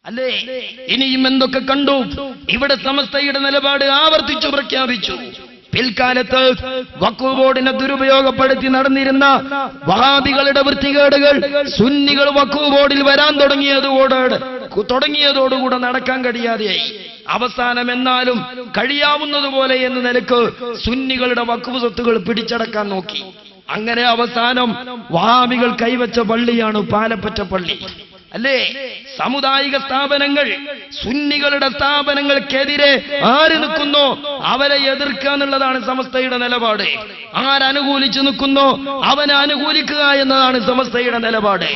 അല്ലേ? ഇനിയും എന്തൊക്കെ കണ്ടു? ഇവിടെ സമസ്തയുടെ നിലപാട് ആവർത്തിച്ചു പ്രഖ്യാപിച്ചു. പിൽക്കാലത്ത് വഖഫ് ബോർഡിനെ ദുരുപയോഗപ്പെടുത്തി നടന്നിരുന്ന വഹാബികളുടെ വൃത്തികേടുകൾ സുന്നികൾ വഖഫ് ബോർഡിൽ വരാൻ തുടങ്ങിയതോടുകൂടെ നടക്കാൻ കഴിയാതെയായി. അവസാനം എന്നാലും കഴിയാവുന്നതുപോലെ എന്ന നിലക്ക് സുന്നികളുടെ വഖഫ് സ്വത്തുകൾ പിടിച്ചടക്കാൻ നോക്കി. അങ്ങനെ അവസാനം വഹാബികൾ കൈവച്ച പള്ളിയാണ് പാലപ്പറ്റ പള്ളി. അല്ലേ? സാമുദായിക സ്ഥാപനങ്ങൾ, സുന്നികളുടെ സ്ഥാപനങ്ങൾക്കെതിരെ ആര് നിൽക്കുന്നോ അവരെ എതിർക്കുക എന്നുള്ളതാണ് സമസ്തയുടെ നിലപാട്. ആരനുകൂലിച്ചു നിൽക്കുന്നോ അവനെ അനുകൂലിക്കുക എന്നതാണ് സമസ്തയുടെ നിലപാട്.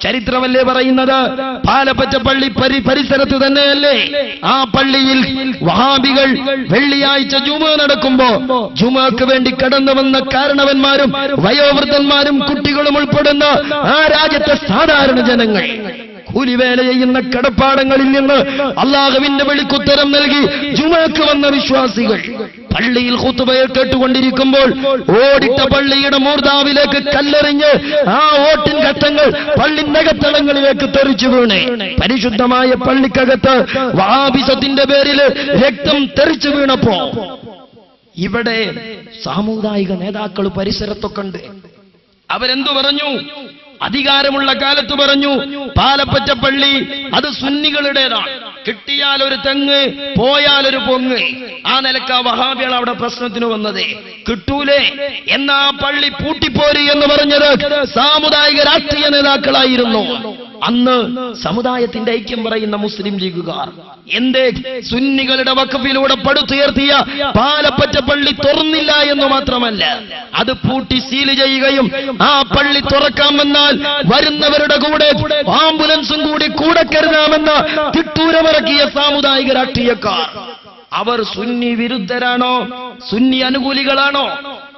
ചരിത്രമല്ലേ പറയുന്നത്? പാലപ്പറ്റ പള്ളി പരിസരത്ത് തന്നെയല്ലേ ആ പള്ളിയിൽ വഹാബികൾ വെള്ളിയാഴ്ച ജുമുഅ നടക്കുമ്പോ ജുമുഅക്ക് വേണ്ടി കടന്നു വന്ന കാരണവന്മാരും വയോവൃദ്ധന്മാരും കുട്ടികളും ഉൾപ്പെടുന്ന ആ രാജ്യത്തെ സാധാരണ ജനങ്ങൾ കൂലിവേല ചെയ്യുന്ന കടപ്പാടങ്ങളിൽ നിന്ന് അല്ലാഹുവിന്റെ വിളിക്കുത്തരം നൽകി ജുമുഅക്ക് വന്ന വിശ്വാസികൾ പള്ളിയിൽ ഖുതുബയെ കേട്ടുകൊണ്ടിരിക്കുമ്പോൾ ഓടിട്ട പള്ളിയുടെ മൂർദാവിലേക്ക് കല്ലെറിഞ്ഞ് ആ ഓട്ടിൻ ഘട്ടങ്ങൾ പള്ളിനകത്തളങ്ങളിലേക്ക് തെറിച്ചു വീണ് പരിശുദ്ധമായ പള്ളിക്കകത്ത് വഹാബിസത്തിന്റെ പേരിൽ രക്തം തെറിച്ചു വീണപ്പോ ഇവിടെ സാമുദായിക നേതാക്കൾ പരിസരത്തൊക്കെ ഉണ്ട്. അവരെന്തു പറഞ്ഞു? അധികാരമുള്ള കാലത്ത് പറഞ്ഞു പാലപ്പറ്റ പള്ളി അത് സുന്നികളുടേതാണ്, കിട്ടിയാൽ ഒരു തെങ്ങ് പോയാൽ ഒരു പൊങ്ങ്. ആ നിലക്ക് ആ വഹാബികൾ അവിടെ പ്രശ്നത്തിന് വന്നത്. കിട്ടൂലേ എന്നാ പള്ളി പൂട്ടിപ്പോരി എന്ന് പറഞ്ഞത് സാമുദായിക രാഷ്ട്രീയ നേതാക്കളായിരുന്നു. അന്ന് സമുദായത്തിന്റെ ഐക്യം പറയുന്ന മുസ്ലിം ലീഗുകാർ എന്തേ സുന്നികളുടെ വഖഫിലൂടെ പടുത്തുയർത്തിയ പാലപ്പറ്റ പള്ളി തുറന്നില്ല എന്ന് മാത്രമല്ല, അത് പൂട്ടി സീൽ ചെയ്യുകയും ആ പള്ളി തുറക്കാൻ വന്നാൽ വരുന്നവരുടെ കൂടെ ആംബുലൻസും കൂടെ കരുതാമെന്ന തിട്ടൂരമിറക്കിയ സാമുദായിക രാഷ്ട്രീയക്കാർ അവർ സുന്നി വിരുദ്ധരാണോ സുന്നി അനുകൂലികളാണോ?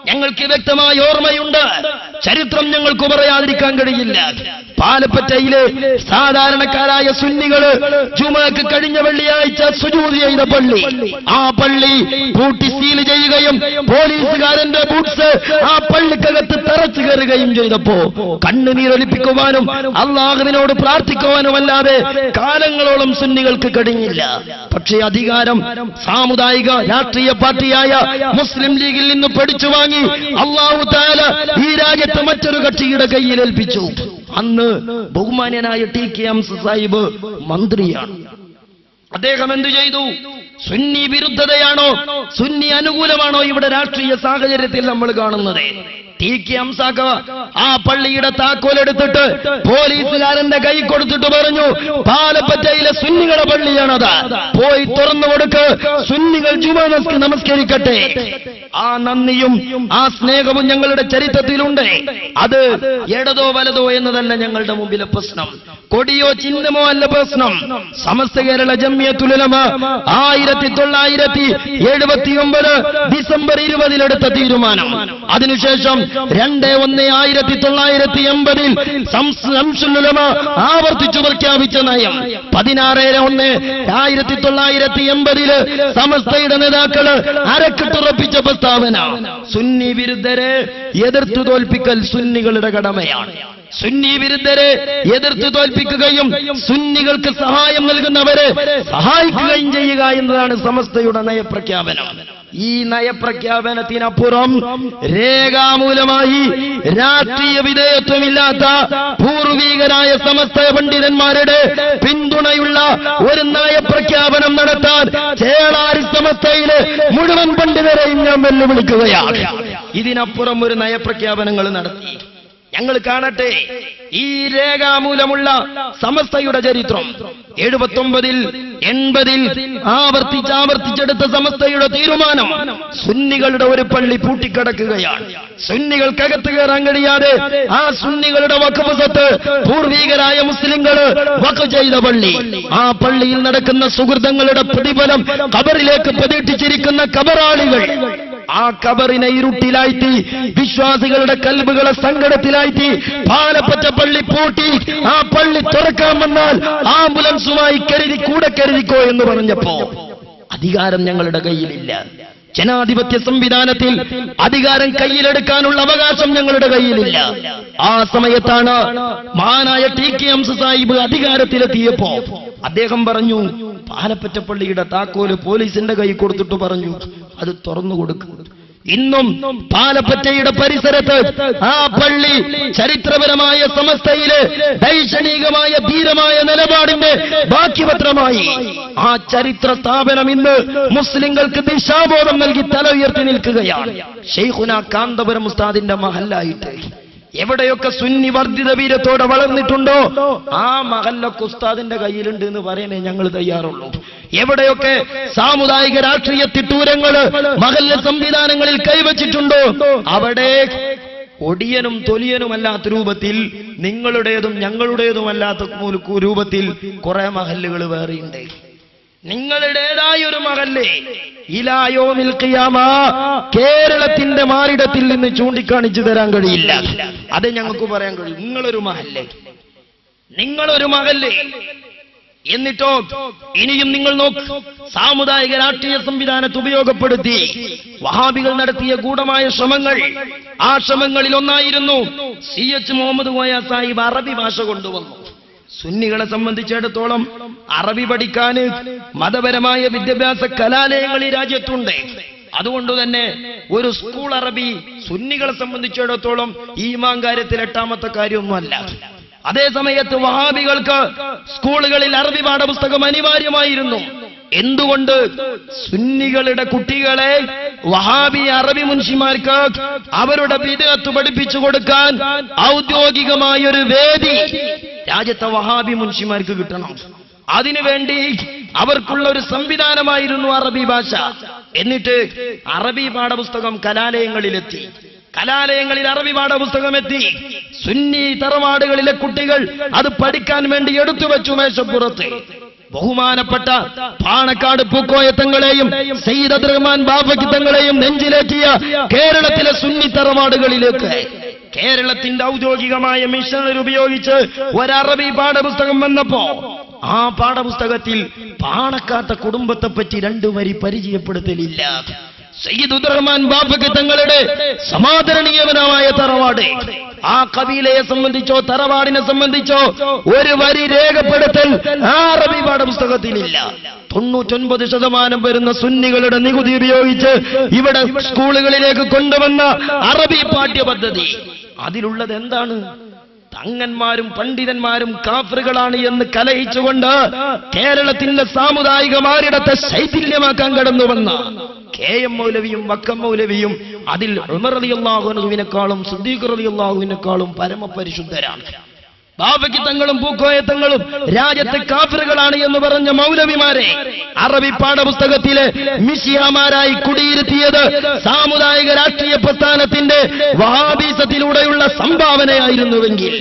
ഞങ്ങൾക്ക് വ്യക്തമായ ഓർമ്മയുണ്ട്. ചരിത്രം ഞങ്ങൾക്ക് പറയാതിരിക്കാൻ കഴിയില്ല. പാലപ്പറ്റയിലെ സാധാരണക്കാരായ സുന്നികള് ജുമുഅക്ക് കഴിഞ്ഞ വെള്ളിയാഴ്ച സുജൂദ് ചെയ്ത പള്ളി, ആ പള്ളി പൂട്ടി സീൽ ചെയ്യുകയും പോലീസുകാരന്റെ ബൂട്ട്സ് ആ പള്ളിക്കകത്ത് തറച്ചു കയറുകയും ചെയ്തപ്പോ കണ്ണുനീരൊലിപ്പിക്കുവാനും അല്ലാഹുവിനോട് പ്രാർത്ഥിക്കുവാനുമല്ലാതെ കാലങ്ങളോളം സുന്നികൾക്ക് കഴിഞ്ഞില്ല. പക്ഷേ അധികാരം സാമുദായിക രാഷ്ട്രീയ പാർട്ടിയായ മുസ്ലിം ലീഗിൽ നിന്ന് പഠിച്ചു വാങ്ങി അല്ലാഹു തആല ഈ രാജ്യത്തെ മറ്റൊരു കക്ഷിയുടെ കയ്യിൽ ഏൽപ്പിച്ചു. അന്ന് ബഹുമാന്യനായ ടി.കെ. ഹംസ സാഹിബ് മന്ത്രിയാണ്. അദ്ദേഹം എന്തു ചെയ്തു? സുന്നി വിരുദ്ധതയാണോ സുന്നി അനുകൂലമാണോ ഇവിടെ രാഷ്ട്രീയ സാഹചര്യത്തിൽ നമ്മൾ കാണുന്നത്? ടി.കെ. ഹംസക്ക് ആ പള്ളിയുടെ താക്കോലെടുത്തിട്ട് പോലീസുകാരന്റെ കൈ കൊടുത്തിട്ട് പറഞ്ഞു, പാലപ്പറ്റയിലെ സുന്നികളുടെ പള്ളിയാണത്, പോയി തുറന്നു കൊടുക്ക്, സുന്നികൾ ജുമുഅ നമസ്കരിക്കട്ടെ. ആ നന്ദിയും ആ സ്നേഹവും ഞങ്ങളുടെ ചരിത്രത്തിലുണ്ട്. അത് ഇടതോ വലതോ എന്നതല്ല ഞങ്ങളുടെ മുമ്പിലെ പ്രശ്നം, കൊടിയോ ചിഹ്നമോ അല്ല പ്രശ്നം. സമസ്ത കേരള ജംഇയ്യത്തുൽ ഉലമ 1979 ഡിസംബർ 20 എടുത്ത തീരുമാനം, അതിനുശേഷം 2/1/1980 ശംസുൽ ഉലമ ആവർത്തിച്ചു പ്രഖ്യാപിച്ച നയം, 16/1/1980 സമസ്തയുടെ നേതാക്കള് അരക്കിട്ടുറപ്പിച്ച പ്രസ്താവന, സുന്നി വിരുദ്ധരെ എതിർത്തു തോൽപ്പിക്കൽ സുന്നികളുടെ കടമയാണ്. സുന്നി വിരുദ്ധരെ എതിർത്ത് തോൽപ്പിക്കുകയും സുന്നികൾക്ക് സഹായം നൽകുന്നവരെ സഹായിക്കുകയും ചെയ്യുക എന്നതാണ് സമസ്തയുടെ നയപ്രഖ്യാപനം. ഈ നയപ്രഖ്യാപനത്തിനപ്പുറം രേഖാമൂലമായി രാഷ്ട്രീയ വിധേയത്വമില്ലാത്ത പൂർവികരായ സമസ്ത പണ്ഡിതന്മാരുടെ പിന്തുണയുള്ള ഒരു നയപ്രഖ്യാപനം നടത്താൻ ചേളാരി സമസ്തയിലെ മുഴുവൻ പണ്ഡിതരെയും ഞാൻ വെല്ലുവിളിക്കുകയാണ്. ഇതിനപ്പുറം ഒരു നയപ്രഖ്യാപനങ്ങൾ നടത്തി ഞങ്ങൾ കാണട്ടെ. ഈ രേഖാമൂലമുള്ള സമസ്തയുടെ ചരിത്രം 79 80 ആവർത്തിച്ചെടുത്ത സമസ്തയുടെ തീരുമാനം, സുന്നികളുടെ ഒരു പള്ളി പൂട്ടിക്കിടക്കുകയാണ്. സുന്നികൾക്കകത്ത് കയറാൻ കഴിയാതെ ആ സുന്നികളുടെ വഖഫ് സ്വത്ത് പൂർവികരായ മുസ്ലിങ്ങൾ വഖഫ് ചെയ്ത പള്ളി, ആ പള്ളിയിൽ നടക്കുന്ന സുഹൃതങ്ങളുടെ പ്രതിഫലം ഖബറിലേക്ക് പ്രതീക്ഷിച്ചിരിക്കുന്ന ഖബറാളികൾ, ആ ഖബറിനെ ഇരുട്ടിലായിട്ട് വിശ്വാസികളുടെ കൽബുകളെ സങ്കടത്തിലായിട്ട് പാലപ്പറ്റ പള്ളി പൂട്ടി ആ പള്ളി തുറക്കാൻ വന്നാൽ ആംബുലൻസുമായി കൂടെ കരുതിക്കോ എന്ന് പറഞ്ഞപ്പോ അധികാരം ഞങ്ങളുടെ കയ്യിലില്ല. ജനാധിപത്യ സംവിധാനത്തിൽ അധികാരം കയ്യിലെടുക്കാനുള്ള അവകാശം ഞങ്ങളുടെ കയ്യിലില്ല. ആ സമയത്താണ് മഹാനായ ടി.കെ. ഹംസ സാഹിബ് അധികാരത്തിലെത്തിയപ്പോ അദ്ദേഹം പറഞ്ഞു, പാലപ്പറ്റ പള്ളിയുടെ താക്കോല് പോലീസിന്റെ കൈ കൊടുത്തിട്ട് പറഞ്ഞു, അത് തുറന്നു കൊടുക്കും. ഇന്നും പാലപ്പറ്റയുടെ പരിസരത്ത് ആ പള്ളി ചരിത്രപരമായ സമസ്തയിലെ ദൈക്ഷണികമായ ധീരമായ നിലപാടിന്റെ ബാക്കിപത്രമായി ആ ചരിത്ര സ്ഥാപനം ഇന്ന് മുസ്ലിങ്ങൾക്ക് ദിശാബോധം നൽകി തല ഉയർത്തി നിൽക്കുകയാണ്. ശൈഖുന കാന്തപുരം ഉസ്താദിന്റെ മഹല്ലായിട്ട് എവിടെയൊക്കെ സുന്നി വർദ്ധിത വീരത്തോടെ വളർന്നിട്ടുണ്ടോ ആ മഹല്ലൊക്കെ ഉസ്താദിന്റെ കയ്യിലുണ്ട് എന്ന് പറയാനേ ഞങ്ങൾ തയ്യാറുള്ളൂ. എവിടെയൊക്കെ സാമുദായിക രാഷ്ട്രീയ തിട്ടൂരങ്ങള് മഹല്ല സംവിധാനങ്ങളിൽ കൈവച്ചിട്ടുണ്ടോ അവിടെ ഒടിയനും തൊലിയനുമല്ലാത്ത രൂപത്തിൽ, നിങ്ങളുടേതും ഞങ്ങളുടേതുമല്ലാത്ത രൂപത്തിൽ കുറെ മഹല്ലുകൾ വേറെയുണ്ട്. നിങ്ങളുടേതായ ഒരു മഹല്ല് ഇലായോമിൽ ഖിയാമ കേരളത്തിന്റെ മാറിടത്തിൽ നിന്ന് ചൂണ്ടിക്കാണിച്ചു തരാൻ കഴിയില്ല. അത് ഞങ്ങൾക്ക് പറയാൻ കഴിയും. നിങ്ങളൊരു മഹല്ല് എന്നിട്ടോ ഇനിയും നിങ്ങൾ നോക്ക്, സാമുദായിക രാഷ്ട്രീയ സംവിധാനത്തെ ഉപയോഗപ്പെടുത്തി വഹാബികൾ നടത്തിയ ഗൂഢമായ ശ്രമങ്ങൾ. ആ ശ്രമങ്ങളിൽ ഒന്നായിരുന്നു CH മുഹമ്മദ് കോയ സാഹിബ് അറബി ഭാഷ കൊണ്ടുവന്നു. സുന്നികളെ സംബന്ധിച്ചിടത്തോളം അറബി പഠിക്കാൻ മതപരമായ വിദ്യാഭ്യാസ കലാലയങ്ങൾ ഈ രാജ്യത്തുണ്ട്. അതുകൊണ്ട് തന്നെ ഒരു സ്കൂൾ അറബി സുന്നികളെ സംബന്ധിച്ചിടത്തോളം ഈമാൻ കാര്യത്തിൽ എട്ടാമത്തെ കാര്യമൊന്നുമല്ല. അതേ സമയത്ത് വഹാബികൾക്ക് സ്കൂളുകളിൽ അറബി പാഠപുസ്തകം അനിവാര്യമായിരുന്നു. എന്തുകൊണ്ട്? സുന്നികളുടെ കുട്ടികളെ വഹാബി അറബി മുൻഷിമാർക്ക് അവരുടെ ബിദ്അത്ത് പഠിപ്പിച്ചു കൊടുക്കാൻ ഔദ്യോഗികമായൊരു വേദി രാജ്യത്തെ വഹാബി മുൻഷിമാർക്ക് കിട്ടണം. അതിനുവേണ്ടി അവർക്കുള്ള ഒരു സംവിധാനമായിരുന്നു അറബി ഭാഷ. എന്നിട്ട് അറബി പാഠപുസ്തകം കലാലയങ്ങളിലെത്തി. കലാലയങ്ങളിൽ അറബി പാഠപുസ്തകം എത്തി. സുന്നി തറവാടുകളിലെ കുട്ടികൾ അത് പഠിക്കാൻ വേണ്ടി എടുത്തു വെച്ചു മേശപ്പുറത്ത്. ബഹുമാനപ്പെട്ട പാണക്കാട് പൂക്കോയത്തങ്ങളെയും സയ്യിദ് അബ്ദുറഹ്മാൻ ബാഫക്കി തങ്ങളെയും നെഞ്ചിലേറ്റിയ കേരളത്തിലെ സുന്നി തറവാടുകളിലേക്ക് കേരളത്തിന്റെ ഔദ്യോഗികമായ മിഷനറി ഉപയോഗിച്ച് ഒരറബി പാഠപുസ്തകം വന്നപ്പോ ആ പാഠപുസ്തകത്തിൽ പാണക്കാത്ത കുടുംബത്തെ പറ്റി 2 വരി പരിചയപ്പെടുത്തലില്ല. സയ്യിദ് അബ്ദുറഹ്മാൻ ബാഫക്കി തങ്ങളുടെ സമാദരണീയവനായ തറവാട്, ആ കബീലയെ സംബന്ധിച്ചോ തറവാടിനെ സംബന്ധിച്ചോ ഒരു വരി രേഖപ്പെടുത്തൽ ആ അറബി പാഠപുസ്തകത്തിലില്ല. 99% വരുന്ന സുന്നികളുടെ നികുതി ഉപയോഗിച്ച് ഇവിടെ സ്കൂളുകളിലേക്ക് കൊണ്ടുവന്ന അറബി പാഠ്യപദ്ധതി, അതിലുള്ളത് എന്താണ്? തങ്ങന്മാരും പണ്ഡിതന്മാരും കാഫറുകളാണ് എന്ന് കലഹിച്ചുകൊണ്ട് കേരളത്തിന്റെ സാമുദായിക മാറിടത്തെ ശൈഥില്യമാക്കാൻ കടന്നുവന്ന KM മൗലവിയും വക്കം മൗലവിയും അതിൽ ഉമർ റളിയല്ലാഹു അൻഹുവിനേക്കാളും സിദ്ദീഖ് റളിയല്ലാഹുവിനേക്കാളും പരമപരിശുദ്ധരാണ്. ബാഫക്കി തങ്ങളും പൂക്കോയത്തങ്ങളും രാജ്യത്തെ കാഫറുകളാണ് എന്ന് പറഞ്ഞ മൗലവിമാരെ അറബി പാഠപുസ്തകത്തിലെ മിശിഹാമാരായി കുടിയിരുത്തിയത് സാമുദായിക രാഷ്ട്രീയ പ്രസ്ഥാനത്തിന്റെ വഹാബീസത്തിലൂടെയുള്ള സംഭാവനയായിരുന്നുവെങ്കിൽ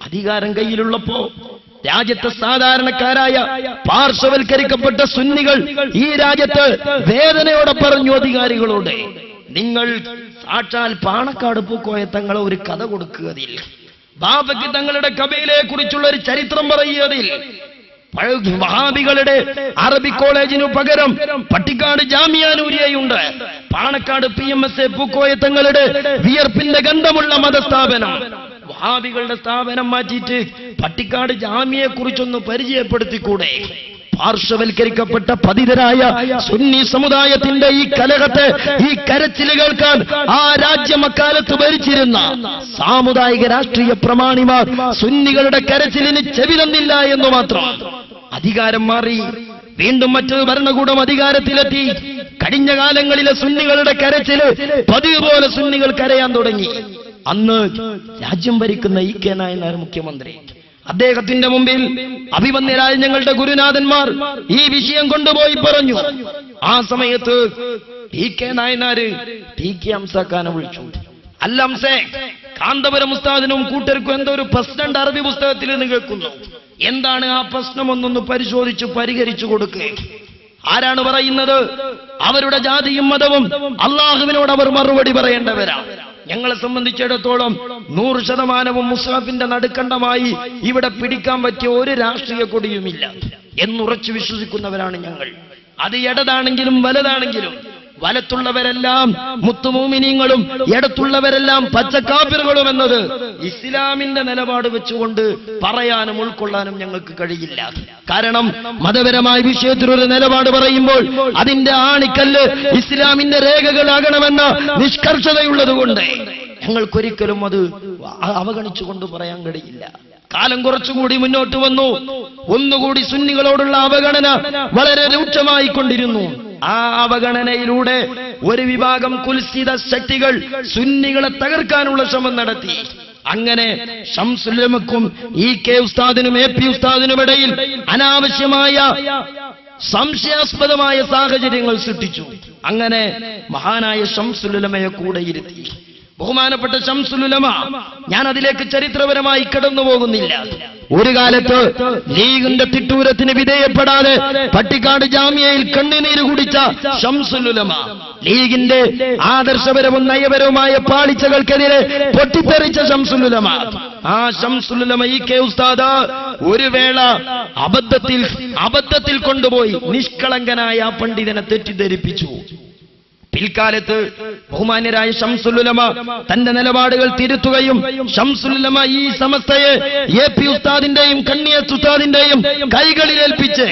അധികാരം കയ്യിലുള്ളപ്പോ രാജ്യത്തെ സാധാരണക്കാരായ പാർശ്വവൽക്കരിക്കപ്പെട്ട സുന്നികൾ ഈ രാജ്യത്ത് വേദനയോടെ പറഞ്ഞു അധികാരികളോട്, നിങ്ങൾ സാക്ഷാൽ പാണക്കാട് പൂക്കോയത്തങ്ങളെ ഒരു കഥ കൊടുക്കുകതിൽ, ബാഫക്കി തങ്ങളുടെ കബീലയെ കുറിച്ചുള്ള ഒരു ചരിത്രം പറയുന്നതിൽ, വഹാബികളുടെ അറബി കോളേജിനു പകരം പട്ടിക്കാട് ജാമിയ നൂരിയയുണ്ട്. പാണക്കാട് PMSA പൂക്കോയത്തങ്ങളുടെ വിയർപ്പിന്റെ ഗന്ധമുള്ള മതസ്ഥാപനം. വഹാബികളുടെ സ്ഥാപനം മാറ്റിയിട്ട് പട്ടിക്കാട് ജാമിയെ കുറിച്ചൊന്ന് പരിചയപ്പെടുത്തിക്കൂടെ? പാർശ്വവൽക്കരിക്കപ്പെട്ട പതിതരായ സുന്നി സമുദായത്തിന്റെ ഈ കലഹത്തെ, ഈ കരച്ചിൽ കേൾക്കാൻ ആ രാജ്യം അക്കാലത്ത് ഭരിച്ചിരുന്ന സാമുദായിക രാഷ്ട്രീയ പ്രമാണിമാർ സുന്നികളുടെ കരച്ചിലിന് ചെവി തന്നില്ല എന്ന് മാത്രം. അധികാരം മാറി, വീണ്ടും മറ്റൊരു ഭരണകൂടം അധികാരത്തിലെത്തി. കഴിഞ്ഞ കാലങ്ങളിലെ സുന്നികളുടെ കരച്ചില് പതിവ് പോലെ സുന്നികൾ കരയാൻ തുടങ്ങി. അന്ന് രാജ്യം ഭരിക്കുന്ന E.K. നായനാർ മുഖ്യമന്ത്രി. അദ്ദേഹത്തിന്റെ മുമ്പിൽ അഭിമന്യരായ ഞങ്ങളുടെ ഗുരുനാഥന്മാർ ഈ വിഷയം കൊണ്ടുപോയി പറഞ്ഞു. ആ സമയത്ത് E.K. നായനാര് T.K. ഹംസ ഖാനെ വിളിച്ചു. അല്ല ഹംസേ, കാന്തപുരം ഉസ്താദിനും കൂട്ടർക്കും എന്തോ ഒരു പ്രശ്നം അറബി പുസ്തകത്തിൽ നിന്ന് കേൾക്കുന്നു. എന്താണ് ആ പ്രശ്നം? ഒന്നൊന്ന് പരിശോധിച്ച് പരിഹരിച്ചു കൊടുക്കുക. ആരാണ് പറയുന്നത്? അവരുടെ ജാതിയും മതവും അള്ളാഹുവിനോട് അവർ മറുപടി പറയേണ്ടവരാണ്. ഞങ്ങളെ സംബന്ധിച്ചിടത്തോളം 100% മുസ്ഹഫിന്റെ നടുക്കണ്ടമായി ഇവിടെ പിടിക്കാൻ പറ്റിയ ഒരു രാഷ്ട്രീയ കൊടിയുമില്ല എന്നുറച്ചു വിശ്വസിക്കുന്നവരാണ് ഞങ്ങൾ. അത് ഇടതാണെങ്കിലും വലതാണെങ്കിലും വലത്തുള്ളവരെല്ലാം മുത്തുമൂമിനീങ്ങളും ഇടത്തുള്ളവരെല്ലാം പച്ചക്കാഫിറുകളും എന്നത് ഇസ്ലാമിന്റെ നിലപാട് വെച്ചുകൊണ്ട് പറയാനും ഉൾക്കൊള്ളാനും ഞങ്ങൾക്ക് കഴിയില്ല. കാരണം മതപരമായ വിഷയത്തിൽ ഒരു നിലപാട് പറയുമ്പോൾ അതിന്റെ ആണിക്കല്ല് ഇസ്ലാമിന്റെ രേഖകളാകണമെന്ന നിഷ്കർഷതയുള്ളതുകൊണ്ട് ഞങ്ങൾക്കൊരിക്കലും അത് അവഗണിച്ചുകൊണ്ട് പറയാൻ കഴിയില്ല. കാലം കുറച്ചുകൂടി മുന്നോട്ട് വന്നു. ഒന്നുകൂടി സുന്നികളോടുള്ള അവഗണന വളരെ രൂക്ഷമായിക്കൊണ്ടിരുന്നു. ആ അവഗണനയിലൂടെ ഒരു വിഭാഗം കുൽസിത ശക്തികൾ സുന്നികളെ തകർക്കാനുള്ള ശ്രമം നടത്തി. അങ്ങനെ ശംസുൽ ഉലമക്കും EK ഉസ്താദിനും AP ഉസ്താദിനും ഇടയിൽ അനാവശ്യമായ സംശയാസ്പദമായ സാഹചര്യങ്ങൾ സൃഷ്ടിച്ചു. അങ്ങനെ മഹാനായ ശംസുൽ ഉലമയെ കൂടെ ഇരുത്തി. ബഹുമാനപ്പെട്ട ശംസുൽ ഉലമ, ഞാൻ അതിലേക്ക് ചരിത്രപരമായി കടന്നു പോകുന്നില്ല. ഒരു കാലത്ത് ലീഗിന്റെ തിട്ടൂരത്തിന് വിധേയപ്പെടാതെ പട്ടിക്കാട് ജാമിയയിൽ കണ്ണുനീര് കുടിച്ച ശംസുൽ ഉലമ ലീഗിന്റെ ആദർശപരവും നയപരവുമായ പാളിച്ചകൾക്കെതിരെ പൊട്ടിത്തെറിച്ച ശംസുൽ ഉലമ, ആ ശംസുൽ ഉലമ EK ഉസ്താദ് ഒരു വേള അബദ്ധത്തിൽ കൊണ്ടുപോയി നിഷ്കളങ്കനായ ആ പണ്ഡിതനെ തെറ്റിദ്ധരിപ്പിച്ചു. പിൽക്കാലത്ത് ബഹുമാന്യരായ ശംസുൽ ഉലമ തന്റെ നിലപാടുകൾ തിരുത്തുകയും ശംസുൽ ഉലമ ഈ സമസ്തയെ AP ഉസ്താദിന്റെയും കണ്ണിയത്ത് ഉസ്താദിന്റെയും കൈകളിലേൽപ്പിച്ച്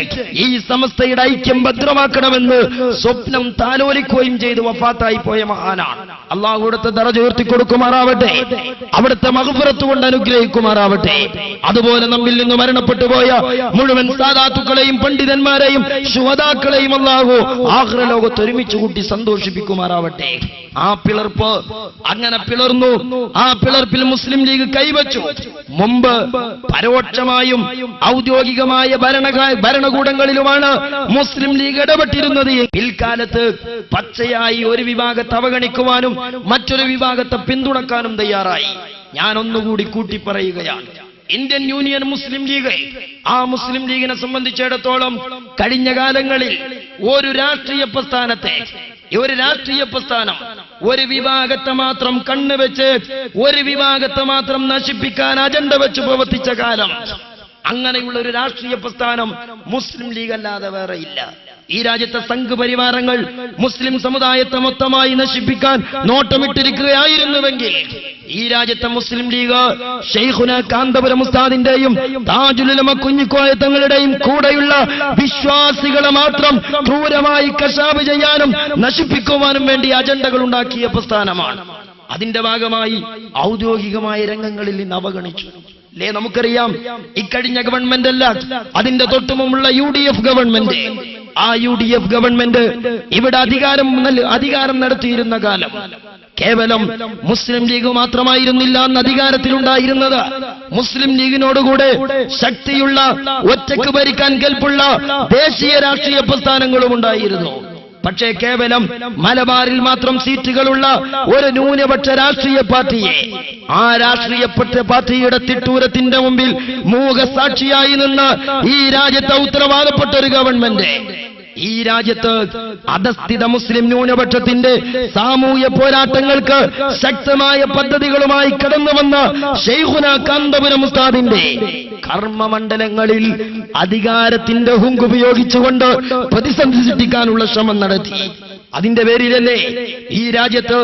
ഈ സമസ്തയുടെ ഐക്യം ഭദ്രമാക്കണമെന്ന് സ്വപ്നം താലോലിക്കുകയും ചെയ്ത് വഫാത്തായി പോയ മഹാനാണ്. അള്ളാഹു അവിടുത്തെ ദറജ ഉയർത്തി കൊടുക്കുമാറാവട്ടെ, അവിടുത്തെ മഗ്ഫിറത്ത് കൊണ്ട് അനുഗ്രഹിക്കുമാറാവട്ടെ. അതുപോലെ നമ്മിൽ നിന്ന് മരണപ്പെട്ടു പോയ മുഴുവൻ സാദാത്തുക്കളെയും പണ്ഡിതന്മാരെയും ശുഹദാക്കളെയും അള്ളാഹു ആഖിറ ലോകത്ത് ഒരുമിച്ച് കൂട്ടി സന്തോഷിപ്പിക്കുമാറാവട്ടെ. ആ പിളർപ്പ് അങ്ങനെ പിളർന്നു. ആ പിളർപ്പിൽ മുസ്ലിം ലീഗ് കൈവച്ചു. മുമ്പ് പരോക്ഷമായും ഔദ്യോഗികമായ ഭരണകൂടങ്ങളിലുമാണ് മുസ്ലിം ലീഗ് ഇടപെട്ടിരുന്നത്. പിൽക്കാലത്ത് പച്ചയായി ഒരു വിഭാഗത്തെ അവഗണിക്കുവാനും മറ്റൊരു വിഭാഗത്തെ പിന്തുണക്കാനും തയ്യാറായി. ഞാൻ ഒന്നുകൂടി കൂട്ടിപ്പറയുകയാണ്. ഇന്ത്യൻ യൂണിയൻ മുസ്ലിം ലീഗ്, ആ മുസ്ലിം ലീഗിനെ സംബന്ധിച്ചിടത്തോളം കഴിഞ്ഞ കാലങ്ങളിൽ ഒരു രാഷ്ട്രീയ പ്രസ്ഥാനം ഒരു വിഭാഗത്തെ മാത്രം കണ്ണുവെച്ച് ഒരു വിഭാഗത്തെ മാത്രം നശിപ്പിക്കാൻ അജണ്ട വെച്ച് പ്രവർത്തിച്ച കാലം. അങ്ങനെയുള്ള ഒരു രാഷ്ട്രീയ പ്രസ്ഥാനം മുസ്ലിം ലീഗ് അല്ലാതെ വേറെ ഇല്ല. ഈ രാജ്യത്തെ സംഘ് പരിവാരങ്ങൾ മുസ്ലിം സമുദായത്തെ മൊത്തമായി നശിപ്പിക്കാൻ നോട്ടമിട്ടിരിക്കുകയായിരുന്നുവെങ്കിൽ ഈ രാജ്യത്തെ മുസ്ലിം ലീഗ് ശൈഖുന കാന്തപുരം ഉസ്താദിന്റെയും താജുൽ ഉലമ കുഞ്ഞിക്കോയ തങ്ങളുടെയും കൂടെയുള്ള വിശ്വാസികളെ മാത്രം ക്രൂരമായി കശാബ് ചെയ്യാനും നശിപ്പിക്കുവാനും വേണ്ടി അജണ്ടകൾ ഉണ്ടാക്കിയ പ്രസ്ഥാനമാണ്. അതിന്റെ ഭാഗമായി ഔദ്യോഗികമായ രംഗങ്ങളിൽ നിന്ന് അവഗണിച്ചു. അല്ലേ, നമുക്കറിയാം ഇക്കഴിഞ്ഞ ഗവൺമെന്റ് അല്ല, അതിന്റെ തൊട്ടുമുമ്പുള്ള UDF ഗവൺമെന്റ്, ആ UDF ഗവൺമെന്റ് ഇവിടെ അധികാരം നടത്തിയിരുന്ന കാലം കേവലം മുസ്ലിം ലീഗ് മാത്രമായിരുന്നില്ല അന്ന് അധികാരത്തിലുണ്ടായിരുന്നത്. മുസ്ലിം ലീഗിനോടുകൂടെ ശക്തിയുള്ള ഒറ്റക്ക് ഭരിക്കാൻ കെൽപ്പുള്ള ദേശീയ രാഷ്ട്രീയ പ്രസ്ഥാനങ്ങളും ഉണ്ടായിരുന്നു. പക്ഷേ കേവലം മലബാറിൽ മാത്രം സീറ്റുകളുള്ള ഒരു ന്യൂനപക്ഷ രാഷ്ട്രീയ പാർട്ടിയെ, ആ രാഷ്ട്രീയ പാർട്ടിയുടെ തിട്ടൂരത്തിന്റെ മുമ്പിൽ മൂകസാക്ഷിയായി നിന്ന് ഈ രാജ്യത്തെ ഉത്തരവാദപ്പെട്ട ഒരു ഗവൺമെന്റ്, ഈ രാജ്യത്ത് അധസ്ഥിത മുസ്ലിം ന്യൂനപക്ഷത്തിന്റെ സാമൂഹ്യ പോരാട്ടങ്ങൾക്ക് ശക്തമായ പദ്ധതികളുമായി കടന്നുവന്ന ശൈഖുന കാന്തപുരം ഉസ്താദിന്റെ കർമ്മമണ്ഡലങ്ങളിൽ അധികാരത്തിന്റെ ഹുങ്ക് ഉപയോഗിച്ചുകൊണ്ട് പ്രതിസന്ധി സൃഷ്ടിക്കാനുള്ള ശ്രമം നടത്തി. അതിന്റെ പേരിലല്ലേ ഈ രാജ്യത്ത്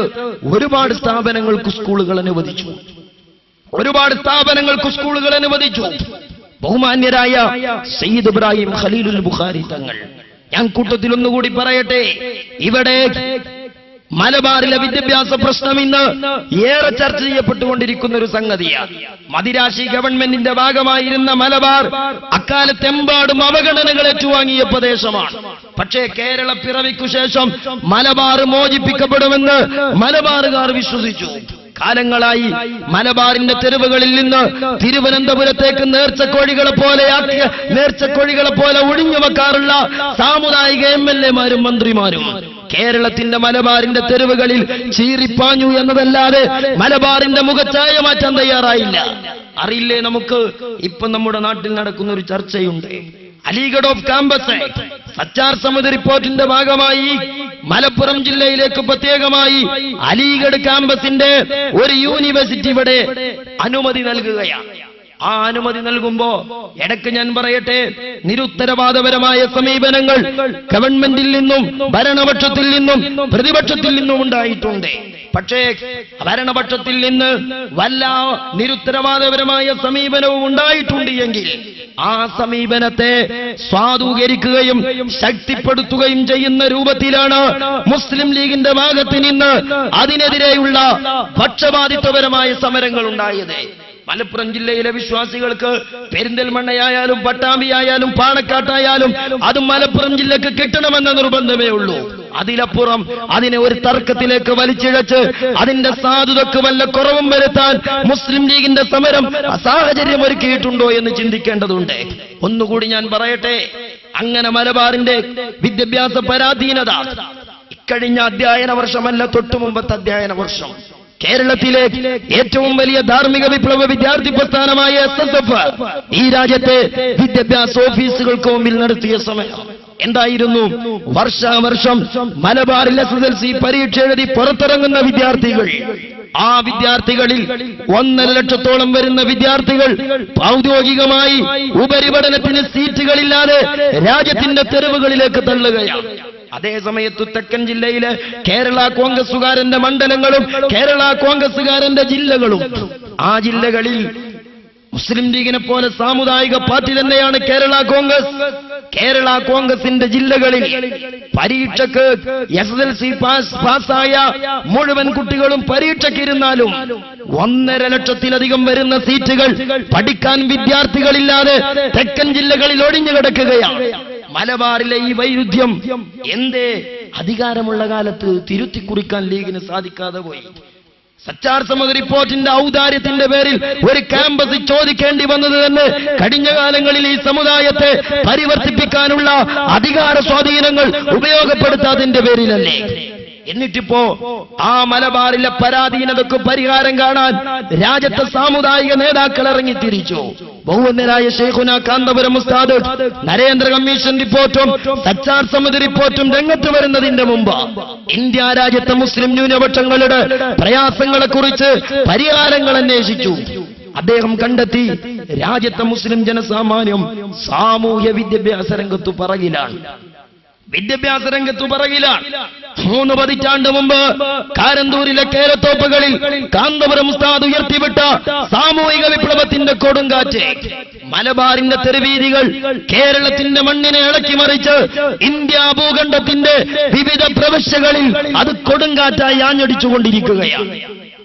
ഒരുപാട് സ്ഥാപനങ്ങൾക്ക് സ്കൂളുകൾ അനുവദിച്ചു. ബഹുമാന്യരായ സയ്യിദ് ഇബ്രാഹിം ഖലീലുൽ ബുഖാരി തങ്ങൾ, ഞാൻ കൂട്ടത്തിൽ ഒന്നുകൂടി പറയട്ടെ, ഇവിടെ മലബാറിലെ വിദ്യാഭ്യാസ പ്രശ്നം ഇന്ന് ഏറെ ചർച്ച ചെയ്യപ്പെട്ടുകൊണ്ടിരിക്കുന്ന ഒരു സംഗതിയാണ്. മദിരാശി ഗവൺമെന്റിന്റെ ഭാഗമായിരുന്ന മലബാർ അക്കാലത്തെമ്പാടും അവഗണനകൾ ഏറ്റുവാങ്ങിയ പ്രദേശമാണ്. പക്ഷേ കേരള പിറവിക്കു ശേഷം മലബാർ മോചിപ്പിക്കപ്പെടുമെന്ന് മലബാറുകാർ വിശ്വസിച്ചു. കാലങ്ങളായി മലബാറിന്റെ തെരുവുകളിൽ നിന്ന് തിരുവനന്തപുരത്തേക്ക് നേർച്ചക്കോഴികളെ പോലെ ഒഴിഞ്ഞു വെക്കാറുള്ള സാമുദായിക MLA-മാരും മന്ത്രിമാരും കേരളത്തിന്റെ മലബാറിന്റെ തെരുവുകളിൽ ചീറിപ്പാഞ്ഞു എന്നതല്ലാതെ മലബാറിന്റെ മുഖച്ഛായ മാറ്റാൻ തയ്യാറായില്ല. അറിയില്ലേ, നമുക്ക് ഇപ്പൊ നമ്മുടെ നാട്ടിൽ നടക്കുന്ന ഒരു ചർച്ചയുണ്ട്. അലിഗഡ് ഓഫ് ക്യാമ്പസ് സച്ചാർ സമിതി റിപ്പോർട്ടിന്റെ ഭാഗമായി മലപ്പുറം ജില്ലയിലേക്ക് പ്രത്യേകമായി അലിഗഡ് ക്യാമ്പസിന്റെ ഒരു യൂണിവേഴ്സിറ്റി ഇവിടെ അനുമതി നൽകുകയാണ്. ആ അനുമതി നൽകുമ്പോ ഇടയ്ക്ക് ഞാൻ പറയട്ടെ, നിരുത്തരവാദപരമായ സമീപനങ്ങൾ ഗവൺമെന്റിൽ നിന്നും ഭരണപക്ഷത്തിൽ നിന്നും പ്രതിപക്ഷത്തിൽ നിന്നും ഉണ്ടായിട്ടുണ്ട്. പക്ഷേ ഭരണപക്ഷത്തിൽ നിന്ന് വല്ല നിരുത്തരവാദപരമായ സമീപനവും ഉണ്ടായിട്ടുണ്ട് എങ്കിൽ ആ സമീപനത്തെ സ്വാധൂകരിക്കുകയും ശക്തിപ്പെടുത്തുകയും ചെയ്യുന്ന രൂപത്തിലാണ് മുസ്ലിം ലീഗിന്റെ ഭാഗത്ത് നിന്ന് അതിനെതിരെയുള്ള പക്ഷപാതിത്വപരമായ സമരങ്ങൾ ഉണ്ടായത്. മലപ്പുറം ജില്ലയിലെ വിശ്വാസികൾക്ക് പെരിന്തൽമണ്ണയായാലും പട്ടാമ്പിയായാലും പാണക്കാട്ടായാലും അത് മലപ്പുറം ജില്ലക്ക് കിട്ടണമെന്ന നിർബന്ധമേ ഉള്ളൂ. അതിലപ്പുറം അതിനെ ഒരു തർക്കത്തിലേക്ക് വലിച്ചിഴച്ച് അതിന്റെ സാധുതക്ക് വല്ല കുറവും വരുത്താൻ മുസ്ലിം ലീഗിന്റെ സമരം സാഹചര്യം ഒരുക്കിയിട്ടുണ്ടോ എന്ന് ചിന്തിക്കേണ്ടതുണ്ട്. ഒന്നുകൂടി ഞാൻ പറയട്ടെ, അങ്ങനെ മലബാറിന്റെ വിദ്യാഭ്യാസ പരാധീനത ഇക്കഴിഞ്ഞ അധ്യയന വർഷമല്ല, തൊട്ടുമുമ്പത്തെ അധ്യയന വർഷം കേരളത്തിലെ ഏറ്റവും വലിയ ധാർമ്മിക വിപ്ലവ വിദ്യാർത്ഥി പ്രസ്ഥാനമായ SSF ഈ രാജ്യത്തെ വിദ്യാഭ്യാസ ഓഫീസുകൾക്ക് മുമ്പിൽ നടത്തിയ സമരം എന്തായിരുന്നു? വർഷാവർഷം മലബാറിൽ SSLC പരീക്ഷ എഴുതി പുറത്തിറങ്ങുന്ന വിദ്യാർത്ഥികൾ, ആ വിദ്യാർത്ഥികളിൽ 1.5 ലക്ഷത്തോളം വരുന്ന വിദ്യാർത്ഥികൾ ഔദ്യോഗികമായി ഉപരിപഠനത്തിന് സീറ്റുകളില്ലാതെ രാജ്യത്തിന്റെ തെരുവുകളിലേക്ക് തള്ളുകയാണ്. അതേസമയത്ത് തെക്കൻ ജില്ലയിലെ കേരള കോൺഗ്രസുകാരന്റെ മണ്ഡലങ്ങളും കേരള കോൺഗ്രസുകാരന്റെ ജില്ലകളും, ആ ജില്ലകളിൽ മുസ്ലിം ലീഗിനെ പോലെ സാമുദായിക പാർട്ടി തന്നെയാണ് കേരള കോൺഗ്രസ്. കേരള കോൺഗ്രസിന്റെ ജില്ലകളിൽ പരീക്ഷക്ക് SSLC പാസ്സായ മുഴുവൻ കുട്ടികളും പരീക്ഷയ്ക്കിരുന്നാലും 1.5 ലക്ഷത്തിലധികം വരുന്ന സീറ്റുകൾ പഠിക്കാൻ വിദ്യാർത്ഥികളില്ലാതെ തെക്കൻ ജില്ലകളിൽ ഒഴിഞ്ഞു കിടക്കുകയാണ്. മലബാറിലെ ഈ വൈരുദ്ധ്യം എന്തേ അധികാരമുള്ള കാലത്ത് തിരുത്തി കുറിക്കാൻ ലീഗിന് സാധിക്കാതെ പോയി? സച്ചാർ സമദ് റിപ്പോർട്ടിന്റെ ഔദാര്യത്തിന്റെ പേരിൽ ഒരു ക്യാമ്പസ് ചോദിക്കേണ്ടി വന്നത് തന്നെ കഴിഞ്ഞ കാലങ്ങളിൽ ഈ സമുദായത്തെ പരിവർത്തിപ്പിക്കാനുള്ള അധികാര സ്വാധീനങ്ങൾ ഉപയോഗപ്പെടുത്താതിന്റെ പേരിലല്ലേ? എന്നിട്ടിപ്പോ ആ മലബാറിലെ പരാധീനതയ്ക്ക് പരിഹാരം കാണാൻ രാജ്യത്തെ സാമുദായിക നേതാക്കൾ ഇറങ്ങിത്തിരിച്ചു. ബഹുവന്യരായ ശൈഖുന കാന്തപുരം ഉസ്താദ് നരേന്ദ്ര കമ്മീഷൻ റിപ്പോർട്ടും സച്ചാർ സമിതി റിപ്പോർട്ടും രംഗത്ത് വരുന്നതിന്റെ മുമ്പ് ഇന്ത്യ രാജ്യത്തെ മുസ്ലിം ന്യൂനപക്ഷങ്ങളുടെ പ്രയാസങ്ങളെക്കുറിച്ച് പരിഹാരങ്ങൾ അന്വേഷിച്ചു. അദ്ദേഹം കണ്ടെത്തി, രാജ്യത്തെ മുസ്ലിം ജനസാമാന്യം സാമൂഹ്യ വിദ്യാഭ്യാസ രംഗത്തു പറകിലാണ്. 3 പതിറ്റാണ്ട് മുമ്പ് കാരന്തൂരിലെ കേരത്തോപ്പുകളിൽ കാന്തപുരം ഉസ്താദ് ഉയർത്തിവിട്ട സാമൂഹിക വിപ്ലവത്തിന്റെ കൊടുങ്കാറ്റ് മലബാറിന്റെ തെരുവീതികൾ കേരളത്തിന്റെ മണ്ണിനെ ഇളക്കിമറിച്ച് ഇന്ത്യ ഭൂഖണ്ഡത്തിന്റെ വിവിധ പ്രവിശ്യകളിൽ അത് കൊടുങ്കാറ്റായി ആഞ്ഞടിച്ചുകൊണ്ടിരിക്കുകയാണ്.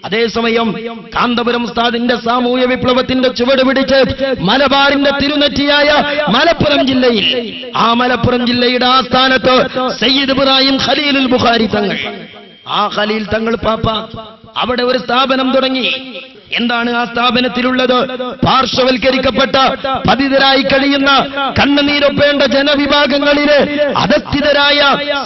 അതേസമയം കാന്തപുരം ഉസ്താദിന്റെ സാമൂഹ്യ വിപ്ലവത്തിന്റെ ചുവട് പിടിച്ച് മലബാറിന്റെ തിരുനെറ്റിയായ മലപ്പുറം ജില്ലയിൽ, ആ മലപ്പുറം ജില്ലയുടെ ആസ്ഥാനത്ത് സയ്യിദ് ഇബ്രാഹിം ഖലീലുൽ ബുഖാരി തങ്ങൾ, ആ ഖലീൽ തങ്ങൾ പാപ്പ അവിടെ ഒരു സ്ഥാപനം തുടങ്ങി. എന്താണ് ആ സ്ഥാപനത്തിലുള്ളത്? പാർശ്വവൽക്കരിക്കപ്പെട്ട പതിതരായി കഴിയുന്ന കണ്ണുനീരൊപ്പേണ്ട ജനവിഭാഗങ്ങളിലെ അധസ്ഥിതരായ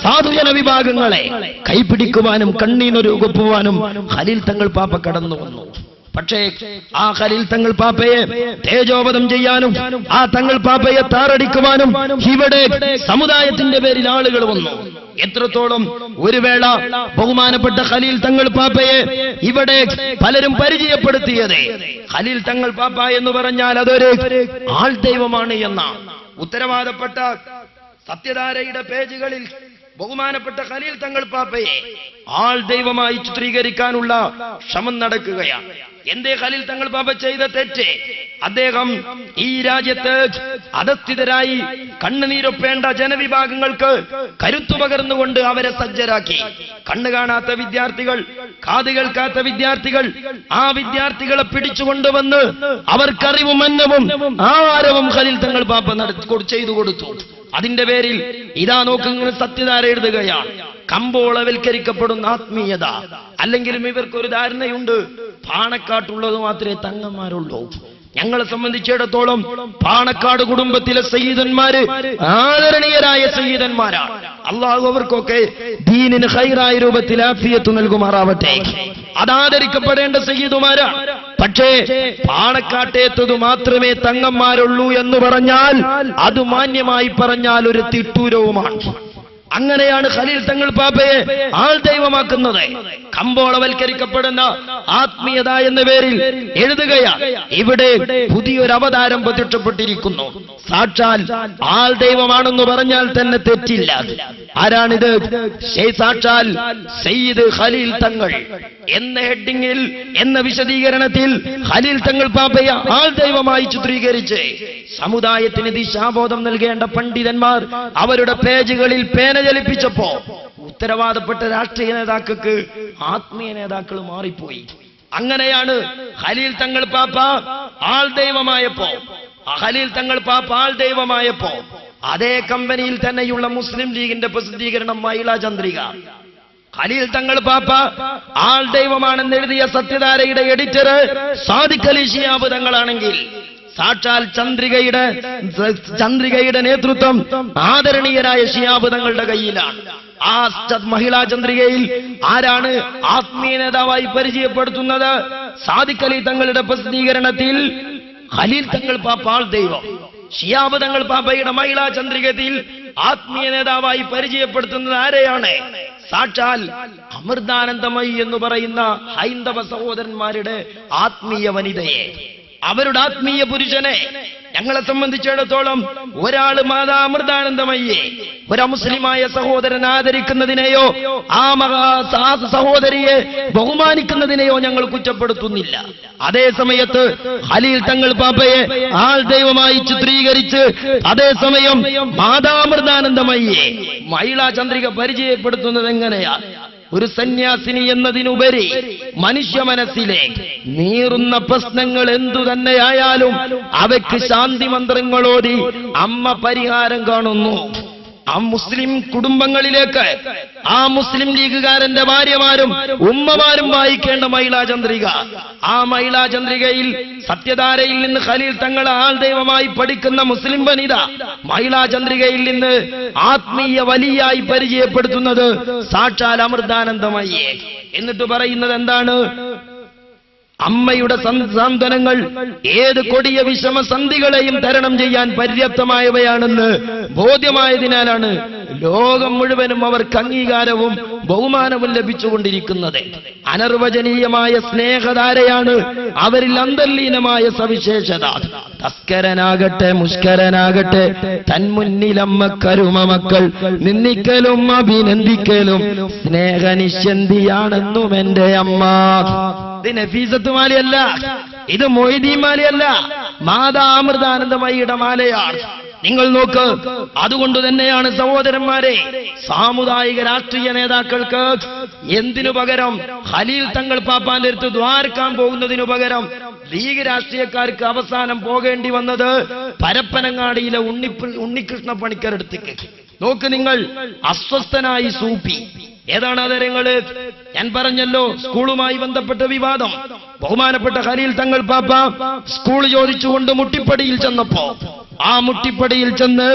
സാധുജന വിഭാഗങ്ങളെ കൈപിടിക്കുവാനും കണ്ണീരൊരുക്കുവാനും ഖലീൽ തങ്ങൾ പാപ്പ കടന്നു വന്നു. പക്ഷേ ആ ഖലീൽ തങ്ങൾ പാപ്പയെ തേജോവധം ചെയ്യാനും ആ തങ്ങൾ പാപ്പയെ താറടിക്കുവാനും ഇവിടെ സമുദായത്തിന്റെ പേരിൽ ആളുകൾ വന്നു. എത്രത്തോളം ഒരു വേള ബഹുമാനപ്പെട്ട ഖലീൽ തങ്ങൾ പാപ്പയെ ഇവിടെ പലരും പരിചയപ്പെടുത്തിയത് ഖലീൽ തങ്ങൾ പാപ്പ എന്ന് പറഞ്ഞാൽ അതൊരു ആൾ ദൈവമാണ് എന്ന ഉത്തരവാദപ്പെട്ട സത്യധാരയുടെ പേജുകളിൽ ബഹുമാനപ്പെട്ട ഖലീൽ തങ്ങൾ പാപ്പയെ ആൾ ദൈവമായി ചിത്രീകരിക്കാനുള്ള ശ്രമം നടക്കുകയാണ്. എന്തേ ഖലീൽ തങ്ങൾ പാപ്പ ചെയ്ത തെറ്റ്? അദ്ദേഹം ഈ രാജ്യത്ത് അധസ്ഥിതരായി കണ്ണുനീരൊപ്പേണ്ട ജനവിഭാഗങ്ങൾക്ക് കരുത്തു പകർന്നുകൊണ്ട് അവരെ സജ്ജരാക്കി. കണ്ണു കാണാത്ത വിദ്യാർത്ഥികൾ, കാത് കേൾക്കാത്ത വിദ്യാർത്ഥികൾ, ആ വിദ്യാർത്ഥികളെ പിടിച്ചുകൊണ്ടുവന്ന് അവർക്കറിവും അന്നവും ആഹാരവും ഖലീൽ തങ്ങൾ പാപ്പ ചെയ്തു കൊടുത്തു. അതിന്റെ പേരിൽ ഇതാ നോക്കുന്ന സത്യധാര എഴുതുകയാണ്, കമ്പോളവൽക്കരിക്കപ്പെടുന്ന ആത്മീയത. അല്ലെങ്കിലും ഇവർക്കൊരു ധാരണയുണ്ട്, പാണക്കാട്ടുള്ളത് മാത്രമേ തങ്ങന്മാരുള്ളൂ. ഞങ്ങളെ സംബന്ധിച്ചിടത്തോളം പാണക്കാട് കുടുംബത്തിലെ സയ്യിദന്മാര് ആദരണീയരായ സയ്യിദന്മാരാണ്. അള്ളാഹു അവർക്കൊക്കെ ദീനിന് ഖൈറായ രൂപത്തിൽ ആഫിയത്ത് നൽകുമാറാവട്ടെ. അതാദരിക്കപ്പെടേണ്ട സയ്യിദുമാരാണ്. പക്ഷേ പാണക്കാട്ടേത്തത് മാത്രമേ തങ്ങന്മാരുള്ളൂ എന്ന് പറഞ്ഞാൽ അത് മാന്യമായി പറഞ്ഞാൽ ഒരു തിട്ടൂരവുമാണ്. അങ്ങനെയാണ് ഖലീൽ തങ്ങൾ പാപ്പയെ ആൾ ദൈവമാക്കുന്നത്. കമ്പോളവൽക്കരിക്കപ്പെടുന്ന ആത്മീയത എന്ന പേരിൽ എഴുതുകയാണ്. ഇവിടെ പുതിയൊരു അവതാരം പ്രത്യക്ഷപ്പെട്ടിരിക്കുന്നു. സാക്ഷാൽ ആൾ ദൈവമാണെന്ന് പറഞ്ഞാൽ തന്നെ തെറ്റില്ല. ആരാണിത്? സാക്ഷാൽ സയ്യിദ് ഖലീൽ തങ്ങൾ എന്ന ഹെഡിങ്ങിൽ, എന്ന വിശദീകരണത്തിൽ ഖലീൽ തങ്ങൾ പാപ്പയെ ആൾ ദൈവമായി ചിത്രീകരിച്ച് സമുദായത്തിന് ദിശാബോധം നൽകേണ്ട പണ്ഡിതന്മാർ അവരുടെ പേജുകളിൽ പേന ചലിപ്പിച്ചപ്പോ ഉത്തരവാദപ്പെട്ട രാഷ്ട്രീയ നേതാക്കൾക്ക് ആത്മീയ നേതാക്കൾ മാറിപ്പോയി. അങ്ങനെയാണ് ഖലീൽ തങ്ങൾ പാപ്പ ആൾ ദൈവമായപ്പോ അതേ കമ്പനിയിൽ തന്നെയുള്ള മുസ്ലിം ലീഗിന്റെ പ്രസിദ്ധീകരണം മഹിളാ ചന്ദ്രിക, ഖലീൽ തങ്ങൾ പാപ്പ ആൾ ദൈവമാണെന്ന് എഴുതിയ സത്യധാരയുടെ എഡിറ്റർ സാദിഖ് അലി ശിഹാബ് തങ്ങളാണെങ്കിൽ സാക്ഷാൽ ചന്ദ്രികയുടെ നേതൃത്വം ആദരണീയരായ ശിഹാബ് തങ്ങളുടെ കയ്യിലാണ്. ആ മഹിളാ ചന്ദ്രികയിൽ ആരാണ് ആത്മീയ നേതാവായി പരിചയപ്പെടുത്തുന്നത്? സാദിഖ് അലി തങ്ങളുടെ പ്രസിദ്ധീകരണത്തിൽ ഖലീൽ തങ്ങൾ പാപ്പ ആൾ ദൈവം, ശിഹാബ് തങ്ങൾ പാപ്പയുടെ മഹിളാ ചന്ദ്രികയിൽ ആത്മീയ നേതാവായി പരിചയപ്പെടുത്തുന്നത് ആരെയാണ്? സാക്ഷാൽ അമൃതാനന്ദമയി എന്ന് പറയുന്ന ഹൈന്ദവ സഹോദരന്മാരുടെ ആത്മീയ വനിതയെ, അവരുടെ ആത്മീയ പുരുഷനെ. ഞങ്ങളെ സംബന്ധിച്ചിടത്തോളം ഒരാള് മാതാ അമൃതാനന്ദമയ്യെ ഒരു മുസ്ലിമായ സഹോദരൻ ആദരിക്കുന്നതിനെയോ ആ സഹോദരിയെ ബഹുമാനിക്കുന്നതിനെയോ ഞങ്ങൾ കുറ്റപ്പെടുത്തുന്നില്ല. അതേ സമയത്ത് ഖലീൽ തങ്ങൾ പാപ്പയെ ആൾ ദൈവമായി ചിത്രീകരിച്ച് അതേസമയം മാതാ അമൃതാനന്ദമയ്യെ മഹിളാ ചന്ദ്രിക പരിചയപ്പെടുത്തുന്നത് എങ്ങനെയാ? ഒരു സന്യാസിനി എന്നതിനുപരി മനുഷ്യ മനസ്സിലെ നീറുന്ന പ്രശ്നങ്ങൾ എന്തു തന്നെയായാലും അവയ്ക്ക് ശാന്തി മന്ത്രങ്ങളോടി അമ്മ പരിഹാരം കാണുന്നു. ആ മുസ്ലിം കുടുംബങ്ങളിലേക്ക് ആ മുസ്ലിം ലീഗുകാരന്റെ ഭാര്യമാരും ഉമ്മമാരും വായിക്കേണ്ട മഹിളാ ചന്ദ്രിക. ആ മഹിളാ ചന്ദ്രികയിൽ സത്യധാരയിൽ നിന്ന് ഖലീൽ തങ്ങൾ ആൾ ദൈവമായി പഠിക്കുന്ന മുസ്ലിം വനിത മഹിളാ ചന്ദ്രികയിൽ നിന്ന് ആത്മീയ വലിയായി പരിചയപ്പെടുത്തുന്നത് സാക്ഷാൽ അമൃതാനന്ദമയ്യെ. എന്നിട്ട് പറയുന്നത് എന്താണ്? അമ്മയുടെ സാന്ത്വനങ്ങൾ ഏത് കൊടിയ വിഷമസന്ധികളെയും തരണം ചെയ്യാൻ പര്യാപ്തമായവയാണെന്ന് ബോധ്യമായതിനാലാണ് ലോകം മുഴുവനും അവർക്ക് അംഗീകാരവും ബഹുമാനവും ലഭിച്ചുകൊണ്ടിരിക്കുന്നത്. അനർവചനീയമായ സ്നേഹധാരയാണ് അവരിൽ അന്തർലീനമായ സവിശേഷത. തസ്കരനാകട്ടെ മുഷ്കരനാകട്ടെ തന്മുന്നിലമ്മ കരുമ മക്കൾ നിന്ദിക്കലും അഭിനന്ദിക്കലും സ്നേഹനിശ്ചന്തിയാണെന്നും എന്റെ അമ്മ. ഇത് നഫീസത്ത് മാലയല്ല, ഇത് മൊയ്തീൻ മാലയല്ല, മാതാ അമൃതാനന്ദമയിയുടെ മാലയാണ്. നിങ്ങൾ നോക്ക്. അതുകൊണ്ട് തന്നെയാണ് സഹോദരന്മാരെ, സാമുദായിക രാഷ്ട്രീയ നേതാക്കൾക്ക് എന്തിനു പകരം ഖലീൽ തങ്ങൾ പാപ്പാന്റെ അടുത്ത് ദ്വാരക്കാൻ പോകുന്നതിനു പകരം ലീഗ് രാഷ്ട്രീയക്കാർക്ക് അവസാനം പോകേണ്ടി വന്നത് പരപ്പനങ്ങാടിയിലെ ഉണ്ണികൃഷ്ണ പണിക്കരടുത്തേക്ക്. നോക്ക് നിങ്ങൾ, അസ്വസ്ഥനായി സൂപ്പി. ഏതാണ് അതരങ്ങള്? ഞാൻ പറഞ്ഞല്ലോ, സ്കൂളുമായി ബന്ധപ്പെട്ട വിവാദം. ബഹുമാനപ്പെട്ട ഖലീൽ തങ്ങൾ പാപ്പ സ്കൂൾ ചോദിച്ചുകൊണ്ട് മുട്ടിപ്പടിയിൽ ചെന്നപ്പോ ആ മുട്ടിപ്പടിയിൽ ചെന്ന്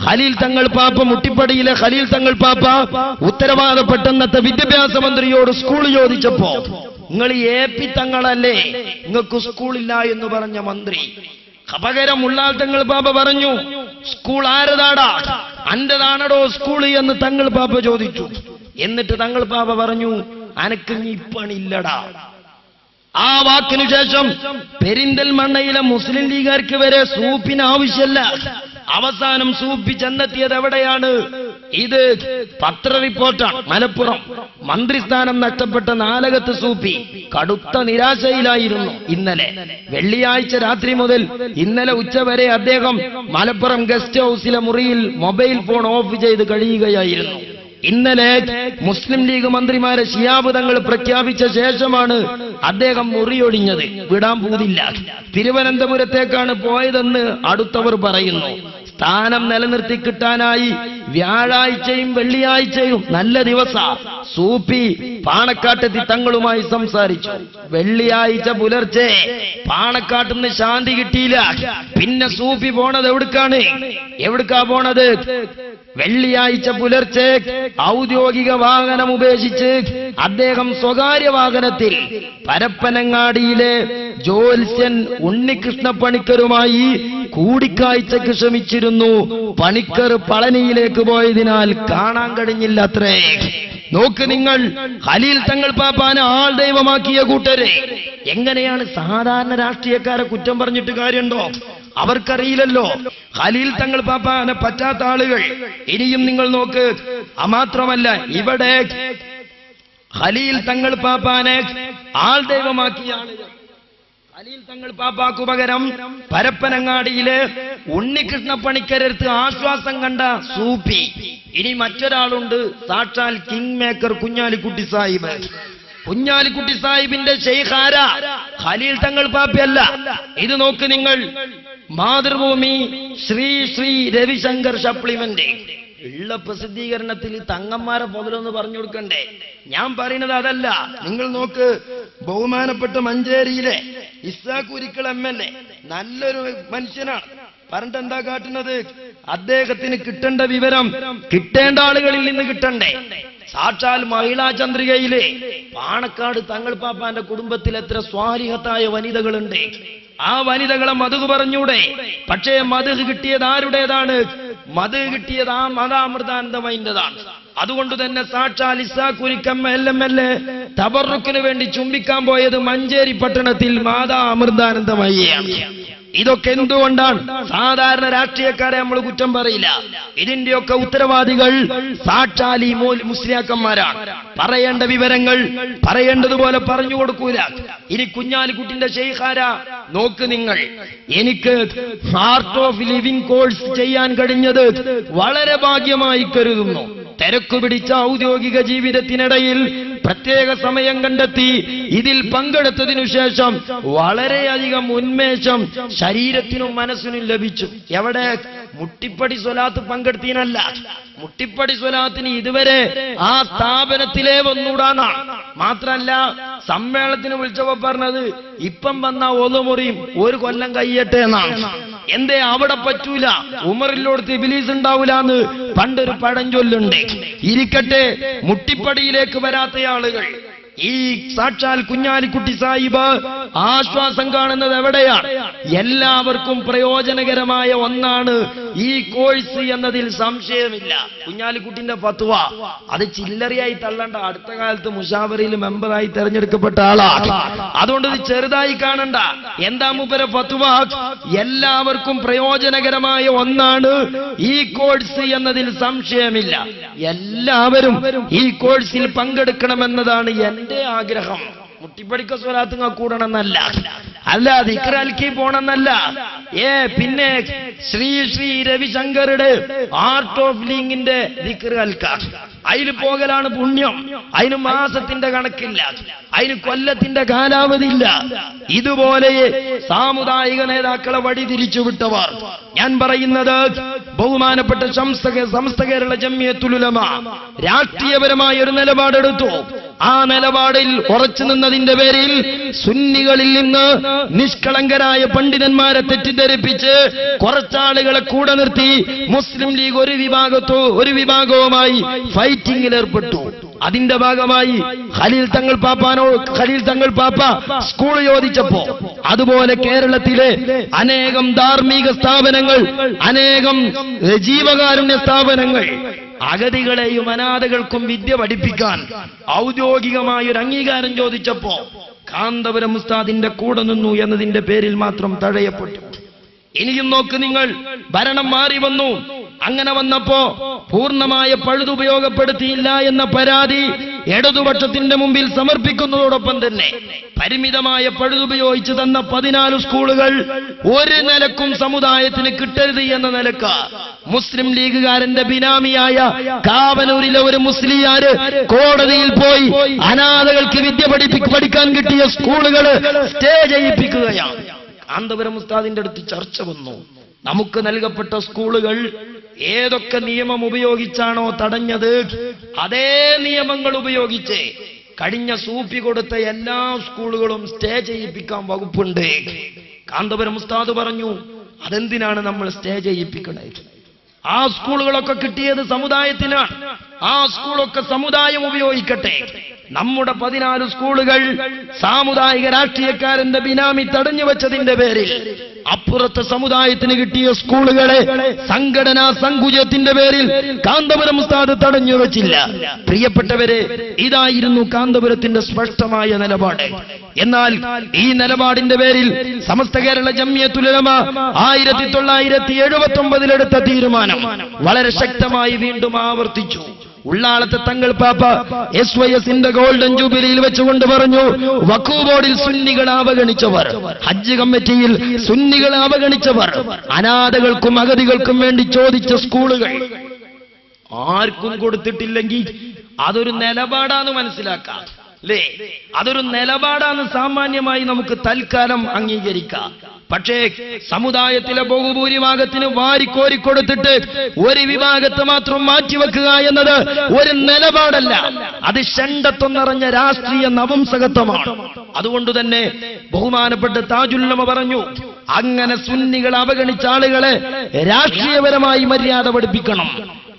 ഖലീൽ തങ്ങൾ പാപ്പ മുട്ടിപ്പടിയിലെ ഖലീൽ തങ്ങൾ പാപ്പ ഉത്തരവാദപ്പെട്ടെന്നത്തെ വിദ്യാഭ്യാസ മന്ത്രിയോട് സ്കൂൾ ചോദിച്ചപ്പോ, നിങ്ങൾ AP തങ്ങളല്ലേ, നിങ്ങൾക്ക് സ്കൂളില്ല എന്ന് പറഞ്ഞ മന്ത്രി. പകരം ഉള്ളാൽ തങ്ങൾ പാപ്പ പറഞ്ഞു, സ്കൂൾ ആരതാടാ, അന്റേതാണടോ സ്കൂൾ എന്ന് തങ്ങൾ പാപ്പ ചോദിച്ചു. എന്നിട്ട് തങ്ങൾ പാപ്പ പറഞ്ഞു, അനക്ക് നീ പണില്ലടാ. ആ വാക്കിനു ശേഷം പെരിന്തൽമണ്ണയിലെ മുസ്ലിം ലീഗുകാർക്ക് വരെ സൂപ്പിന് ആവശ്യമല്ല. അവസാനം സൂപ്പി ചെന്നെത്തിയത് എവിടെയാണ്? ഇത് പത്ര റിപ്പോർട്ടാണ്. മലപ്പുറം മന്ത്രിസ്ഥാനം നഷ്ടപ്പെട്ട നാലകത്ത് സൂപ്പി കടുത്ത നിരാശയിലായിരുന്നു. ഇന്നലെ വെള്ളിയാഴ്ച രാത്രി മുതൽ ഇന്നലെ ഉച്ചവരെ അദ്ദേഹം മലപ്പുറം ഗസ്റ്റ് ഹൌസിലെ മുറിയിൽ മൊബൈൽ ഫോൺ ഓഫ് ചെയ്ത് കഴിയുകയായിരുന്നു. ഇന്നലെ മുസ്ലിം ലീഗ് മന്ത്രിമാരെ ശിഹാബ് തങ്ങൾ പ്രഖ്യാപിച്ച ശേഷമാണ് അദ്ദേഹം മുറിയൊഴിഞ്ഞത്. വിടാൻ പോതില്ല. തിരുവനന്തപുരത്തേക്കാണ് പോയതെന്ന് അടുത്തവർ പറയുന്നു. സ്ഥാനം നിലനിർത്തി കിട്ടാനായി വ്യാഴാഴ്ചയും വെള്ളിയാഴ്ചയും നല്ല ദിവസ സൂപ്പി പാണക്കാട്ടെത്തി തങ്ങളുമായി സംസാരിച്ചു. വെള്ളിയാഴ്ച പുലർച്ചെ പാണക്കാട്ടുനിന്ന് ശാന്തി കിട്ടിയില്ല. പിന്നെ സൂപ്പി പോണത് എവിടുക്കാ പോണത്? വെള്ളിയാഴ്ച പുലർച്ചെ ഔദ്യോഗിക വാഹനം ഉപേക്ഷിച്ച് അദ്ദേഹം സ്വകാര്യ വാഹനത്തിൽ പരപ്പനങ്ങാടിയിലെ ജ്യോത്സ്യൻ ഉണ്ണികൃഷ്ണ പണിക്കരുമായി കൂടിക്കാഴ്ചയ്ക്ക് ശ്രമിച്ചിരുന്നു. പണിക്കർ പളനിയിലേക്ക് പോയതിനാൽ കാണാൻ കഴിഞ്ഞില്ല അത്രേ. നോക്ക് നിങ്ങൾ, ഖലീൽ തങ്ങൾ പാപ്പാനെ ആൾ ദൈവമാക്കിയ കൂട്ടരെ. എങ്ങനെയാണ് സാധാരണ രാഷ്ട്രീയക്കാരെ കുറ്റം പറഞ്ഞിട്ട് കാര്യമുണ്ടോ? അവർക്കറിയില്ലല്ലോ ഖലീൽ തങ്ങൾ പാപ്പാനെ പറ്റാത്ത ആളുകൾ. ഇനിയും നിങ്ങൾ നോക്ക്, മാത്രമല്ല ഇവിടെ ഖലീൽ തങ്ങൾ പാപ്പാനെ ആൾ ദൈവമാക്കിയ ആളുകൾ. ഖലീൽ തങ്ങൾ പാപ്പാക്കു പകരം പരപ്പനങ്ങാടിയിലെ ഉണ്ണികൃഷ്ണ പണിക്കരടുത്ത് ആശ്വാസം കണ്ട സൂപ്പി. ഇനി മറ്റൊരാളുണ്ട്, സാക്ഷാൽ കിങ് മേക്കർ കുഞ്ഞാലിക്കുട്ടി സാഹിബ്. കുഞ്ഞാലിക്കുട്ടി സാഹിബിന്റെ ശൈഖാര ഖലീൽ തങ്ങൾ പാപ്പയല്ല. ഇത് നോക്ക് നിങ്ങൾ, മാതൃഭൂമി ശ്രീ ശ്രീ രവിശങ്കർ സപ്ലിമെന്റ് ഉള്ള പ്രസിദ്ധീകരണത്തിൽ തങ്ങന്മാരെ പോലൊന്ന് പറഞ്ഞു കൊടുക്കണ്ടേ? ഞാൻ പറയുന്നത് അതല്ല. നിങ്ങൾ നോക്ക്, ബഹുമാനപ്പെട്ട മഞ്ചേരിയിലെ ഇസ്സാഖുരിക്കൾ MLA നല്ലൊരു മനുഷ്യനാണ്. പറഞ്ഞിട്ട് എന്താ കാട്ടുന്നത്? അദ്ദേഹത്തിന് കിട്ടേണ്ട വിവരം കിട്ടേണ്ട ആളുകളിൽ നിന്ന് കിട്ടണ്ടേ? സാക്ഷാൽ മഹിളാ ചന്ദ്രികയിലെ പാണക്കാട് തങ്ങൾ പാപ്പാന്റെ കുടുംബത്തിൽ എത്ര സ്വാലിഹത്തായ വനിതകളുണ്ട്. ആ വനിതകളെ മധു പറഞ്ഞൂടെ? പക്ഷേ മധു കിട്ടിയത് ആരുടേതാണ്? മധു കിട്ടിയത് ആ മതാമൃതാനന്ദമയിന്റേതാണ്. അതുകൊണ്ട് തന്നെ സാക്ഷാൽ ഇസ്സാഖുരിക്കം MLA തബറുക്കിന് വേണ്ടി ചുംബിക്കാൻ പോയത് മഞ്ചേരി പട്ടണത്തിൽ മാതാ അമൃതാനന്ദമയ്യാണ്. ഇതൊക്കെ എന്തുകൊണ്ടാണ്? സാധാരണ രാഷ്ട്രീയക്കാരെ നമ്മൾ കുറ്റം പറയില്ല. ഇതിന്റെയൊക്കെ ഉത്തരവാദികൾ സാക്ഷാൽ ഈ മുസ്ലിയാക്കന്മാരാണ്. പറയേണ്ട വിവരങ്ങൾ പറയേണ്ടതുപോലെ പറഞ്ഞു കൊടുക്കൂല. ഇനി കുഞ്ഞാലിക്കുട്ടിന്റെ ശൈഖാര നോക്ക് നിങ്ങൾ. എനിക്ക് ആർട്ട് ഓഫ് ലിവിംഗ് കോഴ്സ് ചെയ്യാൻ കഴിഞ്ഞത് വളരെ ഭാഗ്യമായി കരുതുന്നു. തിരക്കു പിടിച്ച ഔദ്യോഗിക ജീവിതത്തിനിടയിൽ പ്രത്യേക സമയം കണ്ടെത്തി ഇതിൽ പങ്കെടുത്തതിനു ശേഷം വളരെയധികം ഉന്മേഷം ശരീരത്തിനും മനസ്സിനും ലഭിച്ചു. എവിടെ? മുട്ടിപ്പടി സ്വലാത്ത് പങ്കെടുത്തീനല്ല. മുട്ടിപ്പടി സ്വലാത്തിന് ഇതുവരെ ആ സ്ഥാപനത്തിലേ വന്നൂടാന്നാണ്. മാത്രല്ല സമ്മേളനത്തിന് വിളിച്ചപ്പോ പറഞ്ഞത് ഇപ്പം വന്ന ഒന്നുമുറിയും ഒരു കൊല്ലം കഴിയട്ടെ എന്നാണ്. എന്തേ അവിടെ പറ്റൂല? ഉമറിലോടത്ത് ഇബ്ലീസ് ഉണ്ടാവൂലെന്ന് പണ്ടൊരു പഴഞ്ചൊല്ലുണ്ട്. ഇരിക്കട്ടെ, മുട്ടിപ്പടിയിലേക്ക് വരാത്ത ആളുകൾ ഈ സാക്ഷാൽ കുഞ്ഞാലിക്കുട്ടി സാഹിബ് ആശ്വാസം കാണുന്നത് എവിടെയാണ്? എല്ലാവർക്കും പ്രയോജനകരമായ ഒന്നാണ് ഈ കോഴ്സ് എന്നതിൽ സംശയമില്ല. കുഞ്ഞാലിക്കുട്ടിന്റെ ഫത്വ അത് ചില്ലറയായി തള്ളണ്ട. അടുത്ത കാലത്ത് മുഷാവറയിൽ മെമ്പറായി തെരഞ്ഞെടുക്കപ്പെട്ട ആളാണ്. അതുകൊണ്ട് ഇത് ചെറുതായി കാണണ്ട. എന്താ മൂപ്പരെ ഫത്വ? എല്ലാവർക്കും പ്രയോജനകരമായ ഒന്നാണ് ഈ കോഴ്സ് എന്നതിൽ സംശയമില്ല. എല്ലാവരും ഈ കോഴ്സിൽ പങ്കെടുക്കണമെന്നതാണ് എന്റെ ആഗ്രഹം. മുട്ടിപ്പടിക്ക സ്വലാത്തുങ്ങ കൂടണമെന്നല്ല, അല്ല ദിക്റൽക്കി പോണെന്നല്ല. പിന്നെ ശ്രീ ശ്രീ രവിശങ്കറുടെ ആർട്ട് ഓഫ് ലിവിംഗിന്റെ ദിക്റൽക്ക അതിൽ പോകലാണ് പുണ്യം. അതിന് മാസത്തിന്റെ കണക്കില്ല, അതിന് കൊല്ലത്തിന്റെ കാലാവധി ഇല്ല. ഇതുപോലെ സാമുദായിക നേതാക്കളെ വഴി തിരിച്ചുവിട്ടവർ. ഞാൻ പറയുന്നത് ബഹുമാനപ്പെട്ട സമസ്ത കേരള ജംഇയ്യത്തുൽ ഉലമ രാഷ്ട്രീയപരമായ ഒരു നിലപാടെടുത്തു. ആ നിലപാടിൽ ഉറച്ചു നിന്നതിന്റെ പേരിൽ സുന്നികളിൽ നിന്ന് നിഷ്കളങ്കരായ പണ്ഡിതന്മാരെ തെറ്റിദ്ധരിപ്പിച്ച് കുറച്ചാളുകളെ കൂടെ നിർത്തി മുസ്ലിം ലീഗ് ഒരു വിഭാഗവുമായി ഫൈറ്റിംഗിൽ ഏർപ്പെട്ടു. അതിന്റെ ഭാഗമായി ഖലീൽ തങ്ങൾ പാപ്പ സ്കൂൾ ചോദിച്ചപ്പോ, അതുപോലെ കേരളത്തിലെ അനേകം ധാർമ്മിക സ്ഥാപനങ്ങൾ, അനേകം ജീവകാരുണ്യ സ്ഥാപനങ്ങൾ അഗതികളെയും അനാഥകൾക്കും വിദ്യ പഠിപ്പിക്കാൻ ഔദ്യോഗികമായൊരു അംഗീകാരം ചോദിച്ചപ്പോ കാന്തപുരം ഉസ്താദിന്റെ കൂടെ നിന്നു എന്നതിന്റെ പേരിൽ മാത്രം തഴയപ്പെട്ടു. ഇനിയും നോക്ക് നിങ്ങൾ, ഭരണം മാറി വന്നു. അങ്ങനെ വന്നപ്പോ പൂർണ്ണമായ പഴുതുപയോഗപ്പെടുത്തിയില്ല എന്ന പരാതി ഇടതുപക്ഷത്തിന്റെ മുമ്പിൽ സമർപ്പിക്കുന്നതോടൊപ്പം തന്നെ പരിമിതമായ പഴുതുപയോഗിച്ച് തന്ന 14 സ്കൂളുകൾ ഒരു നിലക്കും സമുദായത്തിന് കിട്ടരുത് എന്ന നിലക്ക് മുസ്ലിം ലീഗുകാരന്റെ ബിനാമിയായ കാവനൂരിലെ ഒരു മുസ്ലിയാര് കോടതിയിൽ പോയി അനാഥകൾക്ക് വിദ്യ പഠിക്കാൻ കിട്ടിയ സ്കൂളുകൾ സ്റ്റേ ചെയ്യിപ്പിക്കുകയാണ്. കാന്തപുരം ഉസ്താദിന്റെ അടുത്ത് ചർച്ച വന്നു. നമുക്ക് നൽകപ്പെട്ട സ്കൂളുകൾ ഏതൊക്കെ നിയമം ഉപയോഗിച്ചാണോ തടഞ്ഞത്, അതേ നിയമങ്ങൾ ഉപയോഗിച്ച് കഴിഞ്ഞ സൂപ്പി കൊടുത്ത എല്ലാ സ്കൂളുകളും സ്റ്റേ ചെയ്യിപ്പിക്കാൻ വകുപ്പുണ്ട്. കാന്തപുരം ഉസ്താദ് പറഞ്ഞു, അതെന്തിനാണ് നമ്മൾ സ്റ്റേ ചെയ്യിപ്പിക്കുന്നത്? ആ സ്കൂളുകളൊക്കെ കിട്ടിയത് സമുദായത്തിനാണ്. ആ സ്കൂളൊക്കെ സമുദായം ഉപയോഗിക്കട്ടെ. നമ്മുടെ 14 സ്കൂളുകൾ സാമുദായിക രാഷ്ട്രീയക്കാരന്റെ ബിനാമി തടഞ്ഞു വെച്ചതിന്റെ പേരിൽ അപ്പുറത്തെ സമുദായത്തിന് കിട്ടിയ സ്കൂളുകളെ സംഘടനാ സങ്കുചത്തിന്റെ പേരിൽ കാന്തപുരം ഉസ്താദ് തടഞ്ഞു വെച്ചില്ല. പ്രിയപ്പെട്ടവരെ, ഇതായിരുന്നു കാന്തപുരത്തിന്റെ സ്പഷ്ടമായ നിലപാട്. എന്നാൽ ഈ നിലപാടിന്റെ പേരിൽ സമസ്ത കേരള ജംഇയ്യത്തുൽ ഉലമ 1979 എടുത്ത തീരുമാനം വളരെ ശക്തമായി വീണ്ടും ആവർത്തിച്ചു. ഉള്ളാളത്തെ തങ്ങൾ പാപ്പ SYSന്റെ ഗോൾഡൻ ജൂബിലിയിൽ വെച്ചുകൊണ്ട് പറഞ്ഞു, വഖഫ് ബോർഡിൽ സുന്നികളെ അവഗണിച്ചവർ, ഹജ്ജ് കമ്മിറ്റിയിൽ സുന്നികളെ അവഗണിച്ചവർ, അനാഥകൾക്കും അഗതികൾക്കും വേണ്ടി ചോദിച്ച സ്കൂളുകൾ ആർക്കും കൊടുത്തിട്ടില്ലെങ്കിൽ അതൊരു നിലപാടാന്ന് മനസ്സിലാക്കാം, അല്ലേ? അതൊരു നിലപാടാന്ന് സാമാന്യമായി നമുക്ക് തൽക്കാലം അംഗീകരിക്കാം. പക്ഷേ സമുദായത്തിലെ ബഹുഭൂരിഭാഗത്തിന് വാരിക്കോരിക്കൊടുത്തിട്ട് ഒരു വിഭാഗത്തെ മാത്രം മാറ്റിവെക്കുക എന്നത് ഒരു നിലപാടല്ല, അത് ഷണ്ടത്വം നിറഞ്ഞ രാഷ്ട്രീയ നവംസകത്വമാണ്. അതുകൊണ്ട് തന്നെ ബഹുമാനപ്പെട്ട താജുൽ ഉലമ പറഞ്ഞു, അങ്ങനെ സുന്നികൾ അവഗണിച്ച ആളുകളെ രാഷ്ട്രീയപരമായി മര്യാദ പഠിപ്പിക്കണം.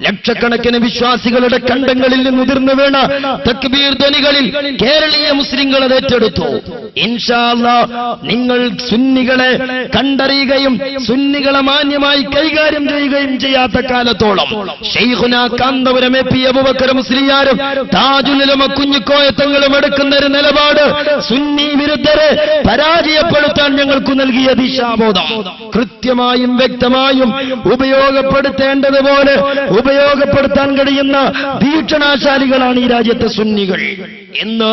ലക്ഷക്കണക്കിന് വിശ്വാസികളുടെ കണ്ടങ്ങളിൽ നിന്ന് ഉതിർന്നു വീണ തക്ബീർ ധ്വനികളിൽ കേരളീയ മുസ്ലിങ്ങൾ അത് ഏറ്റെടുത്തു. ഇൻഷാ അല്ലാഹ് നിങ്ങൾ സുന്നികളെ കണ്ടറിയുകയും സുന്നികളെ മാന്യമായി കൈകാര്യം ചെയ്യുകയും ചെയ്യാത്ത കാലത്തോളം ശൈഖുനാ കാന്തപുരം AP അബൂബക്കർ മുസ്ലിയാരും താജുൽ ഉലമ കുഞ്ഞിക്കോയ തങ്ങളും എടുക്കുന്ന ഒരു നിലപാട് സുന്നി വിരുദ്ധരെ പരാജയപ്പെടുത്താൻ ഞങ്ങൾക്ക് നൽകിയ ദിശാബോധം കൃത്യമായും വ്യക്തമായും ഉപയോഗപ്പെടുത്തേണ്ടതുപോലെ ഉപയോഗപ്പെടുത്താൻ കഴിയുന്ന വീക്ഷണാശാലികളാണ് ഈ രാജ്യത്തെ സുന്നികൾ എന്ന്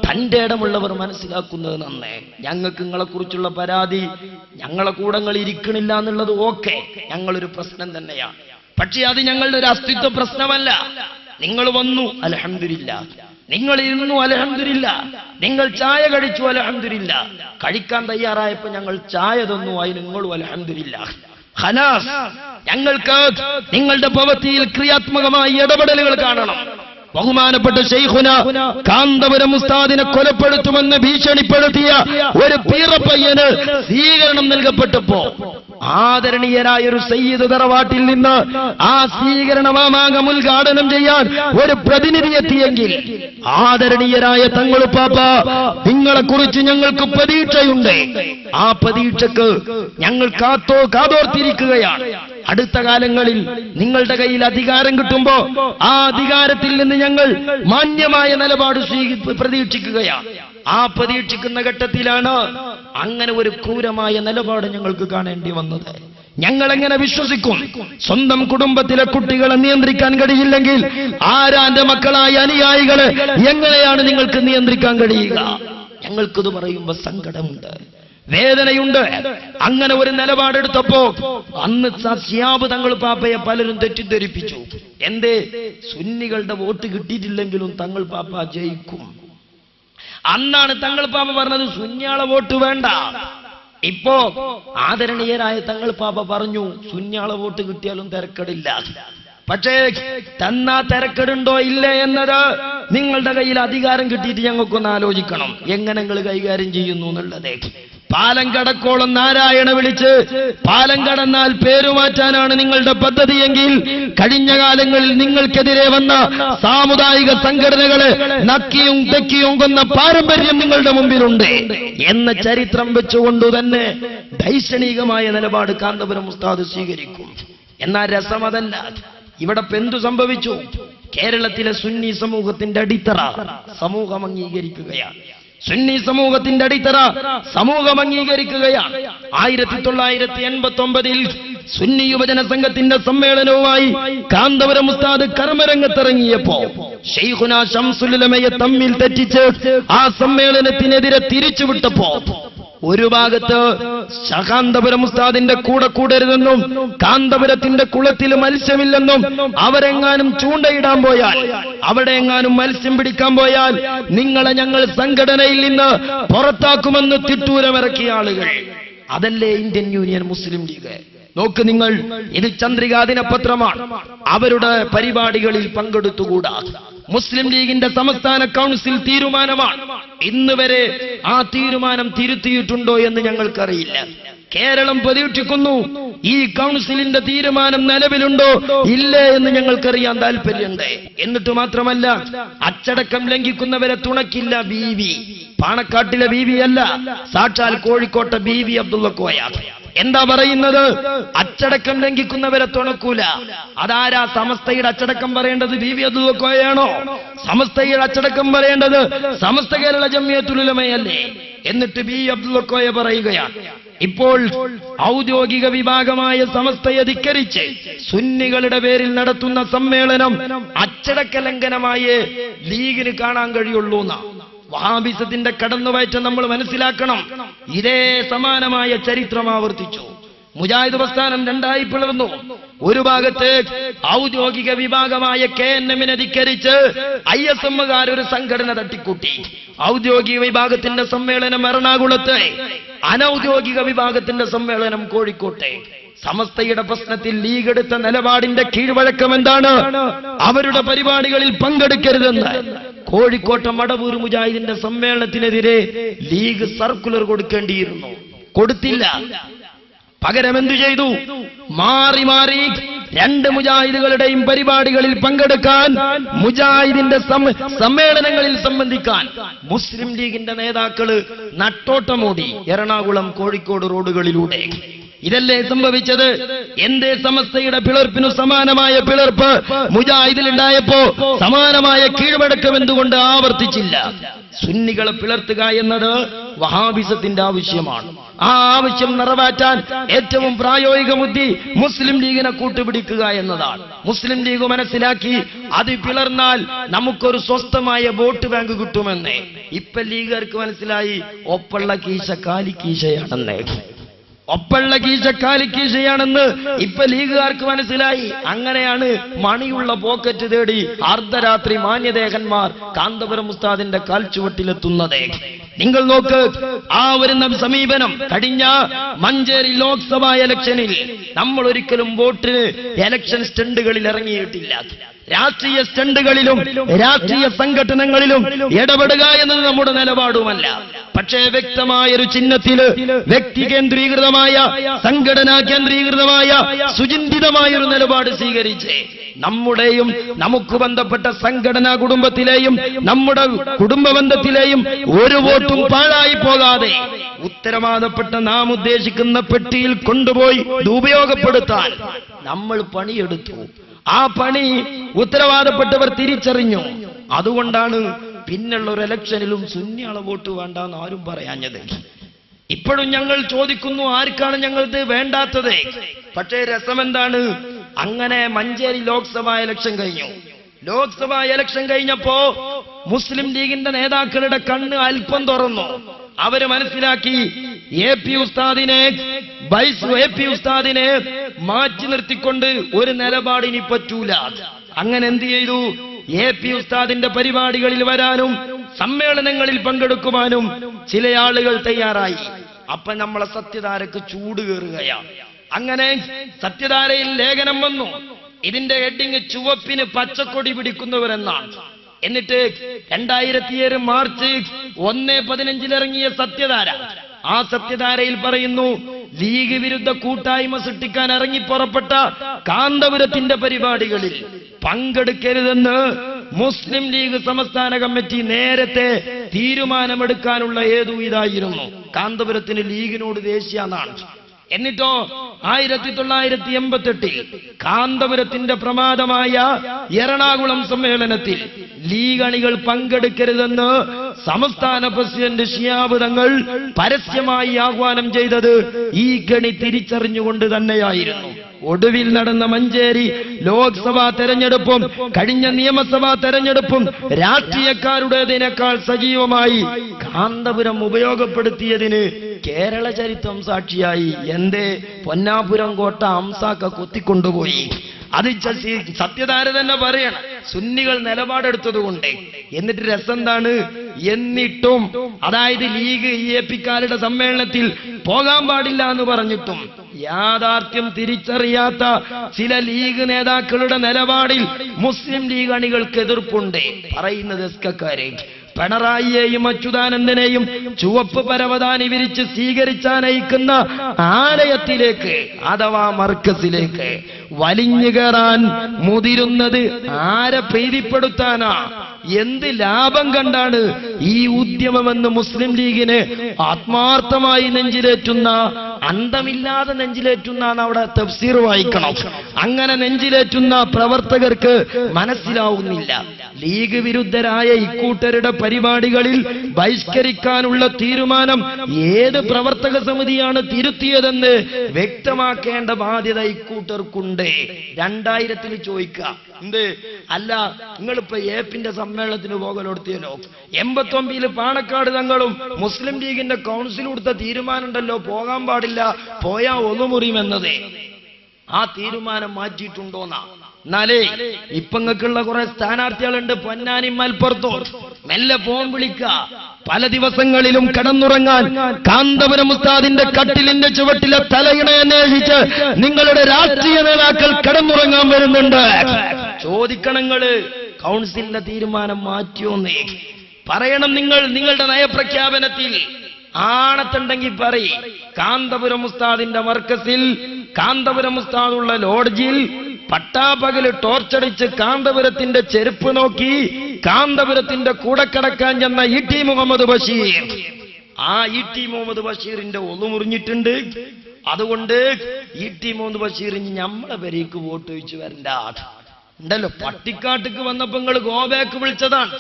തന്റെ ഇടമുള്ളവർ മനസ്സിലാക്കുന്നത് നന്നേ. ഞങ്ങൾക്ക് നിങ്ങളെ കുറിച്ചുള്ള പരാതി, ഞങ്ങളെ കൂടങ്ങൾ ഇരിക്കണില്ല എന്നുള്ളത് ഓക്കെ, ഞങ്ങളൊരു പ്രശ്നം തന്നെയാണ്. പക്ഷെ അത് ഞങ്ങളുടെ ഒരു അസ്തിത്വ പ്രശ്നമല്ല. നിങ്ങൾ വന്നു അൽഹംദുലില്ലാ, നിങ്ങൾ ഇരുന്നു അൽഹംദുലില്ലാ, നിങ്ങൾ ചായ കഴിച്ചു അൽഹംദുലില്ലാ, കഴിക്കാൻ തയ്യാറായപ്പോ ഞങ്ങൾ ചായ തന്നു, അതിന് നിങ്ങളും അൽഹംദുലില്ലാ. ഖലാസ്, ഞങ്ങൾക്ക് നിങ്ങളുടെ പ്രവൃത്തിയിൽ ക്രിയാത്മകമായ ഇടപെടലുകൾ കാണണം. ബഹുമാനപ്പെട്ട ശൈഖുന കാന്തപുരം ഉസ്താദിനെ കൊലപ്പെടുത്തുമെന്ന് ഭീഷണിപ്പെടുത്തിയ ഒരു പീറപ്പയ്യന് സ്വീകരണം നൽകപ്പെട്ടപ്പോ ആദരണീയരായ ഒരു സയ്യിദ് തറവാട്ടിൽ നിന്ന് ആ സ്വീകരണ മാമാങ്കം ഉദ്ഘാടനം ചെയ്യാൻ ഒരു പ്രതിനിധി എത്തിയെങ്കിൽ ആദരണീയരായ തങ്ങളുപ്പാപ്പ, നിങ്ങളെ കുറിച്ച് ഞങ്ങൾക്ക് പ്രതീക്ഷയുണ്ട്, ആ പ്രതീക്ഷക്ക് ഞങ്ങൾ കാതോർത്തിരിക്കുകയാണ്. അടുത്ത കാലങ്ങളിൽ നിങ്ങളുടെ കയ്യിൽ അധികാരം കിട്ടുമ്പോ ആ അധികാരത്തിൽ നിന്ന് ഞങ്ങൾ മാന്യമായ നിലപാട് പ്രതീക്ഷിക്കുകയാണ്. ആ പ്രതീക്ഷിക്കുന്ന ഘട്ടത്തിലാണ് അങ്ങനെ ഒരു ക്രൂരമായ നിലപാട് ഞങ്ങൾക്ക് കാണേണ്ടി വന്നത്. ഞങ്ങൾ എങ്ങനെ വിശ്വസിക്കും? സ്വന്തം കുടുംബത്തിലെ കുട്ടികളെ നിയന്ത്രിക്കാൻ കഴിയില്ലെങ്കിൽ ആരാന്റെ മക്കളായ അനുയായികളെ എങ്ങനെയാണ് നിങ്ങൾക്ക് നിയന്ത്രിക്കാൻ കഴിയുക? ഞങ്ങൾക്കിത് പറയുമ്പോ സങ്കടമുണ്ട്, വേദനയുണ്ട്. അങ്ങനെ ഒരു നിലപാടെടുത്തപ്പോ അന്ന് ശിഹാബ് തങ്ങൾ പാപ്പയെ പലരും തെറ്റിദ്ധരിപ്പിച്ചു. എന്തേ? സുന്നികളുടെ വോട്ട് കിട്ടിയിട്ടില്ലെങ്കിലും തങ്ങൾ പാപ്പ ജയിക്കും. അന്നാണ് തങ്ങൾ പാപ്പ പറഞ്ഞത് സുന്നിയാളെ വോട്ട് വേണ്ട. ഇപ്പോ ആദരണീയരായ തങ്ങൾ പാപ്പ പറഞ്ഞു സുന്നിയാളെ വോട്ട് കിട്ടിയാലും തിരക്കടില്ല. പക്ഷേ തന്നാ തിരക്കെടുണ്ടോ ഇല്ലേ എന്നത് നിങ്ങളുടെ കയ്യിൽ അധികാരം കിട്ടിയിട്ട് ഞങ്ങൾക്കൊന്ന് ആലോചിക്കണം, എങ്ങനെ നിങ്ങൾ കൈകാര്യം ചെയ്യുന്നു എന്നുള്ളത്. പാലം കടക്കോളം നാരായണ വിളിച്ച് പാലം കടന്നാൽ പേരുമാറ്റാനാണ് നിങ്ങളുടെ പദ്ധതിയെങ്കിൽ കഴിഞ്ഞ കാലങ്ങളിൽ നിങ്ങൾക്കെതിരെ വന്ന സാമുദായിക സംഘടനകളെ നക്കിയും തെക്കിയും കൊന്ന പാരമ്പര്യം നിങ്ങളുടെ മുമ്പിലുണ്ട് എന്ന ചരിത്രം വെച്ചുകൊണ്ട് തന്നെ ദൈക്ഷണികമായ നിലപാട് കാന്തപുരം ഉസ്താദ് സ്വീകരിക്കും. എന്നാൽ രസമതല്ല. ഇവിടെ എന്തു സംഭവിച്ചു? കേരളത്തിലെ സുന്നി സമൂഹത്തിന്റെ അടിത്തറ സമൂഹം അംഗീകരിക്കുകയാണ്. സുന്നി സമൂഹത്തിന്റെ അടിത്തറ സമൂഹം അംഗീകരിക്കുകയാണ്. 1989 സുന്നി യുവജന സംഘത്തിന്റെ സമ്മേളനവുമായി കാന്തപുരം ഉസ്താദ് കർമ്മരംഗത്തിറങ്ങിയപ്പോ ശൈഖുനാ ശംസുൽ ഉലമയെ തമ്മിൽ തെറ്റിച്ച് ആ സമ്മേളനത്തിനെതിരെ തിരിച്ചുവിട്ടപ്പോ ഒരു ഭാഗത്ത് കാന്തപുരം ഉസ്താദിന്റെ കൂടെ കൂടരുതെന്നും കാന്തപുരത്തിന്റെ കുളത്തിൽ മത്സ്യമില്ലെന്നും അവരെങ്ങാനും ചൂണ്ടയിടാൻ പോയാൽ, അവിടെ എങ്ങാനും മത്സ്യം പിടിക്കാൻ പോയാൽ നിങ്ങളെ ഞങ്ങൾ സംഘടനയിൽ നിന്ന് പുറത്താക്കുമെന്ന് തിട്ടൂരമിറക്കിയ ആളുകൾ. അതല്ലേ ഇന്ത്യൻ യൂണിയൻ മുസ്ലിം ലീഗ്? നോക്ക് നിങ്ങൾ, ഇത് ചന്ദ്രികാ ദിനപത്രമാണ്. അവരുടെ പരിപാടികളിൽ പങ്കെടുത്തുകൂടാ. മുസ്ലിം ലീഗിന്റെ സംസ്ഥാന കൗൺസിൽ തീരുമാനമാണ്. ഇന്ന് വരെ ആ തീരുമാനം തിരുത്തിയിട്ടുണ്ടോ എന്ന് ഞങ്ങൾക്കറിയില്ല. കേരളം പ്രതീക്ഷിക്കുന്നു ഈ കൗൺസിലിന്റെ തീരുമാനം നിലവിലുണ്ടോ ഇല്ലേ എന്ന് ഞങ്ങൾക്കറിയാൻ താല്പര്യമുണ്ട്. എന്നിട്ട് മാത്രമല്ല, അച്ചടക്കം ലംഘിക്കുന്നവരെ തുണക്കില്ല ബീവി. പാണക്കാട്ടിലെ ബീവി അല്ല, സാക്ഷാൽ കോഴിക്കോട്ടെ ബീവി അബ്ദുള്ള കോയ. എന്താ പറയുന്നത്? അച്ചടക്കം ലംഘിക്കുന്നവരെ തുണക്കൂല. അതാരാ? സമസ്തയുടെ അച്ചടക്കം പറയേണ്ടത് ബീവി അബ്ദുൽ കോയയാണോ? സമസ്തയുടെ അച്ചടക്കം പറയേണ്ടത് സമസ്ത കേരള ജംഇയ്യത്തുൽ ഉലമയല്ലേ? എന്നിട്ട് ബി അബ്ദുൽ കോയ പറയുകയാണ്, ഇപ്പോൾ ഔദ്യോഗിക വിഭാഗമായ സമസ്തയെ ധിക്കരിച്ച് സുന്നികളുടെ പേരിൽ നടത്തുന്ന സമ്മേളനം അച്ചടക്ക ലംഘനമായി ലീഗിന് കാണാൻ കഴിയുള്ളൂ എന്നാ. വഹാബിസത്തിന്റെ കടന്നുവയറ്റം നമ്മൾ മനസ്സിലാക്കണം. ഇതേ സമാനമായ ചരിത്രം ആവർത്തിച്ചു. മുജാഹിദ് പ്രസ്ഥാനം രണ്ടായി പിളർന്നു. ഒരു ഭാഗത്ത് ഔദ്യോഗിക വിഭാഗമായ KNM-നെ ധിക്കരിച്ച് ISM-കാർ ഒരു സംഘടന തട്ടിക്കൂട്ടി. ഔദ്യോഗിക വിഭാഗത്തിന്റെ സമ്മേളനം എറണാകുളത്ത്, അനൌദ്യോഗിക വിഭാഗത്തിന്റെ സമ്മേളനം കോഴിക്കോട്ടെ. സമസ്തയുടെ പ്രശ്നത്തിൽ ലീഗ് എടുത്ത നിലപാടിന്റെ കീഴ്വഴക്കം എന്താണ്? അവരുടെ പരിപാടികളിൽ പങ്കെടുക്കരുതെന്ന്. കോഴിക്കോട്ടെ മടവൂർ മുജാഹിദിന്റെ സമ്മേളനത്തിനെതിരെ ലീഗ് സർക്കുലർ കൊടുക്കേണ്ടിയിരുന്നു, കൊടുത്തില്ല. പകരം എന്തു ചെയ്തു? മാറി മാറി രണ്ട് മുജാഹിദുകളുടെയും പരിപാടികളിൽ പങ്കെടുക്കാൻ, മുജാഹിദിന്റെ സമ്മേളനങ്ങളിൽ സംബന്ധിക്കാൻ മുസ്ലിം ലീഗിന്റെ നേതാക്കള് നട്ടോട്ടമോടി എറണാകുളം കോഴിക്കോട് റോഡുകളിലൂടെ. ഇതല്ലേ സംഭവിച്ചത്? എന്തേ സമസ്തയുടെ പിളർപ്പിനു സമാനമായ പിളർപ്പ് മുജാഹിദിലുണ്ടായപ്പോ സമാനമായ കീഴ്വഴക്കം എന്തുകൊണ്ട് ആവർത്തിച്ചില്ല? സുന്നികളെ പിളർത്തുക എന്നത് വഹാബിസത്തിന്റെ ആവശ്യമാണ്. ആ ആവശ്യം നിറവേറ്റാൻ ഏറ്റവും പ്രായോഗിക ബുദ്ധി മുസ്ലിം ലീഗിനെ കൂട്ടുപിടിക്കുക എന്നതാണ്. മുസ്ലിം ലീഗ് മനസ്സിലാക്കി അത് പിളർന്നാൽ നമുക്കൊരു സ്വസ്ഥമായ വോട്ട് ബാങ്ക് കിട്ടുമെന്ന്. ഇപ്പൊ ലീഗുകാർക്ക് മനസ്സിലായി ഒപ്പള്ള കീശ കാലിക്കീശയാണെന്ന്. ഒപ്പള്ള കീശ കാലിക്കീശയാണെന്ന് ഇപ്പൊ ലീഗുകാർക്ക് മനസ്സിലായി. അങ്ങനെയാണ് മണിയുള്ള പോക്കറ്റ് തേടി അർദ്ധരാത്രി മാന്യദേഹന്മാർ കാന്തപുരം ഉസ്താദിന്റെ കാൽച്ചുവട്ടിലെത്തുന്നത്. നിങ്ങൾ നോക്ക്, ആ വരുന്ന സമീപനം. കഴിഞ്ഞ മഞ്ചേരി ലോക്സഭാ ഇലക്ഷനിൽ നമ്മൾ ഒരിക്കലും വോട്ടിന് ഇലക്ഷൻ സ്റ്റണ്ടുകളിൽ ഇറങ്ങിയിട്ടില്ല. രാഷ്ട്രീയ സ്റ്റണ്ടുകളിലും രാഷ്ട്രീയ സംഘടനകളിലും ഇടപെടുക എന്നത് നമ്മുടെ നിലപാടുമല്ല. പക്ഷേ വ്യക്തമായൊരു ചിഹ്നത്തില് വ്യക്തി കേന്ദ്രീകൃതമായ, സംഘടനാ കേന്ദ്രീകൃതമായ, സുചിന്തിതമായൊരു നിലപാട് സ്വീകരിച്ച് നമ്മുടെയും നമുക്ക് ബന്ധപ്പെട്ട സംഘടനാ കുടുംബത്തിലെയും നമ്മുടെ കുടുംബ ബന്ധത്തിലെയും ഒരു വോട്ടും പാഴായി പോകാതെ ഉത്തരവാദപ്പെട്ട നാം ഉദ്ദേശിക്കുന്ന പെട്ടിയിൽ കൊണ്ടുപോയി ഉപയോഗപ്പെടുത്താൻ നമ്മൾ പണിയെടുത്തു. ആ പണി ഉത്തരവാദപ്പെട്ടവർ തിരിച്ചറിഞ്ഞു. അതുകൊണ്ടാണ് പിന്നുള്ള ഒരു ഇലക്ഷനിലും സുന്നിയാളെ വോട്ട് വേണ്ടെന്ന് ആരും പറയാഞ്ഞത്. ഇപ്പോഴും ഞങ്ങൾ ചോദിക്കുന്നു, ആർക്കാണ് ഞങ്ങൾക്ക് വേണ്ടാത്തത്? പക്ഷേ രസമെന്താണ്? അങ്ങനെ മഞ്ചേരി ലോക്സഭാ ഇലക്ഷൻ കഴിഞ്ഞു. ലോക്സഭാ ഇലക്ഷൻ കഴിഞ്ഞപ്പോ മുസ്ലിം ലീഗിന്റെ നേതാക്കളുടെ കണ്ണ് അല്പം തുറന്നു. അവര് മനസ്സിലാക്കി AP ഉസ്താദിനെ മാറ്റി നിർത്തിക്കൊണ്ട് ഒരു നിലപാടിനി പറ്റൂല. അങ്ങനെ എന്ത് ചെയ്തു? AP ഉസ്താദിന്റെ പരിപാടികളിൽ വരാനും സമ്മേളനങ്ങളിൽ പങ്കെടുക്കുവാനും ചില ആളുകൾ തയ്യാറായി. അപ്പൊ നമ്മളെ സത്യധാരക്ക് ചൂട് കയറുകയാണ്. അങ്ങനെ സത്യധാരയിൽ ലേഖനം വന്നു. ഇതിന്റെ ഹെഡിങ് ചുവപ്പിന് പച്ചക്കൊടി പിടിക്കുന്നവരെന്നാണ്. എന്നിട്ട് 2007 മാർച്ച് 1-15 ഇറങ്ങിയ സത്യധാര. ആ സത്യധാരയിൽ പറയുന്നു, ലീഗ് വിരുദ്ധ കൂട്ടായ്മ സൃഷ്ടിക്കാൻ ഇറങ്ങി പുറപ്പെട്ട കാന്തപുരത്തിന്റെ പരിപാടികളിൽ പങ്കെടുക്കരുതെന്ന് മുസ്ലിം ലീഗ് സംസ്ഥാന കമ്മിറ്റി നേരത്തെ തീരുമാനമെടുക്കാനുള്ള ഏതു ഇതായിരുന്നു. കാന്തപുരത്തിന് ലീഗിനോട് ദേഷ്യാന്നാണ്. എന്നിട്ടോ 1988 കാന്തപുരത്തിന്റെ പ്രമാദമായ എറണാകുളം സമ്മേളനത്തിൽ ലീഗ് അണികൾ പങ്കെടുക്കരുതെന്ന് സംസ്ഥാന പ്രസിഡന്റ് ശിഹാബ് തങ്ങൾ പരസ്യമായി ആഹ്വാനം ചെയ്തത് ഈ ഗണി തിരിച്ചറിഞ്ഞുകൊണ്ട് തന്നെയായിരുന്നു. ഒടുവിൽ നടന്ന മഞ്ചേരി ലോക്സഭാ തെരഞ്ഞെടുപ്പും കഴിഞ്ഞ നിയമസഭാ തെരഞ്ഞെടുപ്പും രാഷ്ട്രീയക്കാരുടേതിനേക്കാൾ സജീവമായി കാന്തപുരം ഉപയോഗപ്പെടുത്തിയതിന് കേരള ചരിത്രം സാക്ഷിയായി. എന്തേ? പൊന്നാപുരം കോട്ട അംസാക്ക കൊത്തിക്കൊണ്ടുപോയി. അത് സത്യധാര തന്നെ പറയണം, സുന്നികൾ നിലപാടെടുത്തതുകൊണ്ട്. എന്നിട്ട് രസം എന്താണ്? എന്നിട്ടും, അതായത് ലീഗ് EAP-ക്കാരുടെ സമ്മേളനത്തിൽ പോകാൻ പാടില്ല എന്ന് പറഞ്ഞിട്ടും യാഥാർത്ഥ്യം തിരിച്ചറിയാത്ത ചില ലീഗ് നേതാക്കളുടെ നിലപാടിൽ മുസ്ലിം ലീഗ് അണികൾക്ക് എതിർപ്പുണ്ട്. പറയുന്നത് എസ്കക്കാരെ പിണറായിയെയും അച്യുതാനന്ദനെയും ചുവപ്പ് പരവതാനി വിരിച്ച് സ്വീകരിച്ചാനയിക്കുന്ന ആലയത്തിലേക്ക് അഥവാ മർക്കസിലേക്ക് വലിഞ്ഞു കയറാൻ മുതിരുന്നത് ആരെ പ്രീതിപ്പെടുത്താനാ? എന്ത് ലാഭം കണ്ടാണ് ഈ ഉദ്യമമെന്ന് മുസ്ലിം ലീഗിന് ആത്മാർത്ഥമായി നെഞ്ചിലേറ്റുന്ന, അന്തമില്ലാതെ നെഞ്ചിലേറ്റുന്ന അവിടെ തഫ്സീർ വായിക്കണം. അങ്ങനെ നെഞ്ചിലേറ്റുന്ന പ്രവർത്തകർക്ക് മനസ്സിലാവുന്നില്ല ലീഗ് വിരുദ്ധരായ ഇക്കൂട്ടരുടെ പരിപാടികളിൽ ബഹിഷ്കരിക്കാനുള്ള തീരുമാനം ഏത് പ്രവർത്തക സമിതിയാണ് തിരുത്തിയതെന്ന് വ്യക്തമാക്കേണ്ട ബാധ്യത ഇക്കൂട്ടർക്കുണ്ട്. 2000 ചോദിക്കുക എന്ത് അല്ല നിങ്ങളിപ്പോ ഏപ്പിന്റെ സമ്മേളനത്തിന് പോകലോടുത്തിയല്ലോ, 89 പാണക്കാട് തങ്ങളും മുസ്ലിം ലീഗിന്റെ കൗൺസിൽ കൊടുത്ത തീരുമാനം ഉണ്ടല്ലോ പോകാൻ പാടില്ല, പോയാ ഒന്നുമുറിയുമെന്നത്. ആ തീരുമാനം മാറ്റിയിട്ടുണ്ടോന്നാ? എന്നാലേ ഇപ്പങ്ങൾക്കുള്ള കുറെ സ്ഥാനാർത്ഥികളുണ്ട് പൊന്നാനി മലപ്പുറത്തോ, മെല്ലെ ഫോൺ വിളിക്ക. പല ദിവസങ്ങളിലും കിടന്നുറങ്ങാൻ കാന്തപുരം ഉസ്താദിന്റെ കട്ടിലിന്റെ ചുവട്ടിലെ തലയിണ അന്വേഷിച്ച് നിങ്ങളുടെ രാഷ്ട്രീയ നേതാക്കൾ കിടന്നുറങ്ങാൻ വരുന്നുണ്ട്. ചോദിക്കണങ്ങള് കൗൺസിലിന്റെ തീരുമാനം മാറ്റിയോന്നേ പറയണം. നിങ്ങളുടെ നയപ്രഖ്യാപനത്തിൽ ആണത്തുണ്ടെങ്കിൽ പറയും. കാന്തപുരം ഉസ്താദിന്റെ മർക്കസിൽ, കാന്തപുരം ഉസ്താദുള്ള ലോഡ്ജിൽ പട്ടാപ്പകല് ടോർച്ചടിച്ച് കാന്തപുരത്തിന്റെ ചെരുപ്പ് നോക്കി കാന്തപുരത്തിന്റെ കൂടെ കിടക്കാൻ ചെന്ന ഇ.ടി. മുഹമ്മദ് ബഷീർ, ആ ഇ.ടി. മുഹമ്മദ് ബഷീറിന്റെ ഒന്നു മുറിഞ്ഞിട്ടുണ്ട്. അതുകൊണ്ട് ഇ.ടി. മുഹമ്മദ് ബഷീർ ഞമ്മളെ പേരേക്ക് വോട്ട് ചോദിച്ചു വരണ്ട ഉണ്ടല്ലോ. പട്ടിക്കാട്ടിക്ക് വന്നപ്പോ നിങ്ങൾ ഗോബാക്ക് വിളിച്ചതാണ്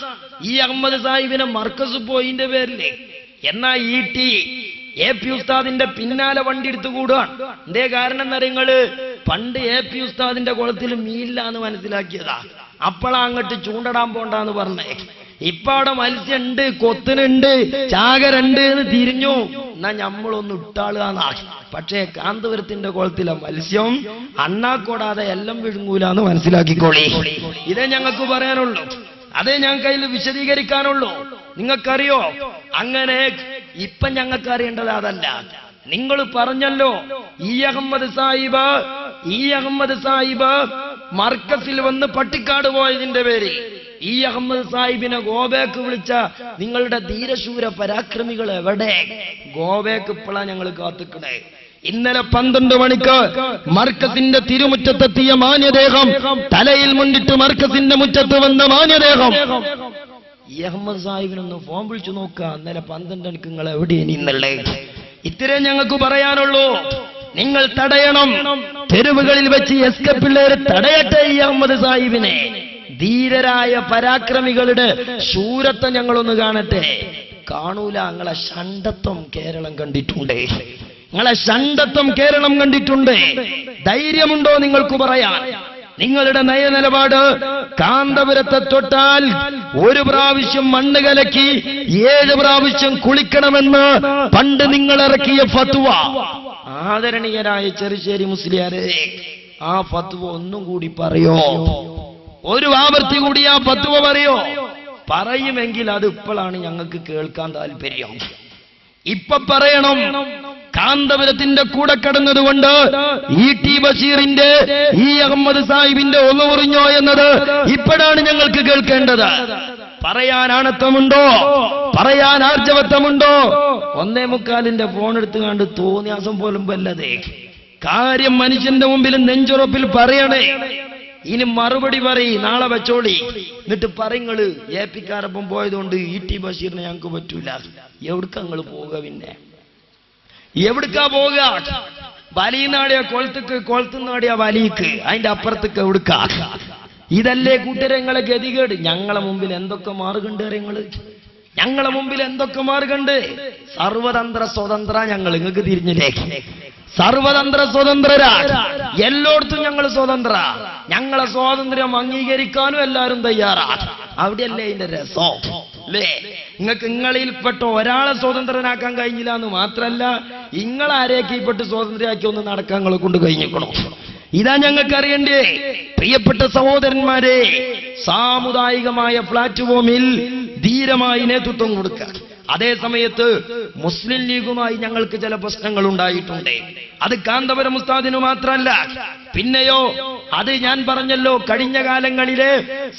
ഈ അഹമ്മദ് സാഹിബിനെ മർക്കസ് പോയിന്റെ പേരില്. എന്നാ ഇ.ടി. എ.പി. ഉസ്താദിന്റെ പിന്നാലെ വണ്ടി എടുത്തു കൂടുകയാണ്. എന്തേ കാരണം എന്നറിയങ്ങള് പണ്ട് എ.പി. ഉസ്താദിന്റെ കുളത്തിൽ മീനില്ലാന്ന് മനസ്സിലാക്കിയതാ. അപ്പളാ അങ്ങോട്ട് ചൂണ്ടടാൻ പോണ്ടാന്ന് പറഞ്ഞേ. ഇപ്പൊ അവിടെ മത്സ്യമുണ്ട്, കൊത്തിനുണ്ട്, ചാകരുണ്ട് എന്ന് തിരിഞ്ഞു. എന്നാ ഞമ്മളൊന്ന് ഇട്ടാളുകാന്നാ. പക്ഷേ കാന്തപുരത്തിന്റെ കുളത്തിലെ മത്സ്യം അണ്ണാക്കോടാതെ എല്ലാം വിഴുങ്ങൂലെന്ന് മനസ്സിലാക്കിക്കോളി. ഇതേ ഞങ്ങൾക്ക് പറയാനുള്ളൂ, അതേ ഞങ്ങൾക്ക് അതിൽ വിശദീകരിക്കാനുള്ളൂ. നിങ്ങൾക്കറിയോ അങ്ങനെ ഇപ്പൊ ഞങ്ങൾക്ക് അറിയേണ്ടത് അതല്ല. നിങ്ങൾ പറഞ്ഞല്ലോ ഈ അഹമ്മദ് സാഹിബ് മർക്കസിൽ വന്ന് പട്ടിക്കാട് പോയതിന്റെ പേരിൽ ഈ അഹമ്മദ് സാഹിബിനെ ഗോബാക്ക് വിളിച്ച നിങ്ങളുടെ ധീരശൂര പരാക്രമികൾ എവിടെ? ഗോബാക്ക് ഇപ്പോഴാ ഞങ്ങൾ കാത്തുക്കണേ. ഇന്നലെ 12 മണിക്ക് മർക്കസിന്റെ തിരുമുറ്റത്തെത്തിയ മാന്യദേഹം, തലയിൽ മുണ്ടിട്ട് മർക്കസിന്റെ മുറ്റത്ത് വന്ന മാന്യദേഹം ഈ അഹമ്മദ് സാഹിബിനൊന്ന് ഫോൺ വിളിച്ചു നോക്കുക. ഇന്നലെ 12 മണിക്ക് നിങ്ങൾ എവിടെയാണ് ഇന്നല്ലേ? ഇത്രേ ഞങ്ങൾക്ക് പറയാനുള്ളൂ. നിങ്ങൾ തടയണം. തെരുവുകളിൽ വെച്ച് എസ്.കെ. പിള്ളേര് തടയട്ടെ ഈ അഹമ്മദ് സാഹിബിനെ. ധീരരായ പരാക്രമികളുടെ ശൂരത്തെ ഞങ്ങളൊന്ന് കാണട്ടെ. കാണൂല. നിങ്ങളെ ഷണ്ടത്വം കേരളം കണ്ടിട്ടുണ്ട്. നിങ്ങളെ ഷണ്ടത്വം കേരളം കണ്ടിട്ടുണ്ട്. ധൈര്യമുണ്ടോ നിങ്ങൾക്ക് പറയാൻ? നിങ്ങളുടെ നയനിലപാട് കാന്തപുരത്തെ തൊട്ടാൽ 1 പ്രാവശ്യം മണ്ണ് കലക്കി 7 പ്രാവശ്യം കുളിക്കണമെന്ന് പണ്ട് നിങ്ങൾ ഇറക്കിയ ഫത്വ. ആദരണീയരായ ചെറുശ്ശേരി മുസ്ലിയാരെ, ആ ഫത്വ ഒന്നും കൂടി പറയോ? ഒരു ആവർത്തി കൂടി ആ ഫത്വ പറയോ? പറയുമെങ്കിൽ അത് ഇപ്പോഴാണ് ഞങ്ങൾക്ക് കേൾക്കാൻ താല്പര്യം. ഇപ്പൊ പറയണം. കാന്തപുരത്തിന്റെ കൂടെ കടന്നതുകൊണ്ട് ഇ.ടി. ബഷീറിന്റെ ഈ അഹമ്മദ് സാഹിബിന്റെ ഒന്ന് മുറിഞ്ഞോ എന്നത് ഇപ്പോഴാണ് ഞങ്ങൾക്ക് കേൾക്കേണ്ടത്. പറയാൻ ആണത്വമുണ്ടോ? പറയാൻ ആർജവത്വമുണ്ടോ? 1:45 ഫോൺ എടുത്തുകൊണ്ട് തോന്നിയാസം പോലും വല്ലതേ. കാര്യം മനുഷ്യന്റെ മുമ്പിൽ നെഞ്ചുറപ്പിൽ പറയണേ. ഇനി മറുപടി പറയും, നാളെ വെച്ചോളി. എന്നിട്ട് പറങ്ങള് ഏപ്പിക്കാരൊപ്പം പോയതുകൊണ്ട് ഇ.ടി. ബഷീറിനെ ഞങ്ങൾക്ക് പറ്റൂല. എവിടുക്ക നിങ്ങൾ പോവുക? പിന്നെ എവിടുക്കാ പോവുക? വലിയനാടിയ കൊളത്തുനാടിയ വലിക്ക്, അതിന്റെ അപ്പുറത്തേക്ക് എവിടുക്ക? ഇതല്ലേ കൂട്ടരങ്ങളെ ഗതികേട്. ഞങ്ങളെ മുമ്പിൽ എന്തൊക്കെ മാർഗുണ്ട്? ഞങ്ങളെ മുമ്പിൽ എന്തൊക്കെ മാർഗുണ്ട്? സർവതന്ത്ര സ്വതന്ത്ര ഞങ്ങൾ. നിങ്ങൾക്ക് തിരിഞ്ഞില്ലേ? സർവതന്ത്ര സ്വതന്ത്രരാ. എല്ലായിടത്തും ഞങ്ങൾ സ്വതന്ത്ര. ഞങ്ങളെ സ്വാതന്ത്ര്യം അംഗീകരിക്കാനും എല്ലാവരും തയ്യാറാ. അവിടെയല്ലേ ഇതിന്റെ രസം അല്ലേ? നിങ്ങൾക്ക് നിങ്ങളിൽപ്പെട്ട ഒരാളെ സ്വതന്ത്രനാക്കാൻ കഴിഞ്ഞില്ല എന്ന് മാത്രല്ല, നിങ്ങളാരേക്കിൽപ്പെട്ട് സ്വാതന്ത്ര്യമാക്കി ഒന്ന് നടക്കാൻ നിങ്ങളെ കൊണ്ട് കഴിഞ്ഞിക്കണോ? ഇതാ ഞങ്ങൾക്ക് അറിയണ്ടേ. പ്രിയപ്പെട്ട സഹോദരന്മാരെ, സാമുദായികമായ പ്ലാറ്റ്ഫോമിൽ ധീരമായി നേതൃത്വം കൊടുക്കുക. അതേ സമയത്ത് മുസ്ലിം ലീഗുമായി ഞങ്ങൾക്ക് ചില പ്രശ്നങ്ങൾ ഉണ്ടായിട്ടുണ്ട്. അത് കാന്തപുരം ഉസ്താദിന് മാത്രമല്ല, പിന്നെയോ അത് ഞാൻ പറഞ്ഞല്ലോ, കഴിഞ്ഞ കാലങ്ങളിലെ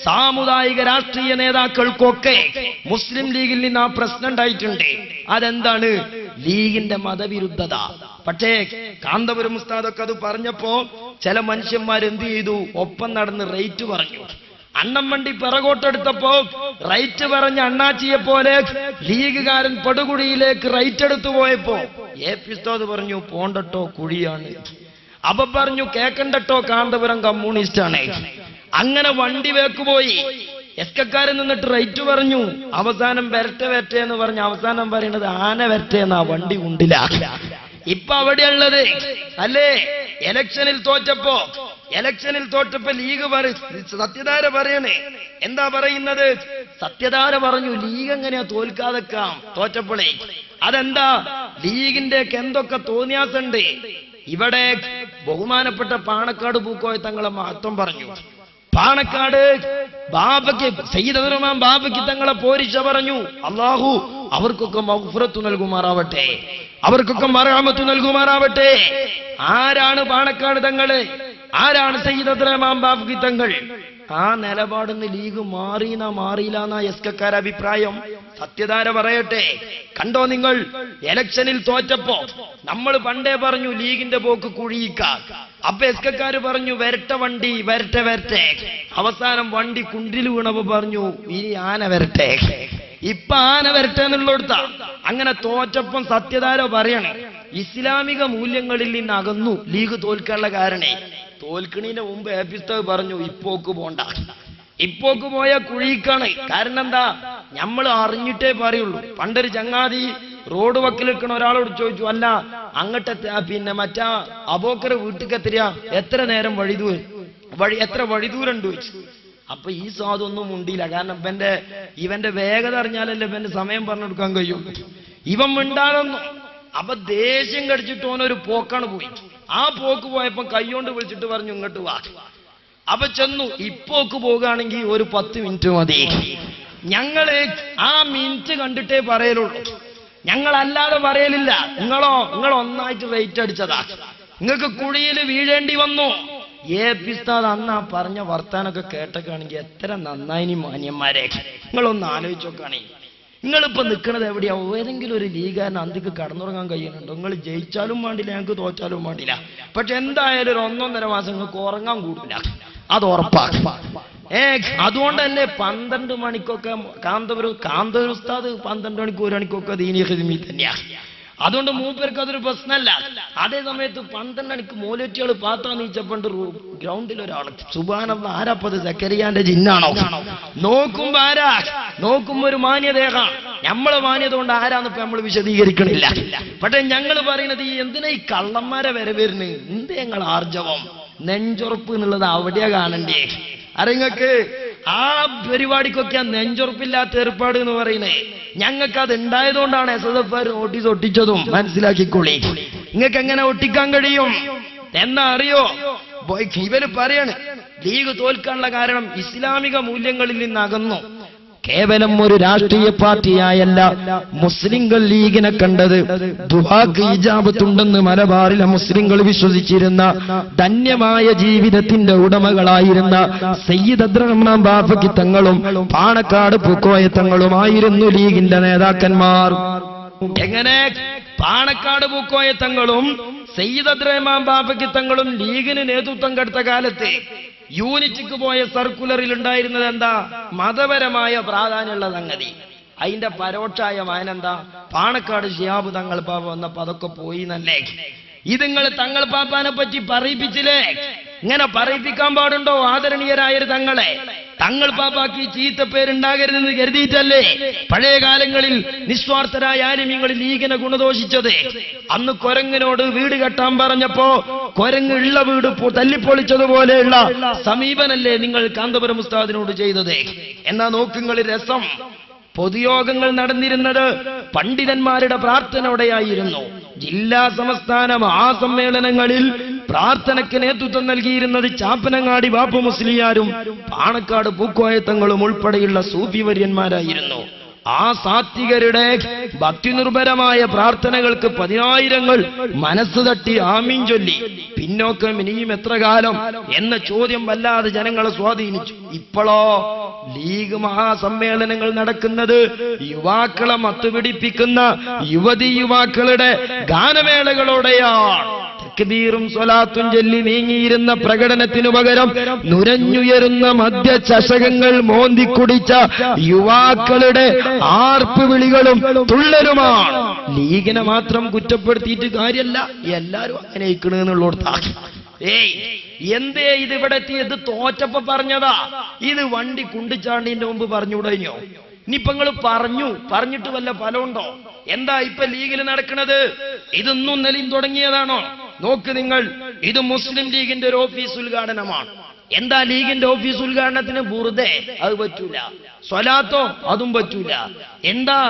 സാമുദായിക രാഷ്ട്രീയ നേതാക്കൾക്കൊക്കെ മുസ്ലിം ലീഗിൽ നിന്ന് ആ പ്രശ്നം ഉണ്ടായിട്ടുണ്ട്. അതെന്താണ്? ലീഗിന്റെ മതവിരുദ്ധത. പക്ഷേ കാന്തപുരം ഉസ്താദൊക്കെ അത് പറഞ്ഞപ്പോ ചില മനുഷ്യന്മാർ എന്ത് ചെയ്തു? ഒപ്പം നടന്ന് റേറ്റ് പറഞ്ഞു. അണ്ണം വണ്ടി പിറകോട്ടെടുത്തപ്പോ റൈറ്റ് പറഞ്ഞ അണ്ണാച്ചിയെ പോലെ ലീഗുകാരൻ പടുകുഴിയിലേക്ക് റൈറ്റ് എടുത്തു പോയപ്പോ എ.പി. ഉസ്താദ് പറഞ്ഞു പോണ്ടട്ടോ കുഴിയാണ്. അപ്പൊ പറഞ്ഞു കേക്കണ്ടട്ടോ കാന്തപുരം കമ്മ്യൂണിസ്റ്റ് ആണ്. അങ്ങനെ വണ്ടി വേക്കുപോയി. എസ്കക്കാരൻ നിന്നിട്ട് റൈറ്റ് പറഞ്ഞു. അവസാനം വരട്ടെ വരട്ടെ എന്ന് പറഞ്ഞു. അവസാനം പറയുന്നത് ആന വരട്ടെ എന്നാ വണ്ടി ഉണ്ടില്ല. ഇപ്പൊ അവിടെയുള്ളത് അല്ലേ? ഇലക്ഷനിൽ തോറ്റപ്പോ ലീഗ് സത്യധാര പറയണേ. എന്താ പറയുന്നത്? സത്യധാര പറഞ്ഞു ലീഗ് എങ്ങനെയാ തോൽക്കാതെക്കാം തോറ്റപ്പോളേ. അതെന്താ? ലീഗിന്റെ എന്തൊക്കെ തോന്നിയാസുണ്ട്. ഇവിടെ ബഹുമാനപ്പെട്ട പാണക്കാട് പൂക്കോയ തങ്ങളെ മഹത്വം പറഞ്ഞു. പാണക്കാട് ബാബയ്ക്ക് സയ്യിദ് അബ്ദുറഹ്മാൻ ബാബയ്ക്ക് തങ്ങളെ പോരിച്ച പറഞ്ഞു. അല്ലാഹു അവർക്കൊക്കെ മഗ്ഫിറത്ത് നൽകുമാറാവട്ടെ, അവർക്കൊക്കെ മർഹമത്ത് നൽകുമാറാവട്ടെ. ആരാണ് പാണക്കാട് തങ്ങള്? ആരാണ് സയ്യിദ് അബ്ദുറഹ്മാൻ ബാബയ്ക്ക് തങ്ങൾ? ആ നിലപാടിന്ന് ലീഗ് മാറിയില്ല എന്നാ എസ്കക്കാര അഭിപ്രായം. സത്യധാര പറയട്ടെ. കണ്ടോ നിങ്ങൾ, ഇലക്ഷനിൽ തോറ്റപ്പോ നമ്മൾ പണ്ടേ പറഞ്ഞു ലീഗിന്റെ പോക്ക് കുഴിയിക്കാൻ. അപ്പൊ എസ്കക്കാര് പറഞ്ഞു വരട്ടെ വണ്ടി വരട്ടെ. അവസാനം വണ്ടി കുണ്ടിൽ വീണപ്പോ പറഞ്ഞു ഇനി ആന വരട്ടെ. ഇപ്പൊ ആന വരട്ടെ എന്നുള്ളടുത്ത. അങ്ങനെ തോറ്റപ്പം സത്യധാര പറയണേ ഇസ്ലാമിക മൂല്യങ്ങളിൽ നിന്ന് അകന്നു ലീഗ് തോൽക്കാനുള്ള കാരണേ. തോൽക്കണീന്റെ മുമ്പ് എ.പി. ഉസ്താദ് പറഞ്ഞു ഇപ്പോക്ക് പോണ്ട, ഇപ്പോക്ക് പോയ കുഴിക്കാണ്. കാരണം എന്താ? നമ്മൾ അറിഞ്ഞിട്ടേ പറയുള്ളൂ. പണ്ടൊരു ചങ്ങാതി റോഡ് വക്കിൽ നിൽക്കണ ഒരാളോട് ചോദിച്ചു, അല്ല അങ്ങോട്ട് പിന്നെ മറ്റാ അബോക്കർ വീട്ടിൽ എത്ര നേരം എത്ര വഴിദൂരം ചോദിച്ചു. അപ്പൊ ഈ സാധൊന്നും മുണ്ടിയില്ല. കാരണം ഇവന്റെ വേഗത അറിഞ്ഞാലല്ലേ ഇവന്റെ സമയം പറഞ്ഞു കൊടുക്കാൻ കഴിയുള്ളൂ. ഇവൻ മിണ്ടാതൊന്നും. അപ്പൊ ദേഷ്യം കടിച്ചിട്ട് ഓനൊരു പോക്കാണ് പോയി. ആ പോക്ക് പോയപ്പോ കൈകൊണ്ട് വിളിച്ചിട്ട് പറഞ്ഞു ഇങ്ങോട്ട് വാ. അപ്പൊ ചെന്നു. ഇപ്പോക്ക് പോകുകയാണെങ്കിൽ ഒരു 10 മിനിറ്റ് മതി. ഞങ്ങള് ആ മിനിറ്റ് കണ്ടിട്ടേ പറയലുള്ളൂ, ഞങ്ങളല്ലാതെ പറയലില്ല. നിങ്ങൾ ഒന്നായിട്ട് റേറ്റ് അടിച്ചതാ. നിങ്ങൾക്ക് കുഴിയിൽ വീഴേണ്ടി വന്നു. എ.പി. ഉസ്താദ് അന്ന് ആ പറഞ്ഞ വർത്താനൊക്കെ കേട്ടൊക്കെയാണെങ്കിൽ എത്ര നന്നായിനി മാന്യന്മാരെ. നിങ്ങളൊന്ന് ആലോചിച്ചോക്കാണേ. നിങ്ങളിപ്പോ നിൽക്കുന്നത് എവിടെയാ? ഏതെങ്കിലും ഒരു ലീഗാരൻ അന്തിക്ക് കടന്നുറങ്ങാൻ കഴിയുന്നുണ്ടോ? നിങ്ങൾ ജയിച്ചാലും വേണ്ടില്ല, ഞങ്ങൾക്ക് തോറ്റാലും വേണ്ടില്ല. പക്ഷെ എന്തായാലും ഒരു 1.5 മാസം നിങ്ങൾക്ക് ഉറങ്ങാൻ കൂടില്ല, അത് ഉറപ്പാക്കും. അതുകൊണ്ട് തന്നെ 12 മണിക്കൊക്കെ കാന്തപുരം ഉസ്താദ് 12 മണിക്ക് 1 മണിക്കൊക്കെ ദീനീ ഖിദ്മത്ത് തന്നെയാ. അതുകൊണ്ട് മൂപ്പർക്ക് അതൊരു പ്രശ്നമല്ല. അതേ സമയത്ത് 12 മണിക്ക് മോലറ്റികൾ പാത്രം നീച്ചപ്പണ്ട് ഗ്രൗണ്ടിൽ ഒരാള് സുബ്ഹാനല്ലാഹ് ആരാപ്പത് സക്കരിയാന്റെ ജിന്നാണോ? നോക്കുമ്പോ ഒരു മാന്യദേഹ. നമ്മളെ മാന്യത കൊണ്ട് ആരാന്നിപ്പോ നമ്മൾ വിശദീകരിക്കണില്ല. പക്ഷെ ഞങ്ങൾ പറയുന്നത് ഈ എന്തിനാ ഈ കള്ളന്മാരെ വരവരുന്ന്? എന്ത് ഞങ്ങൾ ആർജവം നെഞ്ചുറപ്പ് എന്നുള്ളത് അവിടെയാ കാണണ്ടേ? അറിങ്ങൾക്ക് ആ പരിപാടിക്കൊക്കെ നെഞ്ചുറപ്പില്ലാത്ത ഏർപ്പാട് എന്ന് പറയുന്നേ. ഞങ്ങൾക്ക് അത് ഉണ്ടായതുകൊണ്ടാണ് SSF നോട്ടീസ് ഒട്ടിച്ചതും. മനസ്സിലാക്കിക്കൊള്ളി. നിങ്ങൾക്ക് എങ്ങനെ ഒട്ടിക്കാൻ കഴിയും എന്നാ അറിയോ? ഇവര് പറയാണ് ലീഗ് തോൽക്കാനുള്ള കാരണം ഇസ്ലാമിക മൂല്യങ്ങളിൽ നിന്നകന്നു. കേവലം ഒരു രാഷ്ട്രീയ പാർട്ടിയായല്ല മുസ്ലിങ്ങൾ ലീഗിനെ കണ്ടത്. ദുആക്ക് ഇജാബത്തുണ്ടെന്ന് മലബാറിലെ മുസ്ലിങ്ങൾ വിശ്വസിച്ചിരുന്ന ധന്യമായ ജീവിതത്തിന്റെ ഉടമകളായിരുന്ന സയ്യിദ് അബ്ദുറഹ്മാൻ ബാഫക്കി തങ്ങളും പാണക്കാട് പൂക്കോയ തങ്ങളുമായിരുന്നു ലീഗിന്റെ നേതാക്കന്മാർ. എങ്ങനെ? പാണക്കാട് പൂക്കോയ തങ്ങളും സയ്യിദ് അബ്ദുറഹ്മാൻ ബാഫക്കി തങ്ങളും ലീഗിന് നേതൃത്വം കൊടുത്ത കാലത്ത് യൂണിറ്റിക്ക് പോയ സർക്കുലറിൽ ഉണ്ടായിരുന്നത് എന്താ? മതപരമായ പ്രാധാന്യമുള്ള സംഗതി. അതിന്റെ പരോക്ഷമായ വായനെന്താ? പാണക്കാട് ശിഹാബ് തങ്ങൾ പാപ്പ വന്നപ്പോ അതൊക്കെ പോയി എന്നല്ലേ. ഇത് നിങ്ങൾ തങ്ങൾ പാപ്പാനെ പറ്റി പറയിപ്പിച്ചില്ലേ? ഇങ്ങനെ പറയിപ്പിക്കാൻ പാടുണ്ടോ? ആദരണീയരായൊരു തങ്ങളെ തങ്ങൾ പാപ്പാക്ക് ചീത്ത പേരുണ്ടാകരുതെന്ന് കരുതിയിട്ടല്ലേ പഴയ കാലങ്ങളിൽ നിസ്വാർത്ഥരായ ആലിമീങ്ങൾ ലീഗിനെ ഗുണദോഷിച്ചത്. അന്ന് കൊരങ്ങിനോട് വീട് കെട്ടാൻ പറഞ്ഞപ്പോ കൊരങ്ങ് ഉള്ള വീട് തല്ലിപ്പൊളിച്ചതുപോലെയുള്ള സമീപനല്ലേ നിങ്ങൾ കാന്തപുരം ഉസ്താദിനോട് ചെയ്തത്? എന്നാ നോക്കുങ്ങൾ രസം. പൊതുയോഗങ്ങൾ നടന്നിരുന്നത് പണ്ഡിതന്മാരുടെ പ്രാർത്ഥനയോടെയായിരുന്നു. ജില്ലാ സംസ്ഥാന മഹാസമ്മേളനങ്ങളിൽ പ്രാർത്ഥനയ്ക്ക് നേതൃത്വം നൽകിയിരുന്നത് ചാപ്പനങ്ങാടി ബാപ്പു മുസ്ലിയാരും പാണക്കാട് പൂക്കോയ തങ്ങളും ഉൾപ്പെടെയുള്ള സൂഫി വര്യന്മാരായിരുന്നു. ആ സാത്വികരുടെ ഭക്തിനിർഭരമായ പ്രാർത്ഥനകൾക്ക് 10,000ങ്ങൾ മനസ്സ് തട്ടി ആമീൻ ചൊല്ലി. പിന്നോക്കം ഇനിയും എത്ര കാലം എന്ന ചോദ്യം വല്ലാതെ ജനങ്ങളെ സ്വാധീനിച്ചു. ഇപ്പോഴോ ലീഗ് മഹാസമ്മേളനങ്ങൾ നടക്കുന്നത് യുവാക്കളെ മത്തുപിടിപ്പിക്കുന്ന യുവതി യുവാക്കളുടെ ഗാനമേളകളോടെയാണ്. തക്ബീറും സ്വലാത്തും ചൊല്ലി നീങ്ങിയിരുന്ന പ്രകടനത്തിനു പകരം നുരഞ്ഞുയരുന്ന മദ്യചഷകങ്ങൾ മോന്തിക്കുടിച്ച യുവാക്കളുടെ ആർപ്പ് വിളികളും തുള്ളലുമാണ്. ലീഗിനെ മാത്രം കുറ്റപ്പെടുത്തിയിട്ട് കാര്യമല്ല, എല്ലാരും അങ്ങനെ ഇക്കണെന്നുള്ളോടത്താക്കി. എന്തേ ഇത് ഇവിടെ എത്തിയത്? തോറ്റപ്പോ പറഞ്ഞതാ. ഇത് വണ്ടി കുണ്ടിച്ചാണ്ടിന്റെ മുമ്പ് പറഞ്ഞുകൂടഞ്ഞോ? ഇനിയിപ്പോ നിങ്ങൾ പറഞ്ഞിട്ട് വല്ല ഫലമുണ്ടോ? എന്താ ഇപ്പൊ ലീഗിൽ നടക്കുന്നത്? ഇതൊന്നും ഇന്നലെയും തുടങ്ങിയതാണോ? നോക്ക് നിങ്ങൾ, ഇത് മുസ്ലിം ലീഗിന്റെ ഒരു ഓഫീസ് ഉദ്ഘാടനമാണ്. എന്താ ലീഗിന്റെ ഓഫീസ് ഉദ്ഘാടനത്തിന് ബുറുദേ? അത് പറ്റൂല. സ്വലാത്തോ? അതും പറ്റൂല. എന്താ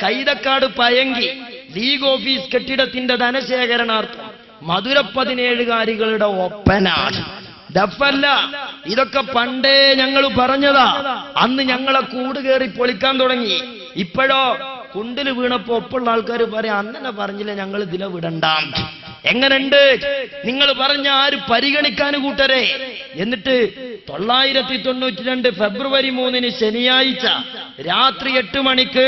കൈതക്കാട് പയങ്കി ലീഗ് ഓഫീസ് കെട്ടിടത്തിന്റെ ധനശേഖരണാർത്ഥം മധുര 17കാരികളുടെ ഒപ്പന, ദഫല്ല. ഇതൊക്കെ പണ്ടേ ഞങ്ങൾ പറഞ്ഞതാ. അന്ന് ഞങ്ങളെ കൂട് കയറി പൊളിക്കാൻ തുടങ്ങി. ഇപ്പോഴോ കുണ്ടിൽ വീണപ്പോ ഒപ്പുള്ള ആൾക്കാർ പറയാം, അന്നെ പറഞ്ഞില്ല ഞങ്ങൾ ഇതിലെ വിടണ്ടാം. എങ്ങനെയുണ്ട്? നിങ്ങൾ പറഞ്ഞ ആര് പരിഗണിക്കാൻ കൂട്ടരെ? എന്നിട്ട് 992 ഫെബ്രുവരി 3 ശനിയാഴ്ച രാത്രി 8 മണിക്ക്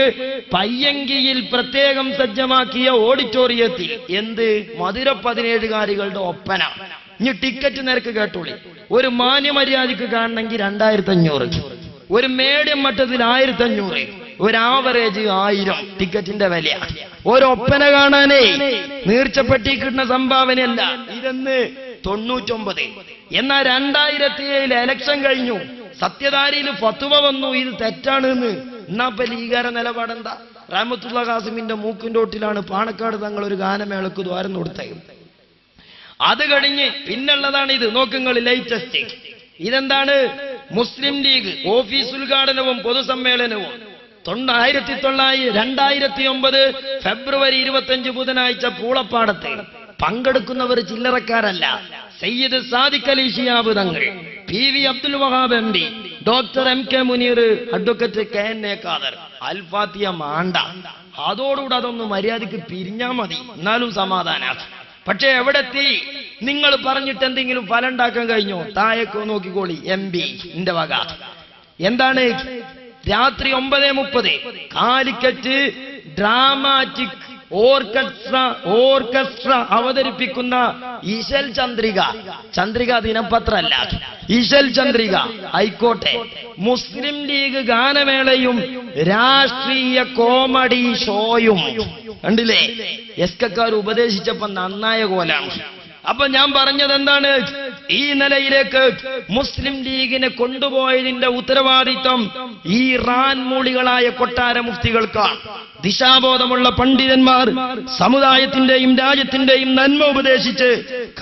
പയ്യങ്കിയിൽ പ്രത്യേകം സജ്ജമാക്കിയ ഓഡിറ്റോറിയത്തിൽ എന്ത്? മധുര 17കാരികളുടെ ഒപ്പന. ഇനി ടിക്കറ്റ് നിരക്ക് കേട്ടോളി. ഒരു മാന്യമര്യാദക്ക് കാണണമെങ്കിൽ 2500, ഒരു മീഡിയം മട്ടത്തിൽ 1500, ഒരു ആവറേജ് 1000 ടിക്കറ്റിന്റെ വില. ഒരൊപ്പന കാണാനേ നീർച്ചപ്പെട്ടി കിട്ടുന്ന സംഭാവനയല്ല. ഇതെന്ന് 99. എന്നാൽ 2007 എലക്ഷൻ കഴിഞ്ഞു, സത്യധാരിയിൽ ഫത്വ വന്നു ഇത് തെറ്റാണ് എന്ന്. എന്നാ ലീഗാര നിലപാടെന്താ? റഹ്മത്തുള്ള ഖാസിമിന്റെ മൂക്കിന്റെ ഒട്ടിലാണ് പാണക്കാട് തങ്ങൾ ഒരു ഗാനമേളക്ക് ദ്വാരം കൊടുത്തത്. അത് കഴിഞ്ഞ് പിന്നുള്ളതാണ് ഇത്. നോക്കുങ്ങൾ ലേറ്റസ്റ്റ്. ഇതെന്താണ്? മുസ്ലിം ലീഗ് ഓഫീസ് ഉദ്ഘാടനവും പൊതുസമ്മേളനവും 2009 ഫെബ്രുവരി 25 ബുധനാഴ്ച പൂളപ്പാടത്ത്. പങ്കെടുക്കുന്നവർ ചില്ലറക്കാരല്ല. Sayyid Sadiq Ali Shihab Thangal, PV Abdul Wahab MP, doctor MK Muneer, advocate KN Khader. അൽഫാത്തിയ മാണ്ട. അതോടുകൂടെ അതൊന്ന് മര്യാദക്ക് പിരിഞ്ഞാ മതി, എന്നാലും സമാധാനാണ്. പക്ഷെ എവിടെത്തി? നിങ്ങൾ പറഞ്ഞിട്ട് എന്തെങ്കിലും ഫലം ഉണ്ടാക്കാൻ കഴിഞ്ഞോ? താഴേക്കോ നോക്കിക്കോളി. MP ന്റെ വക എന്താണ്? രാത്രി 9:30 കാലിക്കറ്റ് ഡ്രാമാറ്റിക് ഓർക്കസ്ട്ര അവതരിപ്പിക്കുന്ന ഇശൽ ചന്ദ്രിക ദിനപത്രല്ല, ഇശൽ ചന്ദ്രിക ആയിക്കോട്ടെ. മുസ്ലിം ലീഗ് ഗാനമേളയും രാഷ്ട്രീയ കോമഡി ഷോയും കണ്ടില്ലേ? എസ്കക്കാർ ഉപദേശിച്ചപ്പോ നന്നായ കോലാണ്. അപ്പൊ ഞാൻ പറഞ്ഞത് എന്താണ്? ഈ നിലയിലേക്ക് മുസ്ലിം ലീഗിനെ കൊണ്ടുപോയതിന്റെ ഉത്തരവാദിത്വം ഈ റാൻ മൂളികളായ കൊട്ടാര മുഫ്തികൾക്കാണ്. ദിശാബോധമുള്ള പണ്ഡിതന്മാർ സമുദായത്തിന്റെയും രാജ്യത്തിന്റെയും നന്മ ഉപദേശിച്ച്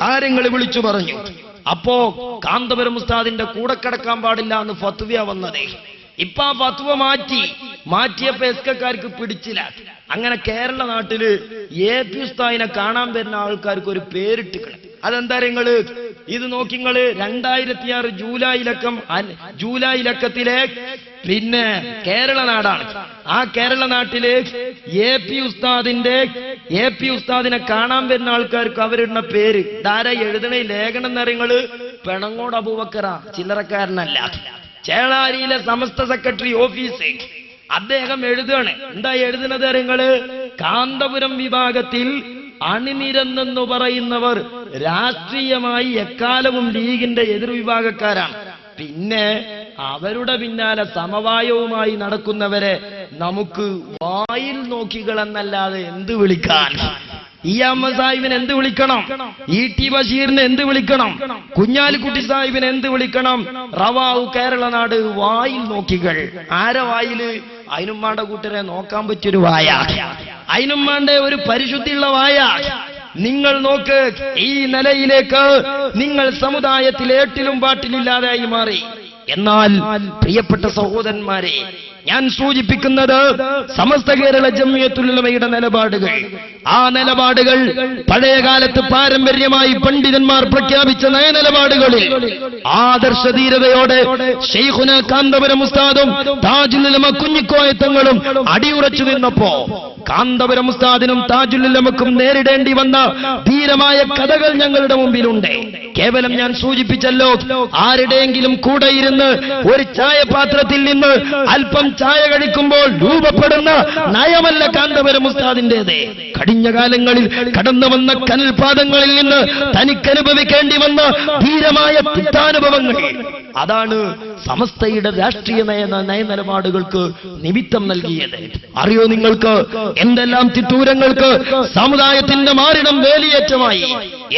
കാര്യങ്ങൾ വിളിച്ചു പറഞ്ഞു. അപ്പോ കാന്തപുരം ഉസ്താദിന്റെ കൂടെ കിടക്കാൻ പാടില്ല എന്ന് ഫത്വ വന്നത്. ഇപ്പൊ ആ ഫത്വ മാറ്റിയപ്പോ എസ്കക്കാർക്ക് പിടിച്ചില്ല. അങ്ങനെ കേരള നാട്ടില് AP ഉസ്താദിനെ കാണാൻ വരുന്ന ആൾക്കാർക്ക് ഒരു പേരിട്ടിക്കണം. അതെന്താ നിങ്ങള് ഇത് നോക്കിങ്ങള് 2006 ജൂലൈ ലക്കത്തിലെ പിന്നെ കേരള നാടാണ്. ആ കേരള നാട്ടില് AP ഉസ്താദിനെ കാണാൻ വരുന്ന ആൾക്കാർക്ക് അവരിടുന്ന പേര് ധാരാ എഴുതണ ലേഖനം എന്നറിയങ്ങള് പെണങ്ങോട് അബൂബക്കറ, ചില്ലറക്കാരനല്ല. ചേളാരിയിലെ സമസ്ത സെക്രട്ടറി ഓഫീസ് അദ്ദേഹം എഴുതുകയാണ്. എന്താ എഴുതുന്നത്? നിങ്ങള് കാന്തപുരം വിഭാഗത്തിൽ അണിനിരന്നെന്നു പറയുന്നവർ രാഷ്ട്രീയമായി എക്കാലവും ലീഗിന്റെ എതിർവിഭാഗക്കാരാണ്. പിന്നെ അവരുടെ പിന്നാലെ സമവായവുമായി നടക്കുന്നവരെ നമുക്ക് വായിൽ നോക്കികളെന്നല്ലാതെ എന്ത് വിളിക്കാൻ? അഹമ്മദ് സാഹിബിനെ എന്ത് വിളിക്കണം? ET ബഷീറിനെ എന്ത് വിളിക്കണം? കുഞ്ഞാലിക്കുട്ടി സാഹിബിനെ എന്ത് വിളിക്കണം? റവാഹു കേരള നാട് വായിൽ നോക്കികൾ. ആരെ വായില്? അതിനുമ്മാണ്ട കൂട്ടരെ നോക്കാൻ പറ്റിയൊരു വായ, അതിനുമ്മാണ്ട ഒരു പരിശുദ്ധിയുള്ള വായ. നിങ്ങൾ നോക്ക്, ഈ നിലയിലേക്ക് നിങ്ങൾ സമുദായത്തിൽ ഏട്ടിലും പാട്ടിലില്ലാതായി മാറി. എന്നാൽ പ്രിയപ്പെട്ട സഹോദരന്മാരെ, ഞാൻ സൂചിപ്പിക്കുന്നത് സമസ്ത കേരള ജംഇയ്യത്തുൽ ഉലമയുടെ നിലപാടുകൾ. ആ നിലപാടുകൾ പഴയകാലത്ത് പാരമ്പര്യമായി പണ്ഡിതന്മാർ പ്രഖ്യാപിച്ച നയനിലപാടുകളിൽ ആദർശധീരതയോടെ ശൈഖുന കാന്തപുരം ഉസ്താദും താജുൽ ഉലമ കുഞ്ഞിക്കോയ തങ്ങളും അടിയുറച്ചു നിന്നപ്പോ കാന്തപുരം ഉസ്താദിനും താജുൽ ഉലമക്കും നേരിടേണ്ടി വന്ന ധീരമായ കഥകൾ ഞങ്ങളുടെ മുമ്പിലുണ്ട്. കേവലം ഞാൻ സൂചിപ്പിച്ചല്ലോ, ആരുടെയെങ്കിലും കൂടെ ഇരുന്ന് ഒരു ചായപാത്രത്തിൽ നിന്ന് അല്പം ചായ കഴിക്കുമ്പോൾ രൂപപ്പെടുന്ന നയമല്ല കാന്തപുരം ഉസ്താദിന്റേത്. കഴിഞ്ഞ കാലങ്ങളിൽ കടന്നു വന്ന കനൽപാദങ്ങളിൽ നിന്ന് തനിക്കനുഭവിക്കേണ്ടി വന്ന ധീരമായ തിക്താനുഭവങ്ങൾ, അതാണ് സമസ്തയുടെ രാഷ്ട്രീയ നയനിലപാടുകൾക്ക് നിമിത്തം നൽകിയത്. അറിയോ നിങ്ങൾക്ക് എന്തെല്ലാം തിട്ടൂരങ്ങൾക്ക് സമുദായത്തിന്റെ മാറിടം വേലിയേറ്റമായി?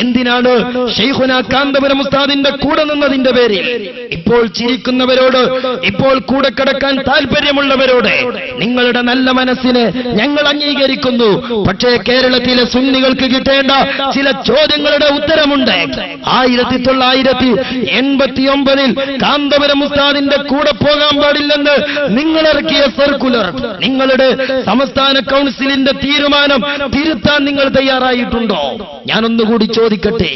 എന്തിനാണ് ശൈഖുന കാന്തപുരം ഉസ്താദിന്റെ കൂടെ നിന്നതിന്റെ പേരിൽ ഇപ്പോൾ ചിരിക്കുന്നവരോട്, ഇപ്പോൾ കൂടെ കിടക്കാൻ താല്പര്യമുള്ളവരോട് നിങ്ങളുടെ നല്ല മനസ്സിനെ ഞങ്ങൾ അംഗീകരിക്കുന്നു. പക്ഷേ കേരളത്തിലെ സുന്നികൾക്ക് കിട്ടേണ്ട ചില ചോദ്യങ്ങളുടെ ഉത്തരമുണ്ട്. 1989 കാന്തപുരം ഉസ്താദിന്റെ കൂടെ പോകാൻ പാടില്ലെന്ന് നിങ്ങളിറക്കിയ സർക്കുലർ, നിങ്ങളുടെ സംസ്ഥാന കൗൺസിലിന്റെ തീരുമാനം തിരുത്താൻ നിങ്ങൾ തയ്യാറായിട്ടുണ്ടോ? ഞാനൊന്നുകൂടി ചോദിക്കട്ടെ,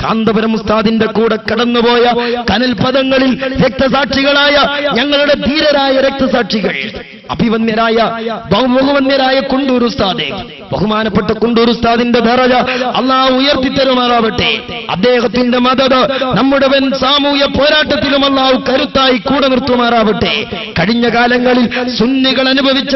കാന്തപുരം ഉസ്താദിന്റെ കൂടെ കടന്നുപോയ കനൽ പദങ്ങളിൽ രക്തസാക്ഷികളായ ഞങ്ങളുടെ ധീരരായ രക്തസാക്ഷികൾ, അഭിവന്യരായ ബഹുമുഖവന്യരായ കുണ്ടൂർ ഉസ്താദ്, ബഹുമാനപ്പെട്ട കുണ്ടൂർ ഉസ്താദിന്റെ ദറജ അല്ലാഹു ഉയർത്തിത്തരുമാറാവട്ടെ. അദ്ദേഹത്തിന്റെ മദദ് നമ്മുടെ സാമൂഹ്യ പോരാട്ടത്തിലും അല്ലാഹു കരുത്തായി കൂടെ നിർത്തുമാറാവട്ടെ. കഴിഞ്ഞ കാലങ്ങളിൽ സുന്നികൾ അനുഭവിച്ച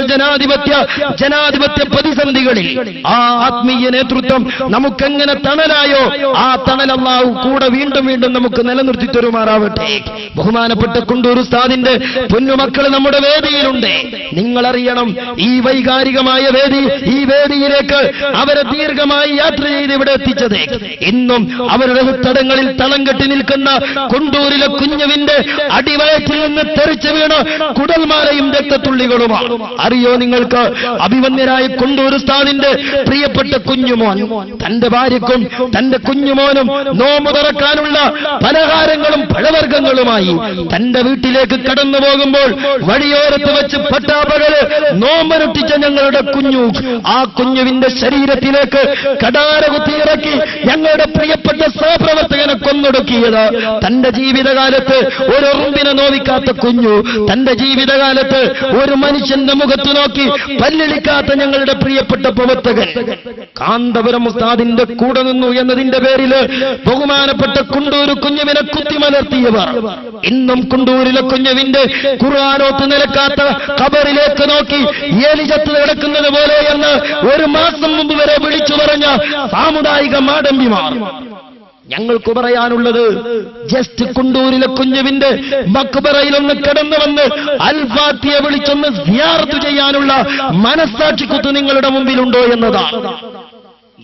ജനാധിപത്യ പ്രതിസന്ധികളിൽ ആ ആത്മീയ നേതൃത്വം നമുക്കെങ്ങനെ തണലായോ ആ തണൽ അല്ലാഹു കൂടെ വീണ്ടും വീണ്ടും നമുക്ക് നിലനിർത്തി തരുമാറാവട്ടെ. ബഹുമാനപ്പെട്ട കുണ്ടൂർ ഉസ്താദിന്റെ പൊന്നുമക്കൾ നമ്മുടെ വേദിയിലുണ്ട്. നിങ്ങളറിയണം, ഈ വൈകാരികമായ വേദി, ഈ വേദിയിലേക്ക് അവരെ ദീർഘമായി യാത്ര ചെയ്ത് ഇവിടെ എത്തിച്ചത് ഇന്നും അവരുടെ തടങ്ങളിൽ തളം കെട്ടി നിൽക്കുന്ന കുണ്ടൂരിലെ കുഞ്ഞുവിന്റെ അടിവയറ്റിൽ നിന്ന് തെറിച്ചു വീണ് കുടൽമാലയും രക്തത്തുള്ളികളുമാണ്. അറിയോ നിങ്ങൾക്ക്, അഭിവന്യരായ കുണ്ടൂർ ഉസ്താദിന്റെ പ്രിയപ്പെട്ട കുഞ്ഞുമോൻ തന്റെ ഭാര്യക്കും തന്റെ കുഞ്ഞുമോനും നോമ്പ് തുറക്കാനുള്ള പലഹാരങ്ങളും പഴവർഗ്ഗങ്ങളുമായി തന്റെ വീട്ടിലേക്ക് കടന്നു പോകുമ്പോൾ വഴിയോരത്ത് വെച്ച് പട്ടാപകല് നോമ്പനുഷ്ഠിച്ച ഞങ്ങളുടെ കുഞ്ഞു, ആ കുഞ്ഞുവിന്റെ ശരീരത്തിലേക്ക് കടാര കുത്തിയിറക്കി ഞങ്ങളുടെ പ്രിയപ്പെട്ട സഹപ്രവർത്തകനെ കൊന്നൊടുക്കിയത് തന്റെ ജീവിതകാലത്ത് ഒരു ഉറുമ്പിനെ നോവിക്കാത്ത കുഞ്ഞു, തന്റെ ജീവിതകാലത്ത് ഒരു മനുഷ്യന്റെ മുഖത്ത് നോക്കി പല്ലിളിക്കാത്ത ഞങ്ങളുടെ പ്രിയപ്പെട്ട പ്രവർത്തകൻ കാന്തപുരം ഉസ്താദിന്റെ കൂടെ നിന്നു എന്നതിന്റെ പേരിൽ ബഹുമാനപ്പെട്ട കുണ്ടൂർ കുഞ്ഞുവിനെ കുത്തിമലർത്തിയവർ ഇന്നും കുണ്ടൂരിലെ കുഞ്ഞുവിന്റെ ഖുർആനോത്ത് നിലക്കാത്ത ഖബറിലേക്ക് നോക്കി ഏലിചത്ത് കിടക്കുന്നത് പോലെ എന്ന് ഒരു മാസം മുമ്പ് വരെ വിളിച്ചു പറഞ്ഞ സാമുദായിക മാടമ്പിമാർ. ഞങ്ങൾക്ക് പറയാനുള്ളത്, ജസ്റ്റ് കുണ്ടൂരിലെ കുഞ്ഞുവിന്റെ മക്ബറയിലൊന്ന് കടന്നു വന്ന് അൽഫാത്തിയെ വിളിച്ചൊന്ന് സിയാറത്ത് ചെയ്യാനുള്ള മനസ്സാക്ഷിക്കുത്ത് നിങ്ങളുടെ മുമ്പിലുണ്ടോ എന്നതാണ്.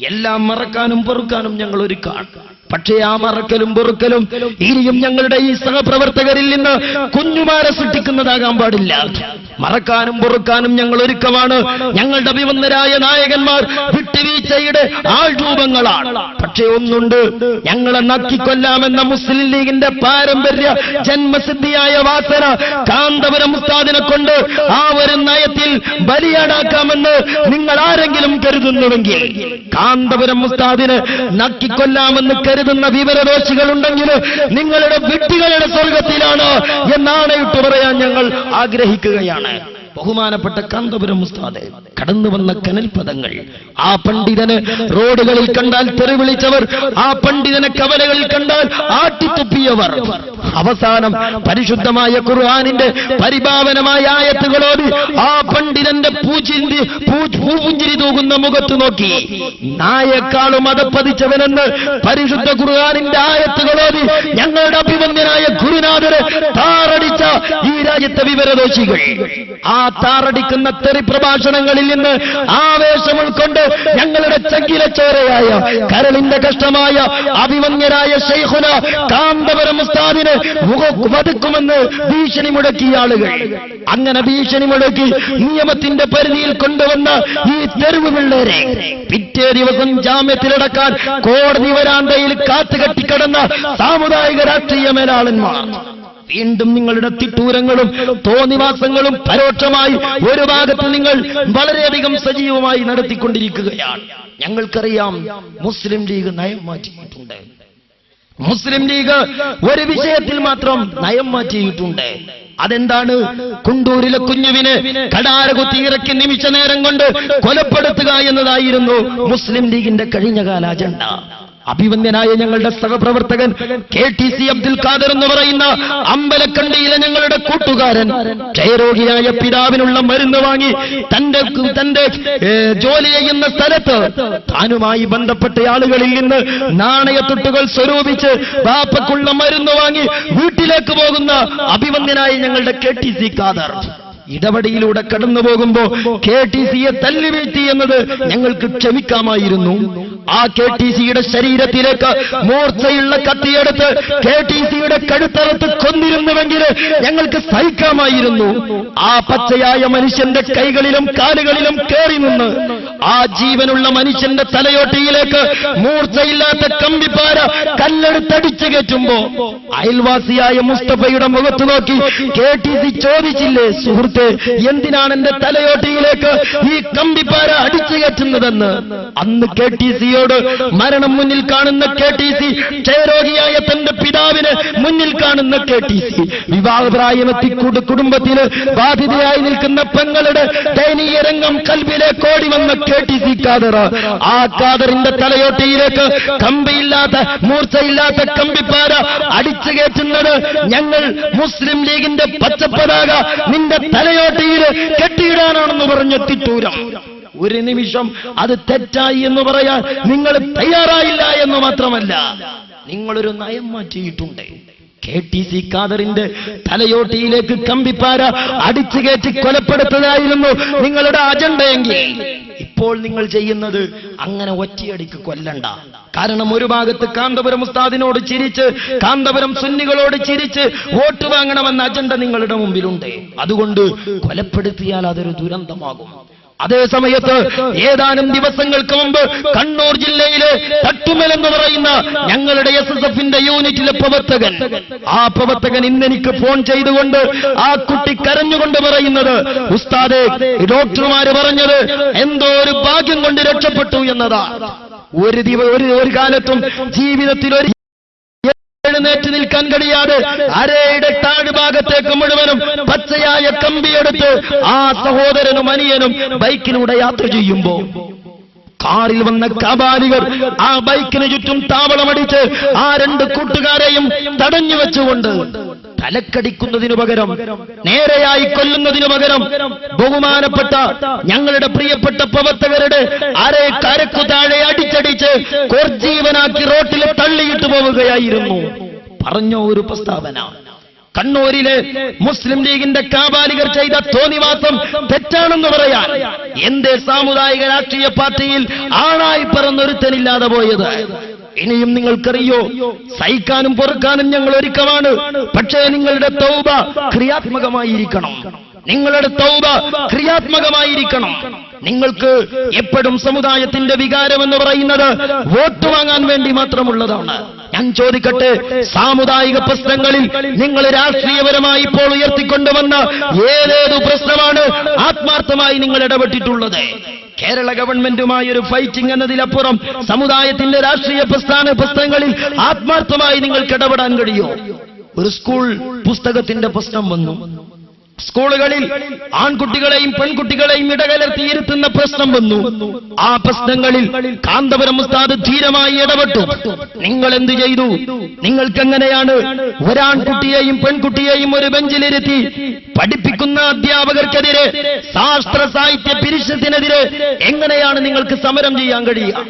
എല്ലാം മറക്കാനും പൊറുക്കാനും ഞങ്ങൾ ഒരുക്കാണ്. പക്ഷേ ആ മറക്കലും പൊറുക്കലും ഇനിയും ഞങ്ങളുടെ ഈ സഹപ്രവർത്തകരിൽ നിന്ന് കുഞ്ഞുമാരെ സൃഷ്ടിക്കുന്നതാകാൻ പാടില്ല. മറക്കാനും പൊറുക്കാനും ഞങ്ങൾ ഒരുക്കമാണ്. ഞങ്ങളുടെ അഭിവന്ദരായ നായകന്മാർ വിട്ടുവീഴ്ചയുടെ ആൾരൂപങ്ങളാണ്. പക്ഷേ ഒന്നുണ്ട്, ഞങ്ങളെ നക്കിക്കൊല്ലാമെന്ന മുസ്ലിം ലീഗിന്റെ പാരമ്പര്യ ജന്മസിദ്ധിയായ വാസന കാന്തപുരം ഉസ്താദിനെ കൊണ്ട് ആ ഒരു നയത്തിൽ ബലിയാടാക്കാമെന്ന് നിങ്ങൾ ആരെങ്കിലും കരുതുന്നുവെങ്കിൽ, കാന്തപുരം ഉസ്താദിന് നക്കിക്കൊല്ലാമെന്ന് കരുതുന്ന വിവരദോഷികളുണ്ടെങ്കിൽ നിങ്ങളുടെ വിഡ്ഢികളുടെ സ്വർഗത്തിലാണ് എന്നാണയിട്ട് പറയാൻ ഞങ്ങൾ ആഗ്രഹിക്കുകയാണ്. ബഹുമാനപ്പെട്ട കാന്തപുരം ഉസ്താദ് കടന്നു വന്ന കനൽപദങ്ങൾ, ആ പണ്ഡിതന് റോഡുകളിൽ കണ്ടാൽ തെറിവിളിച്ചവർ, ആ പണ്ഡിതനെ കവലകളിൽ കണ്ടാൽ ആട്ടിത്തുപ്പിയവർ, അവസാനം പരിശുദ്ധമായ ഖുർആനിന്റെ പരിഭാവനമായ ആയത്തുകളോട് ആ പണ്ഡിതന്റെ പൂഞ്ചിരി തൂകുന്ന മുഖത്ത് നോക്കി നായേക്കാളും മതപ്പതിച്ചവനെന്ന് പരിശുദ്ധ ഖുർആനിന്റെ ആയത്തുകളോട് ഞങ്ങളുടെ അഭിവന്ദനായ ഗുരുനാഥരെ താറടിച്ച ഈ രാജ്യത്തെ വിവരദോഷികൾ, ആ താറടിക്കുന്ന തെറി പ്രഭാഷണങ്ങളിൽ നിന്ന് ആവേശം ഉൾക്കൊണ്ട് ഞങ്ങളുടെ ചങ്കിലച്ചോരയായ കരളിന്റെ കഷ്ടമായ അഭിവന്യരായ ശൈഖുന കാന്തപുരം ഉസ്താദിനെ വധിക്കുമെന്ന് ഭീഷണി മുടക്കിയ ആളുകൾ, അങ്ങനെ ഭീഷണി മുടക്കി നിയമത്തിന്റെ പരിധിയിൽ കൊണ്ടുവന്ന ഈ തെരുവ് പിള്ളേരെ പിറ്റേ ദിവസം ജാമ്യത്തിലടക്കാൻ കോടതി വരാന്തയിൽ കാത്തുകെട്ടിക്കിടന്ന സാമുദായിക രാഷ്ട്രീയ മേലാളന്മാർ വീണ്ടും നിങ്ങളുടെ തിട്ടൂരങ്ങളും തോന്നിവാസങ്ങളും പരോക്ഷമായി ഒരു ഭാഗത്ത് നിങ്ങൾ വളരെയധികം സജീവമായി നടത്തിക്കൊണ്ടിരിക്കുകയാണ്. ഞങ്ങൾക്കറിയാം, മുസ്ലിം ലീഗ് നയം മാറ്റിയിട്ടുണ്ട്. മുസ്ലിം ലീഗ് ഒരു വിഷയത്തിൽ മാത്രം നയം മാറ്റിയിട്ടുണ്ട്. അതെന്താണ്? കുണ്ടൂരിലെ കുഞ്ഞുവിനെ കടാര കുത്തിയിറക്കി നിമിഷ നേരം കൊണ്ട് കൊലപ്പെടുത്തുക എന്നതായിരുന്നു മുസ്ലിം ലീഗിന്റെ കഴിഞ്ഞകാല അജണ്ട. അഭിവന്ദ്യനായ ഞങ്ങളുടെ സഹപ്രവർത്തകൻ KTC അബ്ദുൽ ഖാദർ എന്ന് പറയുന്ന അമ്പലക്കണ്ടിയിലെ ഞങ്ങളുടെ കൂട്ടുകാരൻ ക്ഷയരോഗിയായ പിതാവിനുള്ള മരുന്ന് വാങ്ങി തന്റെ ജോലി ചെയ്യുന്ന സ്ഥലത്ത് താനുമായി ബന്ധപ്പെട്ട ആളുകളിൽ നിന്ന് നാണയത്തുട്ടുകൾ സ്വരൂപിച്ച് ബാപ്പക്കുള്ള മരുന്ന് വാങ്ങി വീട്ടിലേക്ക് പോകുന്ന അഭിവന്ദ്യനായ ഞങ്ങളുടെ KTC ഖാദർ ഇടപെടിയിലൂടെ കടന്നു പോകുമ്പോ KTCയെ തല്ലി വീഴ്ത്തി എന്നത് ഞങ്ങൾക്ക് ക്ഷമിക്കാമായിരുന്നു. ആ KTCയുടെ ശരീരത്തിലേക്ക് മൂർച്ചയുള്ള കത്തിയെടുത്ത് KTCയുടെ കഴുത്തറുത്ത് കൊന്നിരുന്നുവെങ്കിൽ ഞങ്ങൾക്ക് സഹിക്കാമായിരുന്നു. ആ പച്ചയായ മനുഷ്യന്റെ കൈകളിലും കാലുകളിലും കയറി നിന്ന് ആ ജീവനുള്ള മനുഷ്യന്റെ തലയോട്ടിയിലേക്ക് മൂർച്ചയില്ലാത്ത കമ്പിപ്പാര കല്ലെടുത്തടിച്ചു കയറ്റുമ്പോ അയൽവാസിയായ മുസ്തഫയുടെ മുഖത്ത് നോക്കി KTC ചോദിച്ചില്ലേ, സുഹൃത്ത് എന്തിനാണ് എന്റെ തലയോട്ടിയിലേക്ക് ഈ കമ്പിപ്പാര അടിച്ചു കയറ്റുന്നതെന്ന്? അന്ന് KTCയോട് മരണം മുന്നിൽ കാണുന്ന KTC, ക്ഷയരോഗിയായ തന്റെ പിതാവിന് മുന്നിൽ കാണുന്ന KTC, വിവാഹപ്രായമെത്തി കുടുംബത്തിന് ബാധിതയായി നിൽക്കുന്ന പെങ്ങളുടെ ദയനീയ രംഗം കൽബിലേക്ക് ഓടി വന്ന KTC ഖാദർ, ആ ഖാദറിന്റെ തലയോട്ടിയിലേക്ക് കമ്പിയില്ലാത്ത മൂർച്ചയില്ലാത്ത കമ്പിപ്പാര അടിച്ചു കയറ്റുന്നത് ഞങ്ങൾ മുസ്ലിം ലീഗിന്റെ പച്ചപ്പതാക നിന്റെ തലയോട്ടിയിൽ കെട്ടിയിടാനാണെന്ന് പറഞ്ഞെത്തിത്തൂരം. ഒരു നിമിഷം അത് തെറ്റായി എന്ന് പറയാൻ നിങ്ങൾ തയ്യാറായില്ല എന്ന് മാത്രമല്ല, നിങ്ങളൊരു നയം മാറ്റിയിട്ടുണ്ട്. KTC ഖാദറിന്റെ തലയോട്ടിയിലേക്ക് കമ്പിപ്പാര അടിച്ചു കയറ്റി കൊലപ്പെടുത്തതായിരുന്നു നിങ്ങളുടെ അജണ്ടയെങ്കിൽ ഇപ്പോൾ നിങ്ങൾ ചെയ്യുന്നത് അങ്ങനെ ഒറ്റയടിക്ക് കൊല്ലണ്ട. കാരണം ഒരു ഭാഗത്ത് കാന്തപുരം ഉസ്താദിനോട് ചിരിച്ച്, കാന്തപുരം സുന്നികളോട് ചിരിച്ച് വോട്ട് വാങ്ങണമെന്ന അജണ്ട നിങ്ങളുടെ മുമ്പിലുണ്ട്. അതുകൊണ്ട് കൊലപ്പെടുത്തിയാൽ അതൊരു ദുരന്തമാകും. അതേ സമയത്ത് ഏതാനും ദിവസങ്ങൾക്ക് മുമ്പ് കണ്ണൂർ ജില്ലയിലെ തട്ടുമൽ എന്ന് പറയുന്ന ഞങ്ങളുടെ SSFന്റെ യൂണിറ്റിലെ പ്രവർത്തകൻ, ആ പ്രവർത്തകൻ ഇന്നെനിക്ക് ഫോൺ ചെയ്തുകൊണ്ട് ആ കുട്ടി കരഞ്ഞുകൊണ്ട് പറയുന്നത്, ഉസ്താദേ, ഡോക്ടർമാര് പറഞ്ഞത് എന്തോ ഒരു ഭാഗ്യം കൊണ്ട് രക്ഷപ്പെട്ടു എന്നതാ. ഒരു കാലത്തും ജീവിതത്തിൽ ഒരു എഴുന്നേറ്റ് നിൽക്കാൻ കഴിയാതെ അരയുടെ താഴ്ഭാഗത്തേക്ക് മുഴുവനും പച്ചയായ കമ്പിയെടുത്ത് ആ സഹോദരനും അനിയനും ബൈക്കിലൂടെ യാത്ര ചെയ്യുമ്പോ കാറിൽ വന്ന കാബാലികർ ആ ബൈക്കിന് ചുറ്റും താവളമടിച്ച് ആ രണ്ട് കൂട്ടുകാരെയും തടഞ്ഞു വെച്ചുകൊണ്ട് തലക്കടിക്കുന്നതിനു പകരം, നേരെയായി കൊല്ലുന്നതിനു പകരം ബഹുമാനപ്പെട്ട ഞങ്ങളുടെ പ്രിയപ്പെട്ട പ്രവർത്തകരുടെ കരക്കു താഴെ അടിച്ചടിച്ച് കോർജീവനാക്കി റോട്ടിൽ തള്ളിയിട്ടു പോവുകയായിരുന്നു. പറഞ്ഞോ ഒരു പ്രസ്താവന. കണ്ണൂരിലെ മുസ്ലിം ലീഗിന്റെ കാബാലികർ ചെയ്ത തോന്നിവാസം തെറ്റാണെന്ന് പറയാൻ എന്റെ സാമുദായിക രാഷ്ട്രീയ പാർട്ടിയിൽ ആണായി പറന്നൊരുത്തനില്ലാതെ പോയത്? ഇനിയും നിങ്ങൾക്കറിയോ, സഹിക്കാനും പൊറുക്കാനും ഞങ്ങൾ ഒരുക്കമാണ്. പക്ഷേ നിങ്ങളുടെ തൗബ ക്രിയാത്മകമായിരിക്കണം. നിങ്ങളുടെ തൗബ ക്രിയാത്മകമായിരിക്കണം. നിങ്ങൾക്ക് എപ്പോഴും സമുദായത്തിന്റെ വികാരം എന്ന് പറയുന്നത് വോട്ട് വാങ്ങാൻ വേണ്ടി മാത്രമുള്ളതാണ്. ഞാൻ ചോദിക്കട്ടെ, സാമുദായിക പ്രശ്നങ്ങളിൽ നിങ്ങൾ രാഷ്ട്രീയപരമായി ഇപ്പോൾ ഉയർത്തിക്കൊണ്ടുവന്ന ഏതേതു പ്രശ്നമാണ് ആത്മാർത്ഥമായി നിങ്ങൾ ഇടപെട്ടിട്ടുള്ളത്? കേരള ഗവൺമെന്റുമായി ഒരു ഫൈറ്റിംഗ് എന്നതിലപ്പുറം സമുദായത്തിന്റെ രാഷ്ട്രീയ പ്രശ്നങ്ങളിൽ ആത്മാർത്ഥമായി നിങ്ങൾക്ക് ഇടപെടാൻ കഴിയോ? ഒരു സ്കൂൾ പുസ്തകത്തിന്റെ പ്രശ്നം വന്നു. സ്കൂളുകളിൽ ആൺകുട്ടികളെയും പെൺകുട്ടികളെയും ഇടകലർത്തിയിരുത്തുന്ന പ്രശ്നം വന്നു. ആ പ്രശ്നങ്ങളിൽ കാന്തപുരം ഉസ്താദ് ധീരമായി ഇടപെട്ടു. നിങ്ങൾ എന്ത് ചെയ്തു? നിങ്ങൾക്കെങ്ങനെയാണ് ഒരാൺകുട്ടിയെയും പെൺകുട്ടിയെയും ഒരു ബെഞ്ചിലിരുത്തി പഠിപ്പിക്കുന്ന അധ്യാപകർക്കെതിരെ, ശാസ്ത്ര സാഹിത്യ പരിഷത്തിനെതിരെ എങ്ങനെയാണ് നിങ്ങൾക്ക് സമരം ചെയ്യാൻ കഴിയുക?